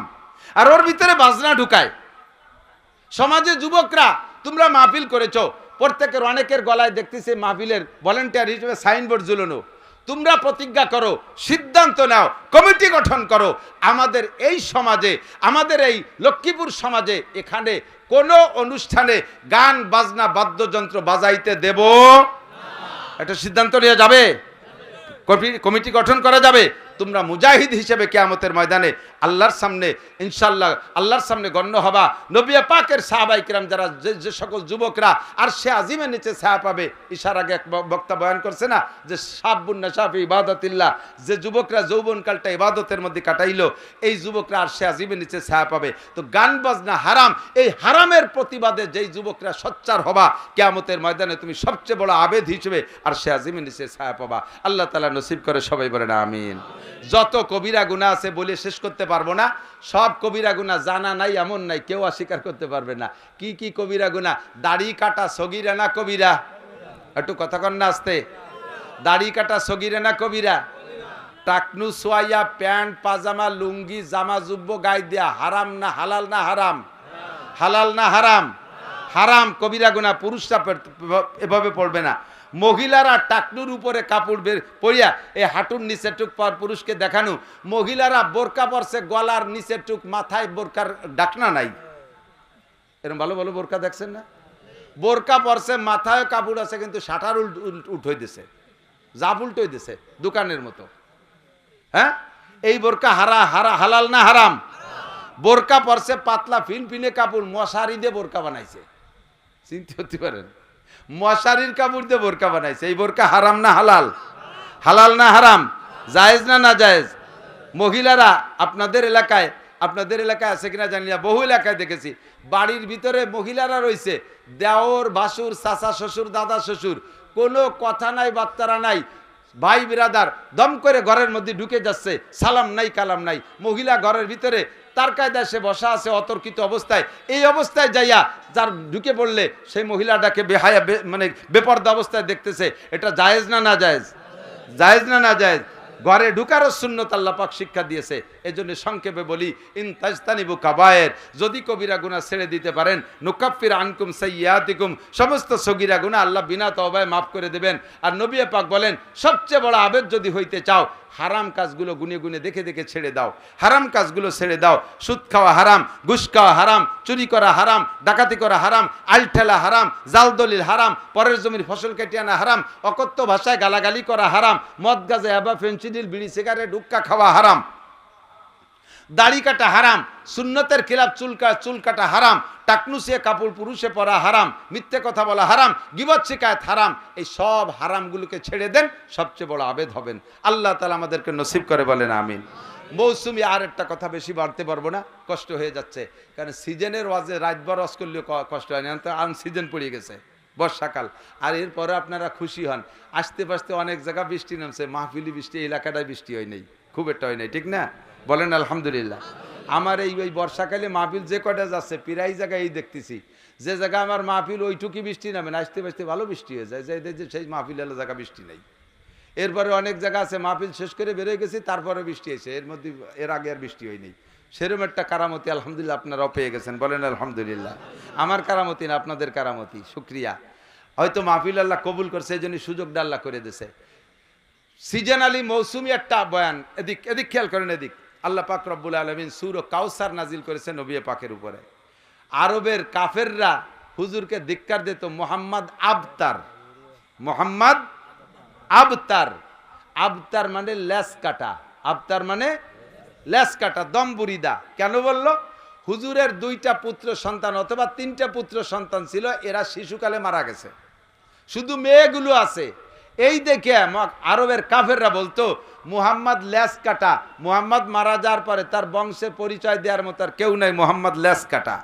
আর ওর ভিতরে বাজনা ঢুকায়। সমাজে যুবকরা তোমরা মাহফিল করেছো, প্রত্যেকের অনেকের গলায় দেখতেছে মাহফিলের ভলেন্টিয়ার হিসেবে সাইনবোর্ড ঝুলানো। তোমরা প্রতিজ্ঞা করো, সিদ্ধান্ত নাও, কমিটি গঠন করো, আমাদের এই সমাজে, আমাদের এই লক্ষ্মীপুর সমাজে এখানে কোনো অনুষ্ঠানে গান বাজনা বাদ্যযন্ত্র বাজাইতে দেব না। একটা সিদ্ধান্ত নিয়ে যাবে, কমিটি গঠন করা যাবে। তোমরা মুজাহিদ হিসেবে কিয়ামতের ময়দানে আল্লাহর সামনে ইনশাআল্লাহ আল্লাহর সামনে গণ্য হবা। নবী পাকের সাহাবায়ে কিরাম যারা, যে সকল যুবকরা আর সে আজিমের নিচে ছায়া পাবে, ঈশার আগে এক বক্তা বয়ান করছে না যে শাবুন নাশা ফি ইবাদাতিল্লাহ, যে যুবকরা যৌবনকালটা ইবাদতের মধ্যে কাটাইলো, এই যুবকরা আর সে আজিমের নিচে ছায়া পাবে। তো গান বাজনা হারাম, এই হারামের প্রতিবাদে যেই যুবকরা সোচ্চার হবা, কিয়ামতের ময়দানে তুমি সবচেয়ে বড় আবেদ হিসেবে আর সে আজিমের নিচে ছায়া পাবা। আল্লাহ তাআলা নসিব করে, সবাই বলেন আমিন। যত কবিরা গুনাহ আছে বলে শেষ করতে পারবো না, সব কবিরা গুনাহ জানা নাই এমন নাই, কেউ অস্বীকার করতে পারবে না। কি কি কবিরা গুনাহ? দাড়ি কাটা সগীরা না কবিরা? একটু কথা কন না আস্তে। দাড়ি কাটা সগীরা না কবিরা? টাকনু সোয়াইয়া প্যান্ট পাজামা লুঙ্গি জামা জুব্ব গায়ে দেয়া হারাম না হালাল? না হারাম? হালাল না হারাম? হারাম, কবিরা গুনাহ। পুরুষরা এভাবে পড়বে না। মহিলারা টাকনুর উপরে কাপড় বের পরিয়া এই হাঁটুর নিচের টুক পর পুরুষকে দেখানো। মহিলারা বোরকা পরছে, গলার নিচের টুক, মাথায় বোরকার ডাকনা নাই। এরকম ভালো ভালো বোরকা দেখছেন না? বোরকা পরছে, মাথায় কাপড় আছে, কিন্তু শাটার উঠই দিছে, জাপ উল্টোই দিছে দোকানের মতো। হ্যাঁ, এই বোরকা হালাল না হারাম? বোরকা পরছে, পাতলা ফিনফিনে কাপড়, মশারি দিয়ে বোরকা বানাইছে। চিন্তা করতে পারেন, মশারির কাপড় দিয়ে বোরকা বানাইছে। এই বোরকা হারাম না হালাল? হালাল না হারাম? জায়েজ না না জায়েজ? মহিলারা আপনাদের এলাকায় আছে কিনা জানি না, বহু এলাকায় দেখেছি বাড়ির ভিতরে মহিলারা রয়েছে, দেওর ভাসুর চাচা শ্বশুর দাদা শ্বশুর, কোনো কথা নাই বার্তারা নাই, ভাই বিরাদার দম করে ঘরের মধ্যে ঢুকে যাচ্ছে, সালাম নাই কালাম নাই। মহিলা ঘরের ভিতরে তার কায়দায় সে বসা আছে অতর্কিত অবস্থায়। এই অবস্থায় যাইয়া যার ঢুকে পড়লে সেই মহিলাটাকে বেহায়া মানে বেপর্দা অবস্থায় দেখতেছে, এটা জায়েজ না না জায়েজ? জায়েজ না না জায়েজ? ঘরে ঢুকারও সুন্নত আল্লাহ পাক শিক্ষা দিয়েছে। এজন্য সংক্ষেপে বলি, ইন তাজতানিবু কাবায়ের, যদি কবিরা গুনাহ ছেড়ে দিতে পারেন, নুকাফির আনকুম সাইয়্যাতিকুম, সমস্ত সগীরা গুনাহ আল্লাহ বিনা তওবায় মাফ করে দেবেন। আর নবী পাক বলেন, সবচেয়ে বড় আবেদ যদি হইতে চাও, হারাম কাজগুলো গুনে গুনে দেখে দেখে ছেড়ে দাও, হারাম কাজগুলো ছেড়ে দাও। সুদ খাওয়া হারাম, ঘুষ খাওয়া হারাম, চুরি করা হারাম, ডাকাতি করা হারাম, আলঠেলা হারাম, জাল দলিল হারাম, পরের জমির ফসল কেটে আনা হারাম, অকথ্য ভাষায় গালাগালি করা হারাম, মদ গাঁজা ইয়াবা ফেনসিডিল বিড়ি সিগারেট হুক্কা খাওয়া হারাম, দাড়ি কাটা হারাম, সুন্নতের খিলাফ চুল কাটা হারাম, টাকনুসিয়া কাপড় পুরুষে পরা হারাম, মিথ্যে কথা বলা হারাম, গীবত শিকায়ত হারাম। এই সব হারামগুলোকে ছেড়ে দেন, সবচেয়ে বড় আবেদ হবেন। আল্লাহ তাআলা আমাদেরকে নসিব করে বলেন আমিন। মৌসুমি, আর একটা কথা বেশি বাড়তে পারবো না, কষ্ট হয়ে যাচ্ছে, কারণ সিজনের ওয়াজে রাতভর ওয়াজ করলেও কষ্ট হয় না, তো আনসিজন পড়ে গেছে বর্ষাকাল। আর এরপরে আপনারা খুশি হন, আসতে পাশতে অনেক জায়গা বৃষ্টি নামছে, মাহফিলি বৃষ্টি এলাকাটায় বৃষ্টি হয় নাই, খুব একটা হয় নাই, ঠিক না? বলেন আলহামদুলিল্লাহ। আমার ওই বর্ষাকালে মাহফিল যে কটা যাচ্ছে প্রায় জায়গায় এই দেখতেছি, যে জায়গা আমার মাহফিল ওইটুকুই বৃষ্টি নামে না, আসতে পাশতে ভালো বৃষ্টি হয়ে যায়, যে সেই মাহফিল এলাকা জায়গা বৃষ্টি নেই। এরপরে অনেক জায়গা আছে মাহফিল শেষ করে বেরোয় গেছি, তারপরে বৃষ্টি হয়েছে, এর মধ্যে এর আগে আর বৃষ্টি হয়নি। সেরকম একটা কারামতি আলহামদুলিল্লাহ আপনারাও পেয়ে গেছেন, বলেন আলহামদুলিল্লাহ। আমার কারামতি না, আপনাদের কারামতি, শুক্রিয়া। হয়তো মাহফিল আল্লাহ কবুল করছে, এই জন্য সুযোগটা আল্লাহ করে দিয়েছে। সিজনালি মৌসুমি একটা বয়ান, এদিক খেয়াল করেন, এদিক। আল্লাহ পাক রব্বুল আলামিন সূরা কাউসার নাজিল করেছে নবী পাকের উপরে। আরবের কাফেররা হুজুরকে ধিক্কার দিত, মোহাম্মদ আবতার, মোহাম্মদ আবতার। আবতার মানে লেস কাটা, আবতার মানে লেস কাটা, দমবুরিদা। কেন বলল? হুজুরের 2টা পুত্র সন্তান অথবা 3টা পুত্র সন্তান ছিল, এরা শিশুকালে মারা গেছে, শুধু মেয়েগুলো আছে। এই দেখে আরবের কাফেররা বলতো, মুহাম্মদ লেস কাটা, মুহাম্মদ মারা যাওয়ার পরে তার বংশের পরিচয় দেওয়ার মতো আর কেউ নাই, মুহাম্মদ লেস কাটা।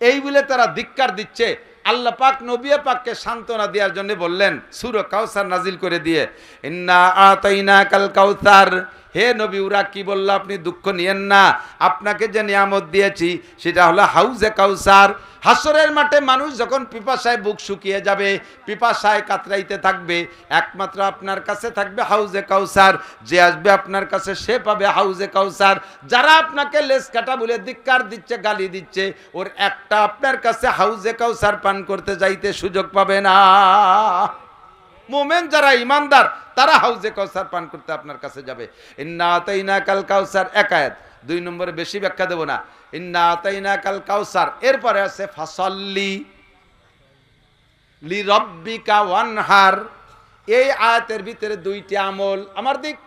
এই বলে তারা ধিক্কার দিচ্ছে। আল্লাহ পাক নবী পাককে সান্ত্বনা দেওয়ার জন্য বললেন, সূরা কাউসার নাজিল করে দিয়ে, ইন্না আতাইনাকাল কাউসার, হে নবী, ওরা কি বললো আপনি দুঃখ নিয়েন না, আপনাকে যে নিয়ামত দিয়েছি সেটা হলো হাউজে কাউসার। হাসরের মাঠে মানুষ যখন পিপাসায় বুক শুকিয়ে যাবে, পিপাসায় কাতরাইতে থাকবে, একমাত্র আপনার কাছে থাকবে হাউজে কাউসার। যে আসবে আপনার কাছে সে পাবে হাউজে কাউসার। যারা আপনাকে লেস কাটা বলে ধিক্কার দিচ্ছে, গালি দিচ্ছে, ওর একটা আপনার কাছে হাউজে কাউসার পান করতে যাইতে সুযোগ পাবে না। মোমেন যারা ইমানদার তারা হাউজে কাউসার পান করতে আপনার কাছে যাবে। ইন্না আতাইনাকাল কাউসার, এক আয়াত। 2 নম্বরে বেশি ব্যাখ্যা দেব না। ইন্না আতাইনাকাল কাউসার, এরপরে আছে ফাসাল্লি লিরাব্বিকা ওয়ানহার। এই আয়াতের ভিতরে 2টি আমল আমার দিক।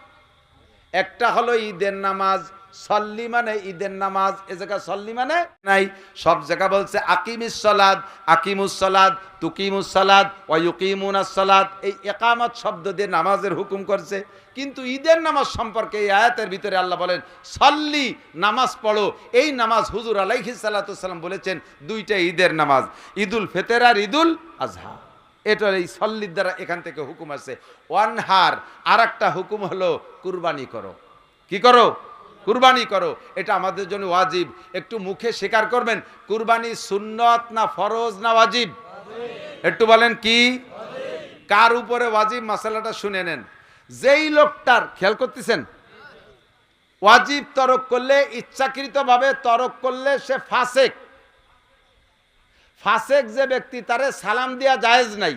একটা হলো ঈদের নামাজ, সল্লি মানে ঈদের নামাজ, এ জায়গা সল্লি মানে নাই, সব জায়গা বলছে আকিমিস সালাত, আকিমুস সালাত, তুকিমুস সালাত ওয়া ইউকিমুনাস সালাত। এই ইকামত শব্দ দিয়ে নামাজের হুকুম করছে, কিন্তু ঈদের নামাজ সম্পর্কে এই আয়াতের ভিতরে আল্লাহ বলেন সল্লি, নামাজ পড়ো। এই নামাজ হুজুর আলাইহিস সালাতু সাল্লাম বলেছেন 2টা ঈদের নামাজ, ঈদুল ফিতর আর ঈদুল আজহা। এটা এই সল্লির দ্বারা এখান থেকে হুকুম আছে। ওয়ানহার, আর একটা হুকুম হলো কুরবানি করো। কি করো? কুরবানি করো। এটা আমাদের জন্য ওয়াজিব। একটু মুখে স্বীকার করবেন, কুরবানি সুন্নত না ফরজ না ওয়াজিব? একটু বলেন কি কার উপরে ওয়াজিব, মাসালাটা শুনে নেন। যেই লোকটার, খেয়াল করতেছেন, ওয়াজিব তরক করলে, ইচ্ছাকৃতভাবে তরক করলে সে ফাসেক। ফাসেক যে ব্যক্তি, তারে সালাম দেওয়া জায়েজ নাই।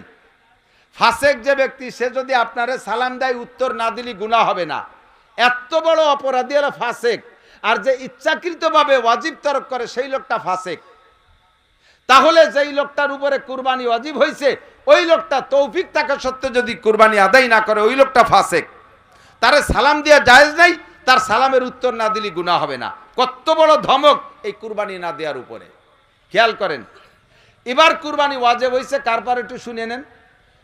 ফাসেক যে ব্যক্তি, সে যদি আপনারে সালাম দেয়, উত্তর না দিলে গুনাহ হবে না। এত বড় অপরাধী হলো ফাসেক। আর যে ইচ্ছাকৃতভাবে ওয়াজিব তরক করে সেই লোকটা ফাসেক। তাহলে যেই লোকটার উপরে কুরবানি ওয়াজিব হয়েছে, ওই লোকটা তৌফিক থাকা সত্ত্বেও যদি কুরবানি আদায় না করে, ওই লোকটা ফাসেক। তারে সালাম দেওয়া জায়েজ নাই, তার সালামের উত্তর না দিলে গুনাহ হবে না। কত বড় ধমক এই কুরবানি না দেওয়ার উপরে, খেয়াল করেন। এবার কুরবানি ওয়াজিব হয়েছে কার পর একটু শুনে নেন।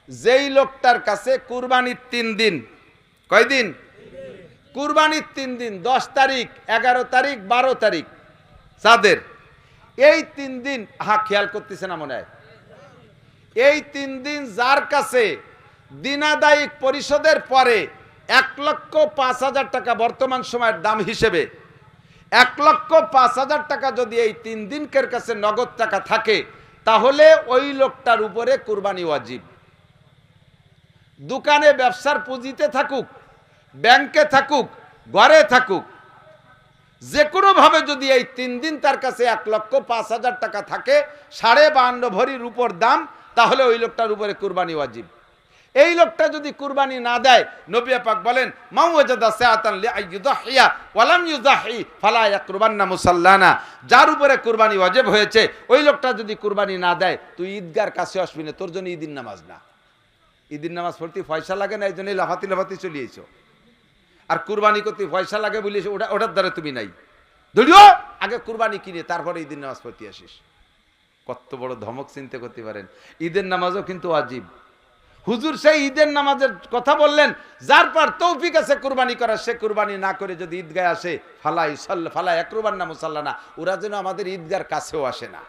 যেই লোকটার কাছে কুরবানির 3 দিন, কয়দিন? কুরবানির 3 দিন, 10 তারিখ, 11 তারিখ, 12 তারিখ, যাদের এই 3 দিন, খেয়াল করতেছে না মনে হয়, এই 3 দিন যার কাছে দিনাদায়িক পরিশোধের পরে 1,05,000 টাকা বর্তমান সময়ের দাম হিসেবে 1,05,000 টাকা যদি এই 3 দিনকের কাছে নগদ টাকা থাকে, তাহলে ওই লোকটার উপরে কুরবানি ওয়াজিব। দোকানে ব্যবসার পুঁজিতে থাকুক, ব্যাংকে থাকুক, ঘরে থাকুক, যে কোনোভাবে যদি এই 3 দিন তার কাছে 1,05,000 টাকা থাকে, 52.5 ভরির উপর দাম, তাহলে ওই লোকটার উপরে কুরবানি ওয়াজিব। এই লোকটা যদি কুরবানি না দেয়, নবী পাক বলেন মান ওয়াজাদা সাআতান লিআইয়ুযহিয়া ওয়া লাম ইউযহি ফালা ইয়াকরুবান্না মুসাল্লানা। যার উপরে কুরবানি ওয়াজিব হয়েছে, ওই লোকটা যদি কুরবানি না দেয়, তুই ঈদগার কাছে আসবি না, তোর জন্য ঈদের নামাজ না। ঈদের নামাজ পড়তে পয়সা লাগে না, এই জন্য লাফাতি লাফাতি চলিয়েছো। আর কুরবানি করতে পয়সা লাগে বলিস, ওটার দ্বারা তুমি নাই। ধরিও আগে কুরবানি কিনে তারপরে ঈদের নামাজ পড়তে আসিস। কত বড় ধমক চিন্তা করতে পারেন। ঈদের নামাজও কিন্তু ওয়াজিব। হুজুর সেই ঈদের নামাজের কথা বললেন, যার পর তৌফিক আছে কুরবানি করার, সে কুরবানি না করে যদি ঈদগায় আসে, ফালা ইয়াকরুবান্না মুসাল্লানা, ওরা যেন আমাদের ঈদগার কাছেও আসে না।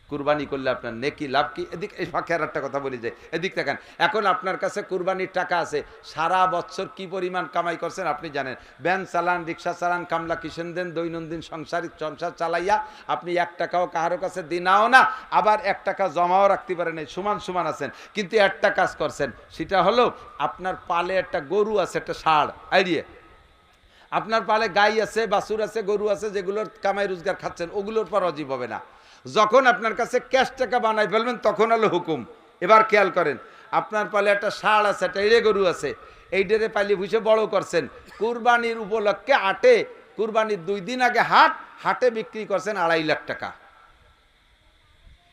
কুরবানি করলে আপনার নেকি লাভ কি? এদিক এই ফাঁকে আর একটা কথা বলি যায়, এদিক দেখেন। এখন আপনার কাছে কুরবানির টাকা আছে, সারা বছর কি পরিমাণ কামাই করছেন আপনি জানেন। ভ্যান চালান, রিক্সা চালান, কামলা কিষেন দেন, দৈনন্দিন সংসার চালাইয়া আপনি 1 টাকাও কারো কাছে দিনাও না, আবার 1 টাকা জমাও রাখতে পারেন, সমান সমান আছেন। কিন্তু একটা কাজ করছেন, সেটা হলো আপনার পালে একটা গরু আছে, একটা ষাঁড় আইডিয়া, আপনার পালে গাই আছে, বাছুর আছে, গরু আছে, যেগুলোর কামাই রোজগার খাচ্ছেন, ওগুলোর পর অজীব হবে না। যখন আপনার কাছে ক্যাশ টাকা বানাই ফেলবেন, তখন হলো হুকুম। এবার খেয়াল করেন, আপনার পালে একটা ষাঁড় আছে, একটা এড়ে গরু আছে, এইটারে পাইলে ভুষে বড় করছেন, কুরবানির উপলক্ষে হাটে, কুরবানির 2 দিন আগে হাটে বিক্রি করছেন 2.5 লাখ টাকা।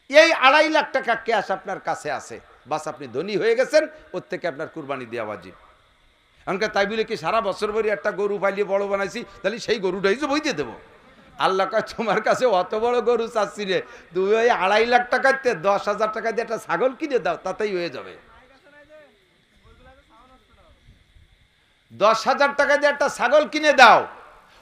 এই 2.5 লাখ টাকা ক্যাশ আপনার কাছে আছে, বাস আপনি ধনী হয়ে গেছেন, ওর থেকে আপনার কুরবানি দেওয়া ওয়াজিব। এমনকি তাই বলে কি সারা বছর ভরি একটা গরু পাইলে বড় বানাইছি, তাহলে সেই গরুটাই তো বইতে দেবো? আল্লাহ কয় তোমার কাছে অত বড় গরু চাচ্ছি রে, তুমি ওই 2.5 লাখ টাকাতে 10,000 টাকা দিয়ে একটা ছাগল কিনে দাও, তাতেই হয়ে যাবে। 10,000 টাকা দিয়ে একটা ছাগল কিনে দাও,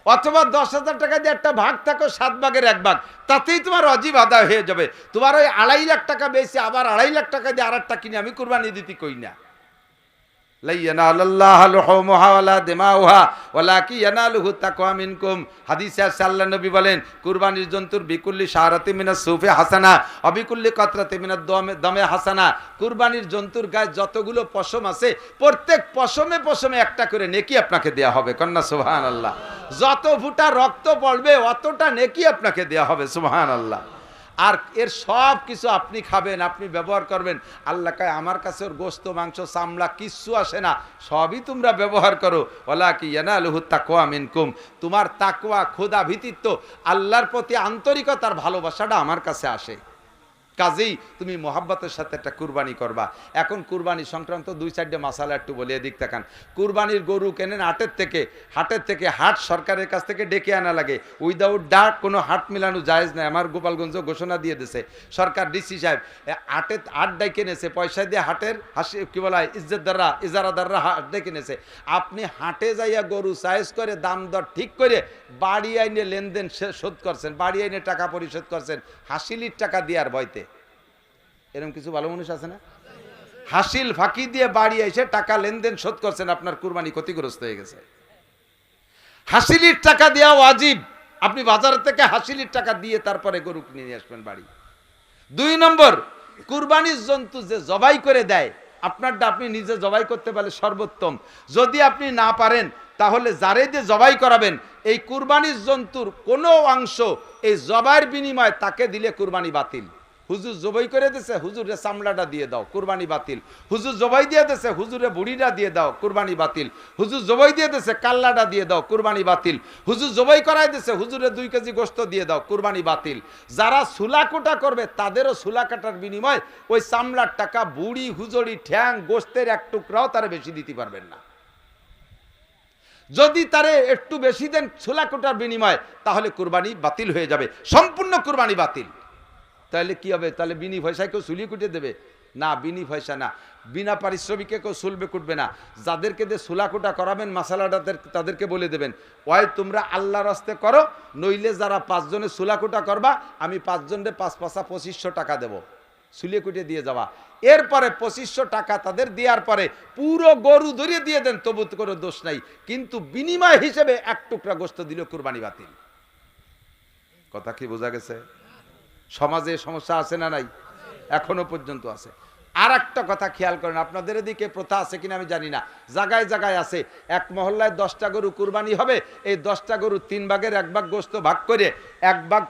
অথবা 10,000 টাকা দিয়ে একটা ভাগ থাকো, 7 ভাগের 1 ভাগ, তাতেই তোমার ওয়াজিব আদায় হয়ে যাবে। তোমার ওই 2.5 লাখ টাকা বেশি আবার 2.5 লাখ টাকা দিয়ে আর একটা কিনে আমি কুরবানি দিতে কই না। নবী বলেন কুরবানির জন্তুর বিকুল্লি শাহরাতি মিনাস সুফি হাসানা অবিকুল্লি কতরাতি মিনাদ দমে হাসানা। কুরবানির জন্তুর গায়ে যতগুলো পশম আছে, প্রত্যেক পশমে পশমে একটা করে নেকি আপনাকে দেয়া হবে। কন্যা সুবহানাল্লাহ। যত ফুটা রক্ত পড়বে, অতটা নেকি আপনাকে দেয়া হবে। সুবহানাল্লাহ। আর এর সব কিছু আপনি খাবেন, আপনি ব্যবহার করবেন। আল্লাহ কয় আমার কাছে ওর গোস্ত, মাংস, চামড়া কিচ্ছু আসে না, সবই তোমরা ব্যবহার করো। ওয়ালাকি ইয়ানালুহু তাকওয়া মিনকুম। তোমার তাকওয়া, খোদা ভীতিত্ব, আল্লাহর প্রতি আন্তরিকতার ভালোবাসাটা আমার কাছে আসে। কাজেই তুমি মোহাব্বতের সাথে একটা কুরবানি করবা। এখন কুরবানি সংক্রান্ত 2-4টে মাসালা একটু বলে দিক তাকান। কুরবানির গরু কেনেন হাটের থেকে হাট সরকারের কাছ থেকে ডেকে আনা লাগে। উইদাউট ডাক কোনো হাট মিলানো জায়েজ নাই। আমার গোপালগঞ্জ ঘোষণা দিয়ে দিয়েছে সরকার, ডিসি সাহেব। হাট ডেকে এনেছে, পয়সা দিয়ে হাটের কি বলা হয় ইজ্জতদাররা, ইজারাদাররা হাট ডেকে এনেছে। আপনি হাটে যাইয়া গরু সাইজ করে দাম দর ঠিক করে বাড়ি আইনে লেনদেন শোধ করছেন, বাড়ি আইনে টাকা পরিশোধ করছেন হাসিলির টাকা দেওয়ার ভয়তে। এরকম কিছু ভালো মানুষ আছে না? হাসিল ফাঁকি দিয়ে বাড়ি এসে টাকা লেনদেন শোধ করছেন, আপনার কুরবানি ক্ষতিগ্রস্ত হয়ে গেছে। হাসিলির টাকা দেওয়া ওয়াজিব। আপনি বাজার থেকে হাসিলির টাকা দিয়ে তারপরে গরু কিনে নিয়ে আসবেন বাড়ি। 2 নম্বর, কুরবানির জন্তু যে জবাই করে দেয়, আপনারটা আপনি নিজে জবাই করতে পারলে সর্বোত্তম। যদি আপনি না পারেন, তাহলে যারে দিয়ে জবাই করাবেন, এই কুরবানির জন্তুর কোনো অংশ এই জবাইয়ের বিনিময়ে তাকে দিলে কুরবানি বাতিল। হুজুর জবাই করে দিয়েছে, হুজুরে চামড়াটা দিয়ে দাও, কুরবানি বাতিল। হুজুর জবাই দিয়ে দিয়েছে, হুজুরে বুড়িটা দিয়ে দাও, কুরবানি বাতিল। হুজুর জবাই দিয়ে দিয়েছে, কাল্লাটা দিয়ে দাও, কুরবানি বাতিল। হুজুর জবাই করাই দিয়েছে, হুজুরে 2 কেজি গোশত দিয়ে দাও, কুরবানি বাতিল। যারা সুলাকুটা করবে, তাদেরও সুলা কাটার বিনিময় ওই চামড়ার টাকা, বুড়ি, হুজুরি, ঠ্যাং, গোশতের 1 টুকরাও তারা বেশি দিতে পারবেন না। যদি তারে একটু বেশি দেন সুলা কাটার বিনিময়, তাহলে কুরবানি বাতিল হয়ে যাবে, সম্পূর্ণ কুরবানি বাতিল। তাহলে কি হবে? তাহলে বিনি পয়সায় কেউ চুলি কুটে দেবে না? বিনি পয়সা না, বিনা পারিশ্রমিকে কেউ চুলবে কুটবে না। যাদেরকে দিয়ে সুলাকুটা করাবেন, মাসালাটা তাদেরকে বলে দেবেন, ওই তোমরা আল্লাহর রাস্তে করো, নইলে যারা 5 জনের সুলাকুটা করবা, আমি 5 জনের 5 পাঁচা 2500 টাকা দেবো, চুলিয়ে কুটে দিয়ে যাবা। এরপরে 2500 টাকা তাদের দেওয়ার পরে পুরো গরু ধরিয়ে দিয়ে দেন, তবু কোনো দোষ নাই। কিন্তু বিনিময় হিসেবে 1 টুকরা গোশত দিল, কুরবানি বাতিল। কথা কি বোঝা গেছে? সমাজে সমস্যা আছে না নাই? এখনো পর্যন্ত আছে। আর একটা কথা খেয়াল করেন, আপনাদের এদিকে প্রথা আছে কিনা আমি জানি না, জায়গায় জায়গায় আছে, এক মহল্লায় 10টা গরু কুরবানি হবে, এই 10টা গরু 3 ভাগের 1 ভাগ গোস্ত ভাগ করে 1 ভাগ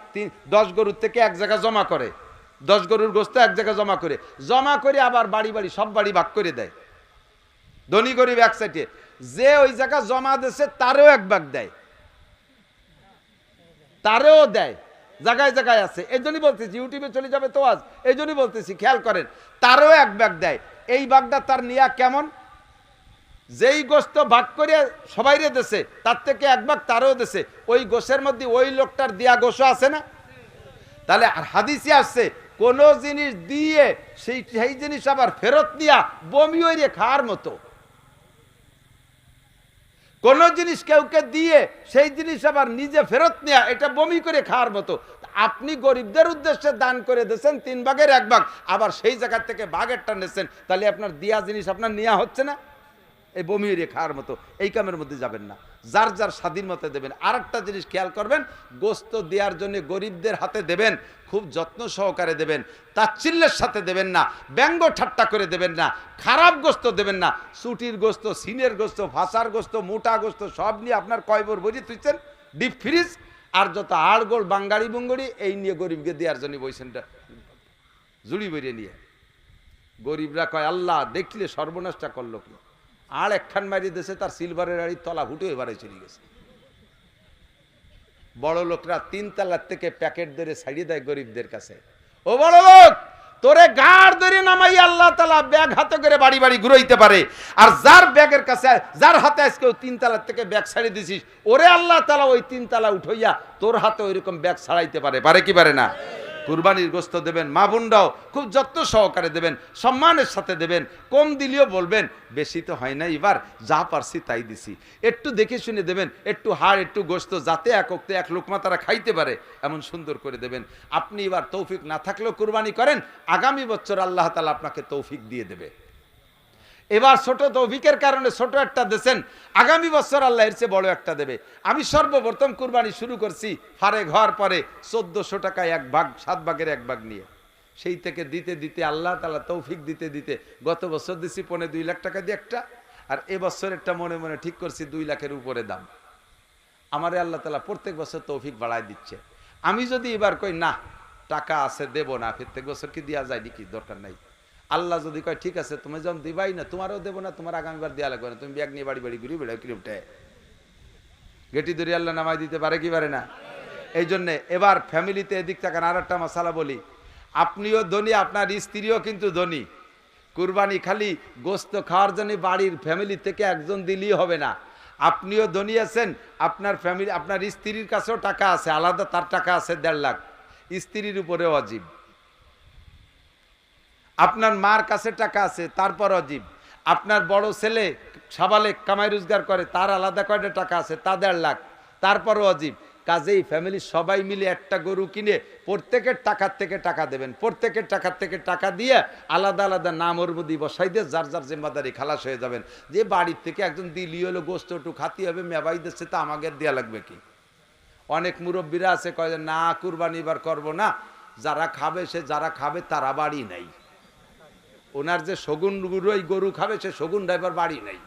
10 গরুর থেকে এক জায়গায় জমা করে, 10 গরুর গোস্ত এক জায়গায় জমা করে আবার বাড়ি বাড়ি সব বাড়ি ভাগ করে দেয়, ধনী গরিব এক সাইডে, যে ওই জায়গা জমা দিয়েছে তারও 1 ভাগ দেয়, তারও দেয়, জায়গায় জায়গায় আছে। এই জন্যই বলতেছি, ইউটিউবে চলে যাবে তো আজ, এই জন্যই বলতেছি খেয়াল করেন, তারও 1 ভাগ দেয়। এই ভাগটা তার নিয়া কেমন, যেই গোস্ত ভাগ করে সবাই রে দেশে তার থেকে 1 ভাগ তারও দেশে, ওই গোশের মধ্যে ওই লোকটার দেয়া গোশও আছে না? তাহলে আর হাদিসে আসছে কোন জিনিস দিয়ে সেই জিনিস আবার ফেরত দিয়া বমি হইরে খাওয়ার মতো, কোন জিনিস কেউকে দিয়ে সেই জিনিস আবার নিজে ফেরত নেয়া এটা বমি করে খাওয়ার মতো। আপনি গরিবদের উদ্দেশ্যে দান করে দিয়েছেন 3 ভাগের 1 ভাগ, আবার সেই জায়গা থেকে ভাগেরটা নিয়েছেন, তাহলে আপনার দেয়া জিনিস আপনার নেওয়া হচ্ছে না? এই বমি হইরে খাওয়ার মতো এই কামের মধ্যে যাবেন না, যার যার স্বাধীন মতে দেবেন। আর একটা জিনিস খেয়াল করবেন, গোস্ত দেওয়ার জন্য গরিবদের হাতে দেবেন, খুব যত্ন সহকারে দেবেন, তাচ্ছিল্যের সাথে দেবেন না, ব্যঙ্গ ঠাট্টা করে দেবেন না, খারাপ গোস্ত দেবেন না। চুটির গোস্ত, সিনের গোস্ত, ফাঁসার গোস্ত, মোটা গোস্ত সব নিয়ে আপনার কয়বর বই তুইছেন ডিপ ফ্রিজ, আর যত আড়গোল বাঙ্গাড়ি বুঙ্গড়ি এই নিয়ে গরিবকে দেওয়ার জন্য বইছেনটা জুড়ি বইরে নিয়ে। গরিবরা কয় আল্লাহ দেখলে সর্বনাশটা করলো কি, আর একখান মারি দেশে তার সিলভারের আড়ি তলা ফুটে এবারে চলে গেছে। বড় লোকরা 3 তলার থেকে প্যাকেট ধরে ছাড়িয়ে দেয় গরিবদের কাছে, ও বড় লোক তোরে গাড় ধরে নামাই আল্লাহ তাআলা ব্যাগ হাতে করে বাড়ি বাড়ি ঘুরাইতে পারে, আর যার ব্যাগের কাছে যার হাতে আজকে 3 তলার থেকে ব্যাগ ছাড়িয়ে দিছিস, ওরে আল্লাহ তাআলা ওই 3 তলা উঠাইয়া তোর হাতে ওইরকম ব্যাগ ছাড়াইতে পারে কি পারে না? কুরবানির গোস্ত দেবেন, মা বোনরাও খুব যত্ন সহকারে দেবেন, সম্মানের সাথে দেবেন, কম দিলেও বলবেন বেশি তো হয় না, এবার যা পারছি তাই দিছি, একটু দেখে শুনে দেবেন, একটু হাড় একটু গোস্ত যাতে এক লোকমা তারা খাইতে পারে এমন সুন্দর করে দেবেন। আপনি এবার তৌফিক না থাকলেও কুরবানি করেন, আগামী বছর আল্লাহ তাআলা আপনাকে তৌফিক দিয়ে দেবে। এবার ছোট তৌফিকের কারণে ছোট একটা দেন, আগামী বছর আল্লাহ এর চেয়ে বড় একটা দেবে। আমি সর্বপ্রথম কুরবানি শুরু করছি ফারে ঘর পরে 1400 টাকায় 1 ভাগ, 7 ভাগের 1 ভাগ নিয়ে, সেই থেকে দিতে দিতে আল্লাহ তাআলা তৌফিক দিতে দিতে গত বছর দিছি 2.5 লাখ টাকা দিয়ে একটা, আর এবছর একটা মনে মনে ঠিক করছি 2 লাখের উপরে দাম। আমারে আল্লাহ তাআলা প্রত্যেক বছর তৌফিক বাড়ায় দিচ্ছে। আমি যদি এবার কই না টাকা আছে দেব না, প্রত্যেক বছর কি দেওয়া যায় নাকি, দরকার নাই, আল্লাহ যদি কয় ঠিক আছে তুমি যখন দিবাই না, তোমারও দেবো না, তোমার আগামীবার দেওয়া লাগবে না, তুমি ব্যাগ নিয়ে বাড়ি বাড়ি ঘুরি বেড়াও কিলোমিটার গেটি ধরে আল্লাহ নামাই দিতে পারে কি পারে না? এই জন্যে এবার ফ্যামিলিতে এদিক থাকেন। আর একটা মশালা বলি, আপনিও ধনী, আপনার স্ত্রীও কিন্তু ধনী। কুরবানি খালি গোস্ত খাওয়ার জন্য বাড়ির ফ্যামিলি থেকে একজন দিলেই হবে না, আপনিও ধনী আছেন, আপনার ফ্যামিলি, আপনার স্ত্রীর কাছেও টাকা আছে আলাদা, তার টাকা আছে 1.5 লাখ, স্ত্রীর উপরে অজীব, আপনার মার কাছে টাকা আছে তারপর অজীব, আপনার বড় ছেলে সাবালেক কামাই রোজগার করে তার আলাদা কয়টা টাকা আছে তা 1.5 লাখ, তারপরও অজীব। কাজেই ফ্যামিলি সবাই মিলে একটা গরু কিনে প্রত্যেকের টাকার থেকে টাকা দেবেন, প্রত্যেকের টাকার থেকে টাকা দিয়ে আলাদা আলাদা নাম ওর মধ্যে বসাই দিয়ে যার যার জিম্মাদারি খালাস হয়ে যাবেন। যে বাড়ির থেকে একজন দিলি হলো গোস্ত একটু খাতি হবে, মেবাই দিচ্ছে, তা আমাকে দেওয়া লাগবে কি? অনেক মুরব্বীরা আছে কয় না কুরবানি এবার করবো না, যারা খাবে সে যারা খাবে তারা বাড়ি নাই, ওনার যে শগুন গরু খাবে সে শগুন ড্রাইভার বাড়ি নাই,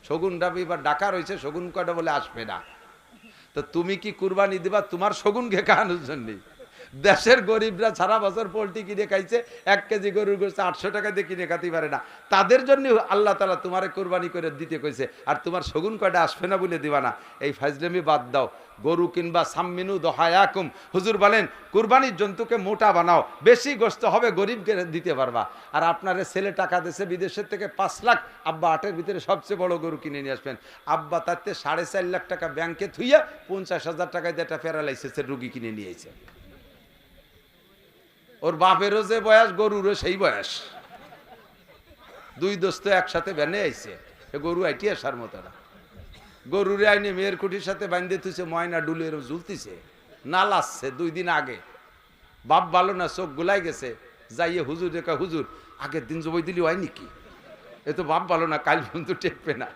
শগুন ড্রাইভার ডাকা রয়েছে, শগুন কয়টা বলে আসবে না। তো তুমি কি কুরবানি দিবা তোমার শগুনকে খাওয়ানোর জন্য? দেশের গরিবরা সারা বছর পোল্ট্রি কিনে খাইছে, 1 কেজি গরুর গোশত 800 টাকা দিয়ে কিনে খাতে পারে না, তাদের জন্য আল্লাহ তাআলা তোমারে কুরবানি করে দিতে কইছে, আর তোমার শগুন কয়টা আসবে না বলে দিবা না। এই ফাজলামি বাদ দাও, গরু কিনবা সাম্মিনু দহায়াকুম, হুজুর বলেন কুরবানির জন্তুকে মোটা বানাও, বেশি গোশত হবে, গরিবকে দিতে পারবা। আর আপনারে ছেলে টাকা দিয়েছে বিদেশের থেকে 5 লাখ, আব্বা 8-এর ভিতরে সবচেয়ে বড় গরু কিনে নিয়ে আসবেন, আব্বা তাতে 4.5 লাখ টাকা ব্যাংকে থুইয়া 50,000 টাকায় দিয়ে একটা প্যারালাইসিসের রুগী কিনে নিয়েছে। ওর বাপেরও যে বয়স গরুরও সেই বয়স, 2 দোস্ত একসাথে ভ্যানে আইছে, গরু আইটি আসার মতো না, গরুরে আইনে মেয়ের কুঠির সাথে বাঁধতে থুইছে, ময়না ডুলে এরম ঝুলতিছে, না লাসছে 2 দিন আগে, বাপ ভালো না, চোখ গুলাই গেছে, যাইয়ে হুজুর দেখা, হুজুর আগের দিন জবাই দিলি হয় নাকি, এ তো বাপ ভালো না, কাল পর্যন্ত টেকবে না।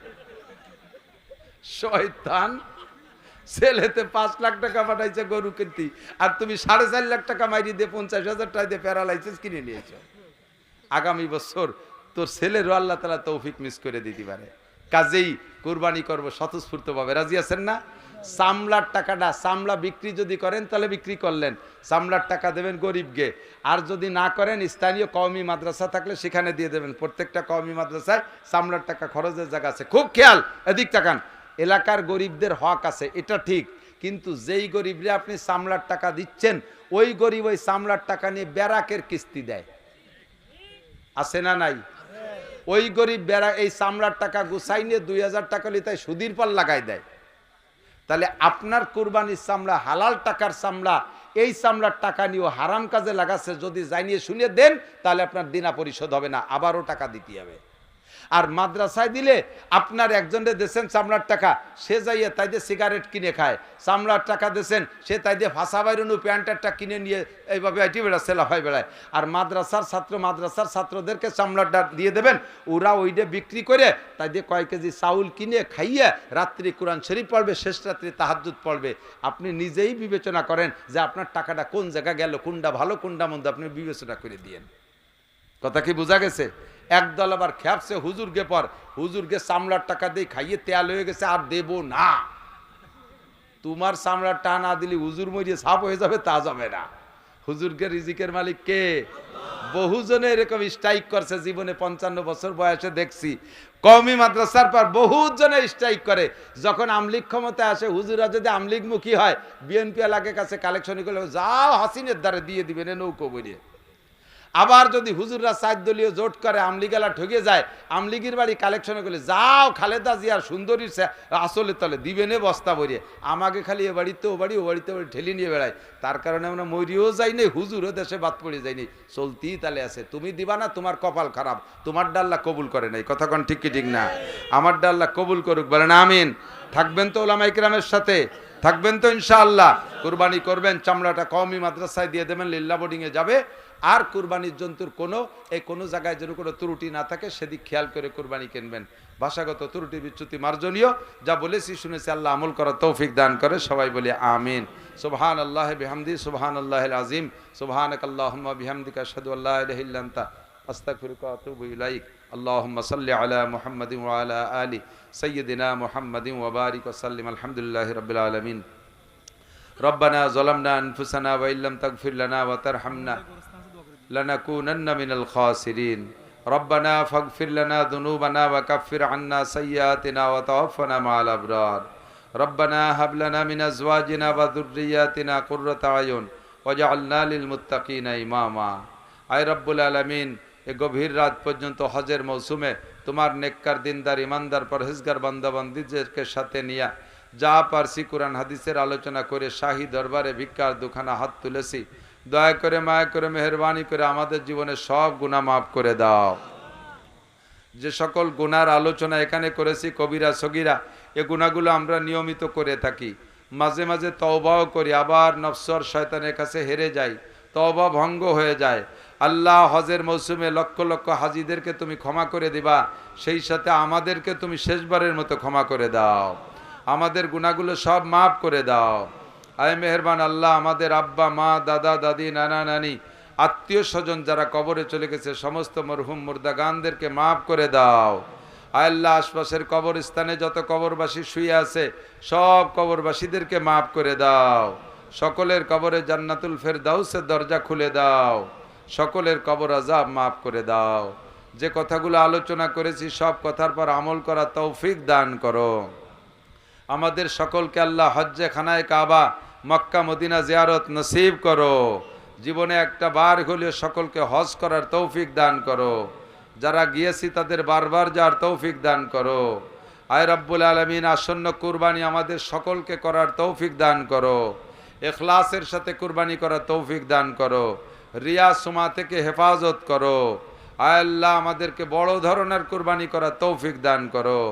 শয়তান, ছেলেতে 5 লাখ টাকা পাঠাইছে গরু কিনতি, আর তুমি 4.5 লাখ টাকা মাইরি দিয়ে 50,000 টাকা দিয়ে প্যারালাইসিস কিনে নিয়েছো। আগামী বছর তোর ছেলেরও আল্লাহ তাআলা তৌফিক মিস করে দিতে পারে। কাজেই কুরবানি করব স্বতঃস্ফূর্তভাবে। রাজি আছেন না? চামড়ার টাকাটা, চামড়া বিক্রি যদি করেন তাহলে বিক্রি করলেন, চামড়ার টাকা দেবেন গরিবকে। আর যদি না করেন স্থানীয় কওমি মাদ্রাসা থাকলে সেখানে দিয়ে দেবেন। প্রত্যেকটা কওমি মাদ্রাসায় চামড়ার টাকা খরচের জায়গা আছে। খুব খেয়াল, এদিক তাকান। এলাকার গরিবদের হক আছে, এটা ঠিক, কিন্তু যেই গরিবরে আপনি চামড়ার টাকা দিচ্ছেন ওই গরিব ওই চামড়ার টাকা নিয়ে ব্যারাকের কিস্তি দেয়, আছে না নাই? ওই গরিব ব্যারাক এই চামড়ার টাকা গুছাই নিয়ে 2000 টাকা নিয়ে তাই সুদির পর লাগাই দেয়। তাহলে আপনার কুরবানির চামড়া হালাল টাকার চামড়া, এই চামড়ার টাকা নিয়েও হারাম কাজে লাগাচ্ছে। যদি জানিয়ে শুনিয়ে দেন তাহলে আপনার দিনা পরিশোধ হবে না, আবারও টাকা দিতে হবে। আর মাদ্রাসায় দিলে আপনার একজনের দেশেন চামড়ার টাকা, সে যাইয়ে তাই দিয়ে সিগারেট কিনে খায়। চামড়ার টাকা দেশেন, সে তাই দিয়ে ফাঁসা বাইরুনু প্যান্টারটা কিনে নিয়ে এইভাবে আইটি বেড়াচ্ছে, লাফাই বেড়ায়। আর মাদ্রাসার ছাত্রদেরকে চামড়াটা দিয়ে দেবেন, ওরা ওইটা বিক্রি করে তাই দিয়ে কয়েক কেজি চাউল কিনে খাইয়ে রাত্রি কোরআন শরীফ পড়বে, শেষ রাত্রি তাহাজ্জুদ পড়বে। আপনি নিজেই বিবেচনা করেন যে আপনার টাকাটা কোন জায়গা গেল, কোনটা ভালো কোনটা মন্দ, আপনি বিবেচনা করে দিয়েন। কথা কি বোঝা গেছে? একদল আবার খেপছে হুজুরকে পর, হুজুরকে চামড়ার টাকা দিয়ে খাইয়ে তেল হয়ে গেছে আর দেব না। তোমার চামড়ার টাকা না দিলে হুজুর মরিয়ে সাপ হয়ে যাবে, তা যাবে না। হুজুরকে রিজিকের মালিক কে? বহুজনে এরকম স্ট্রাইক করছে জীবনে, 55 বছর বয়সে দেখছি। কওমি মাদ্রাসার পর বহুজনে স্ট্রাইক করে। যখন আমলিগ ক্ষমতায় আসে, হুজুরা যদি আমলিগ মুখী হয়, বিএনপি এলাকার কাছে কালেকশন করে যাও হাসিনের দ্বারে দিয়ে দিবেন নৌকো বইয়ে। আবার যদি হুজুররা 4 দলীয় জোট করে আমলিগালা ঠকে যায়, আমলিগির বাড়ি কালেকশনে করলে যাও খালেদা জিয়ার সুন্দরীর আসলে তলে দিবেনে বস্তা ভরিয়ে। আমাকে খালি এ বাড়িতে ও বাড়ি, ও বাড়িতে ও বাড়ি ঠেলি নিয়ে বেড়ায়। তার কারণে আমরা মরিও যাই নাই, হুজুরও দেশে বাদ পড়ে যায়নি, চলতি তালে আছে। তুমি দিবা না, তোমার কপাল খারাপ, তোমার ডাল্লা কবুল করে নাই। কথা কোন ঠিক কি ঠিক না? আমার ডাল্লা কবুল করুক, বলেন আমিন। থাকবেন তো ওলামা ইকরামের সাথে, থাকবেন তো ইনশাআল্লাহ। কুরবানি করবেন, চামড়াটা কওমি মাদ্রাসায় দিয়ে দেবেন, লিল্লা বোর্ডিংয়ে যাবে। আর কুরবানির জন্তুর কোনো জায়গায় যেন কোনো ত্রুটি না থাকে সেদিক খেয়াল করে কুরবানি কিনবেন। ভাষাগত ত্রুটি বিচ্যুতি মার্জনীয়। যা বলেছি শুনেছি, আল্লাহ আমল করার তৌফিক দান করে। সবাই বলি আমিন। সুবহানাল্লাহি বিহামদি, সুবহানাল্লাহিল আযীম, সুবহানাকাল্লাহুম্মা বিহামদিকা আশহাদু আল্লা ইলাহা ইল্লা আনতা আস্তাগফিরুকা ওয়া আতুবু ইলাইক। আল্লাহুম্মা সাল্লি আলা মুহাম্মাদিন ওয়া আলা আলি সাইয়্যিদিনা মুহাম্মাদিন ওয়া বারিক ওয়া সাল্লিম। আলহামদুলিল্লাহি রাব্বিল আলামিন। রব্বানা যালামনা আনফুসানা ওয়া ইল্লাম তাগফির লানা ওয়া তারহামনা لنكونن من الخاسرين ربنا فاغفر لنا ذنوبنا وكفر عنا سيئاتنا وتوفنا مع الأبرار ربنا هب لنا من أزواجنا وذرياتنا قرة أعين واجعلنا للمتقين إماما। আয় রব্বুল আলামিন, এই গভীর রাত পর্যন্ত হজের মৌসুমে তোমার নেককার দিনদার ইমানদার পরহেজগার বান্দাবান্দীদেরকে সাথে নিয়ে যা পারছি কোরআন হাদিসের আলোচনা করে শাহী দরবারে ভিক্ষার দুখানা হাত তুলেছি। দয়া করে মায়া করে মেহরবানি করে আমাদের জীবনে সব গুনাহ মাফ করে দাও। যে সকল গুনার আলোচনা এখানে করেছি, কবিরা সগীরা, এ গুনাহগুলো আমরা নিয়মিত করে থাকি। মাঝে মাঝে তওবাও করি, আবার নফসর শয়তানের কাছে হেরে যাই, তওবা ভঙ্গ হয়ে যায়। আল্লাহ, হজের মৌসুমে লক্ষ লক্ষ হাজিদেরকে তুমি ক্ষমা করে দিবা, সেই সাথে আমাদেরকে তুমি শেষবারের মতো ক্ষমা করে দাও। আমাদের গুনাহগুলো সব মাফ করে দাও। আয় মেহেরবান আল্লাহ, আমাদের আব্বা মা দাদা দাদি নানা নানি আত্মীয় স্বজন যারা কবরে চলে গেছে সমস্ত মরহুম মুর্দাগানদেরকে মাফ করে দাও। আয় আল্লাহ, আশপাশের কবরস্থানে যত কবরবাসী শুয়ে আছে সব কবরবাসীদেরকে মাফ করে দাও। সকলের কবরে জান্নাতুল ফেরদাউসের দরজা খুলে দাও। সকলের কবর আযাব মাফ করে দাও। যে কথাগুলো আলোচনা করেছি সব কথার পর আমল করা তৌফিক দান করো। আমাদের সকলকে আল্লাহ হজ্জে খানায় কাবা মক্কা মদিনা জিয়ারত নসিব করো। জীবনে একটা বার হলেও সকলকে হজ করার তৌফিক দান করো। যারা গিয়েছি তাদের বারবার যাওয়ার তৌফিক দান করো। আয় রব্বুল আলামিন, আসন্ন কুরবানি আমাদের সকলকে করার তৌফিক দান করো। ইখলাসের সাথে কুরবানি করার তৌফিক দান করো। রিয়া সুমা থেকে হেফাজত করো। আয় আল্লাহ, আমাদেরকে বড় ধরনের কুরবানি করার তৌফিক দান করো।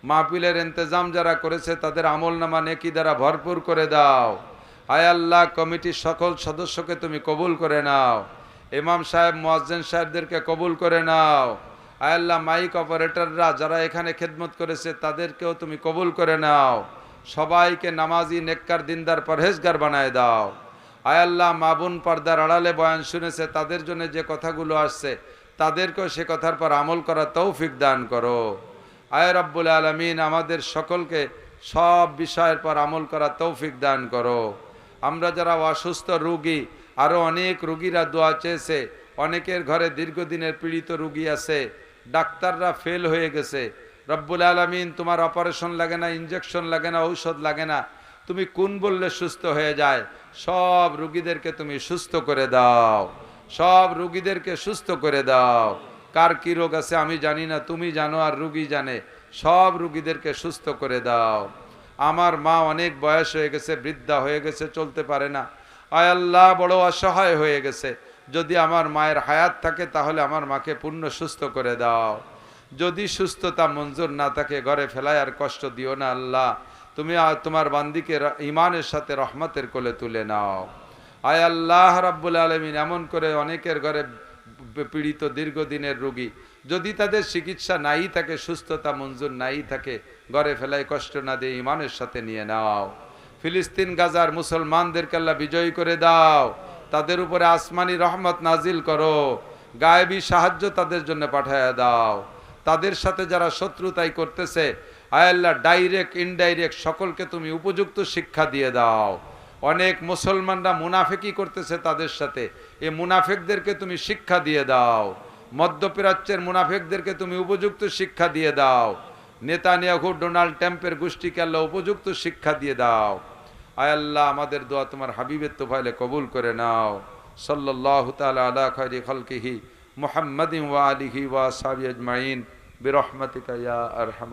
মাহফিলের ইন্তজাম যারা করেছে তাদের আমলনামা নেকি দ্বারা ভরপুর করে দাও। আয় আল্লাহ, কমিটির সকল সদস্যকে তুমি কবুল করে নাও। ইমাম সাহেব মুয়াজ্জিন সাহেবদেরকে কবুল করে নাও। আয় আল্লাহ, মাইক অপারেটররা যারা এখানে খেদমত করেছে তাদেরকেও তুমি কবুল করে নাও। সবাইকে নামাজি নেককার দিনদার পরহেজগার বানায় দাও। আয় আল্লাহ, মা বোন পর্দার আড়ালে বয়ান শুনেছে তাদের জন্য যে কথাগুলো আসছে তাদেরকেও সে কথার পর আমল করার তৌফিক দান করো। আয় রব্বুল আলামিন আমাদের সকলকে সব বিষয়ের পর আমল করার তৌফিক দান করো। আমরা যারা অসুস্থ রোগী, আরও অনেক রোগীরা দোয়া চেয়েছে, অনেকের ঘরে দীর্ঘদিনের পীড়িত রোগী আছে, ডাক্তাররা ফেল হয়ে গেছে। রব্বুল আলামিন তোমার অপারেশন লাগে না, ইঞ্জেকশন লাগে না, ঔষধ লাগে না, তুমি কোন বললে সুস্থ হয়ে যায়। সব রোগীদেরকে তুমি সুস্থ করে দাও, সব রোগীদেরকে সুস্থ করে দাও। কার কি রোগ আছে আমি জানি না, তুমি জানো আর রোগী জানে। সব রোগীদেরকে সুস্থ করে দাও। আমার মা অনেক বয়স হয়ে গেছে, বৃদ্ধা হয়ে গেছে, চলতে পারে না। আয় আল্লাহ বড় অসহায় হয়ে গেছে, যদি আমার মায়ের হায়াত থাকে তাহলে আমার মাকে পূর্ণ সুস্থ করে দাও। যদি সুস্থতা মঞ্জুর না থাকে ঘরে ফেলায় আর কষ্ট দিও না আল্লাহ। তুমি তোমার বান্দিকে ইমানের সাথে রহমতের কোলে তুলে নাও। আয় আল্লাহ রাব্বুল আলামিন এমন করে অনেকের ঘরে পীড়িত দীর্ঘদিনের রোগী, যদি তাদের চিকিৎসা নাই থাকে, সুস্থতা মঞ্জুর নাই থাকে, ঘরে ফেলায় কষ্ট না দিয়ে ইমানের সাথে নিয়ে নাও। ফিলিস্তিন গাজার মুসলমানদেরকে আল্লাহ বিজয়ী করে দাও, তাদের উপরে আসমানি রহমত নাজিল করো, গায়েবী সাহায্য তাদের জন্য পাঠায় দাও। তাদের সাথে যারা শত্রুতাই করতেছে, আয় আল্লাহ ডাইরেক্ট ইনডাইরেক্ট সকলকে তুমি উপযুক্ত শিক্ষা দিয়ে দাও। অনেক মুসলমানরা মুনাফিকি করতেছে তাদের সাথে, এই মুনাফিকদেরকে তুমি শিক্ষা দিয়ে দাও। মধ্যপ্রাচ্যের মুনাফিকদেরকে তুমি উপযুক্ত শিক্ষা দিয়ে দাও। নেতানিয়াহু ডোনাল্ড ট্রাম্পের গোষ্ঠীকে আল্লাহ উপযুক্ত শিক্ষা দিয়ে দাও। আয় আল্লাহ আমাদের দোয়া তোমার হাবিবের তোফাইলে কবুল করে নাও। সাল্লাল্লাহু তাআলা আলা খায়রি খালকিহি মুহাম্মাদিন ওয়া আলিহি ওয়া আসহাবিহি আজমাইন বিরহমাতিকা ইয়া আরহামার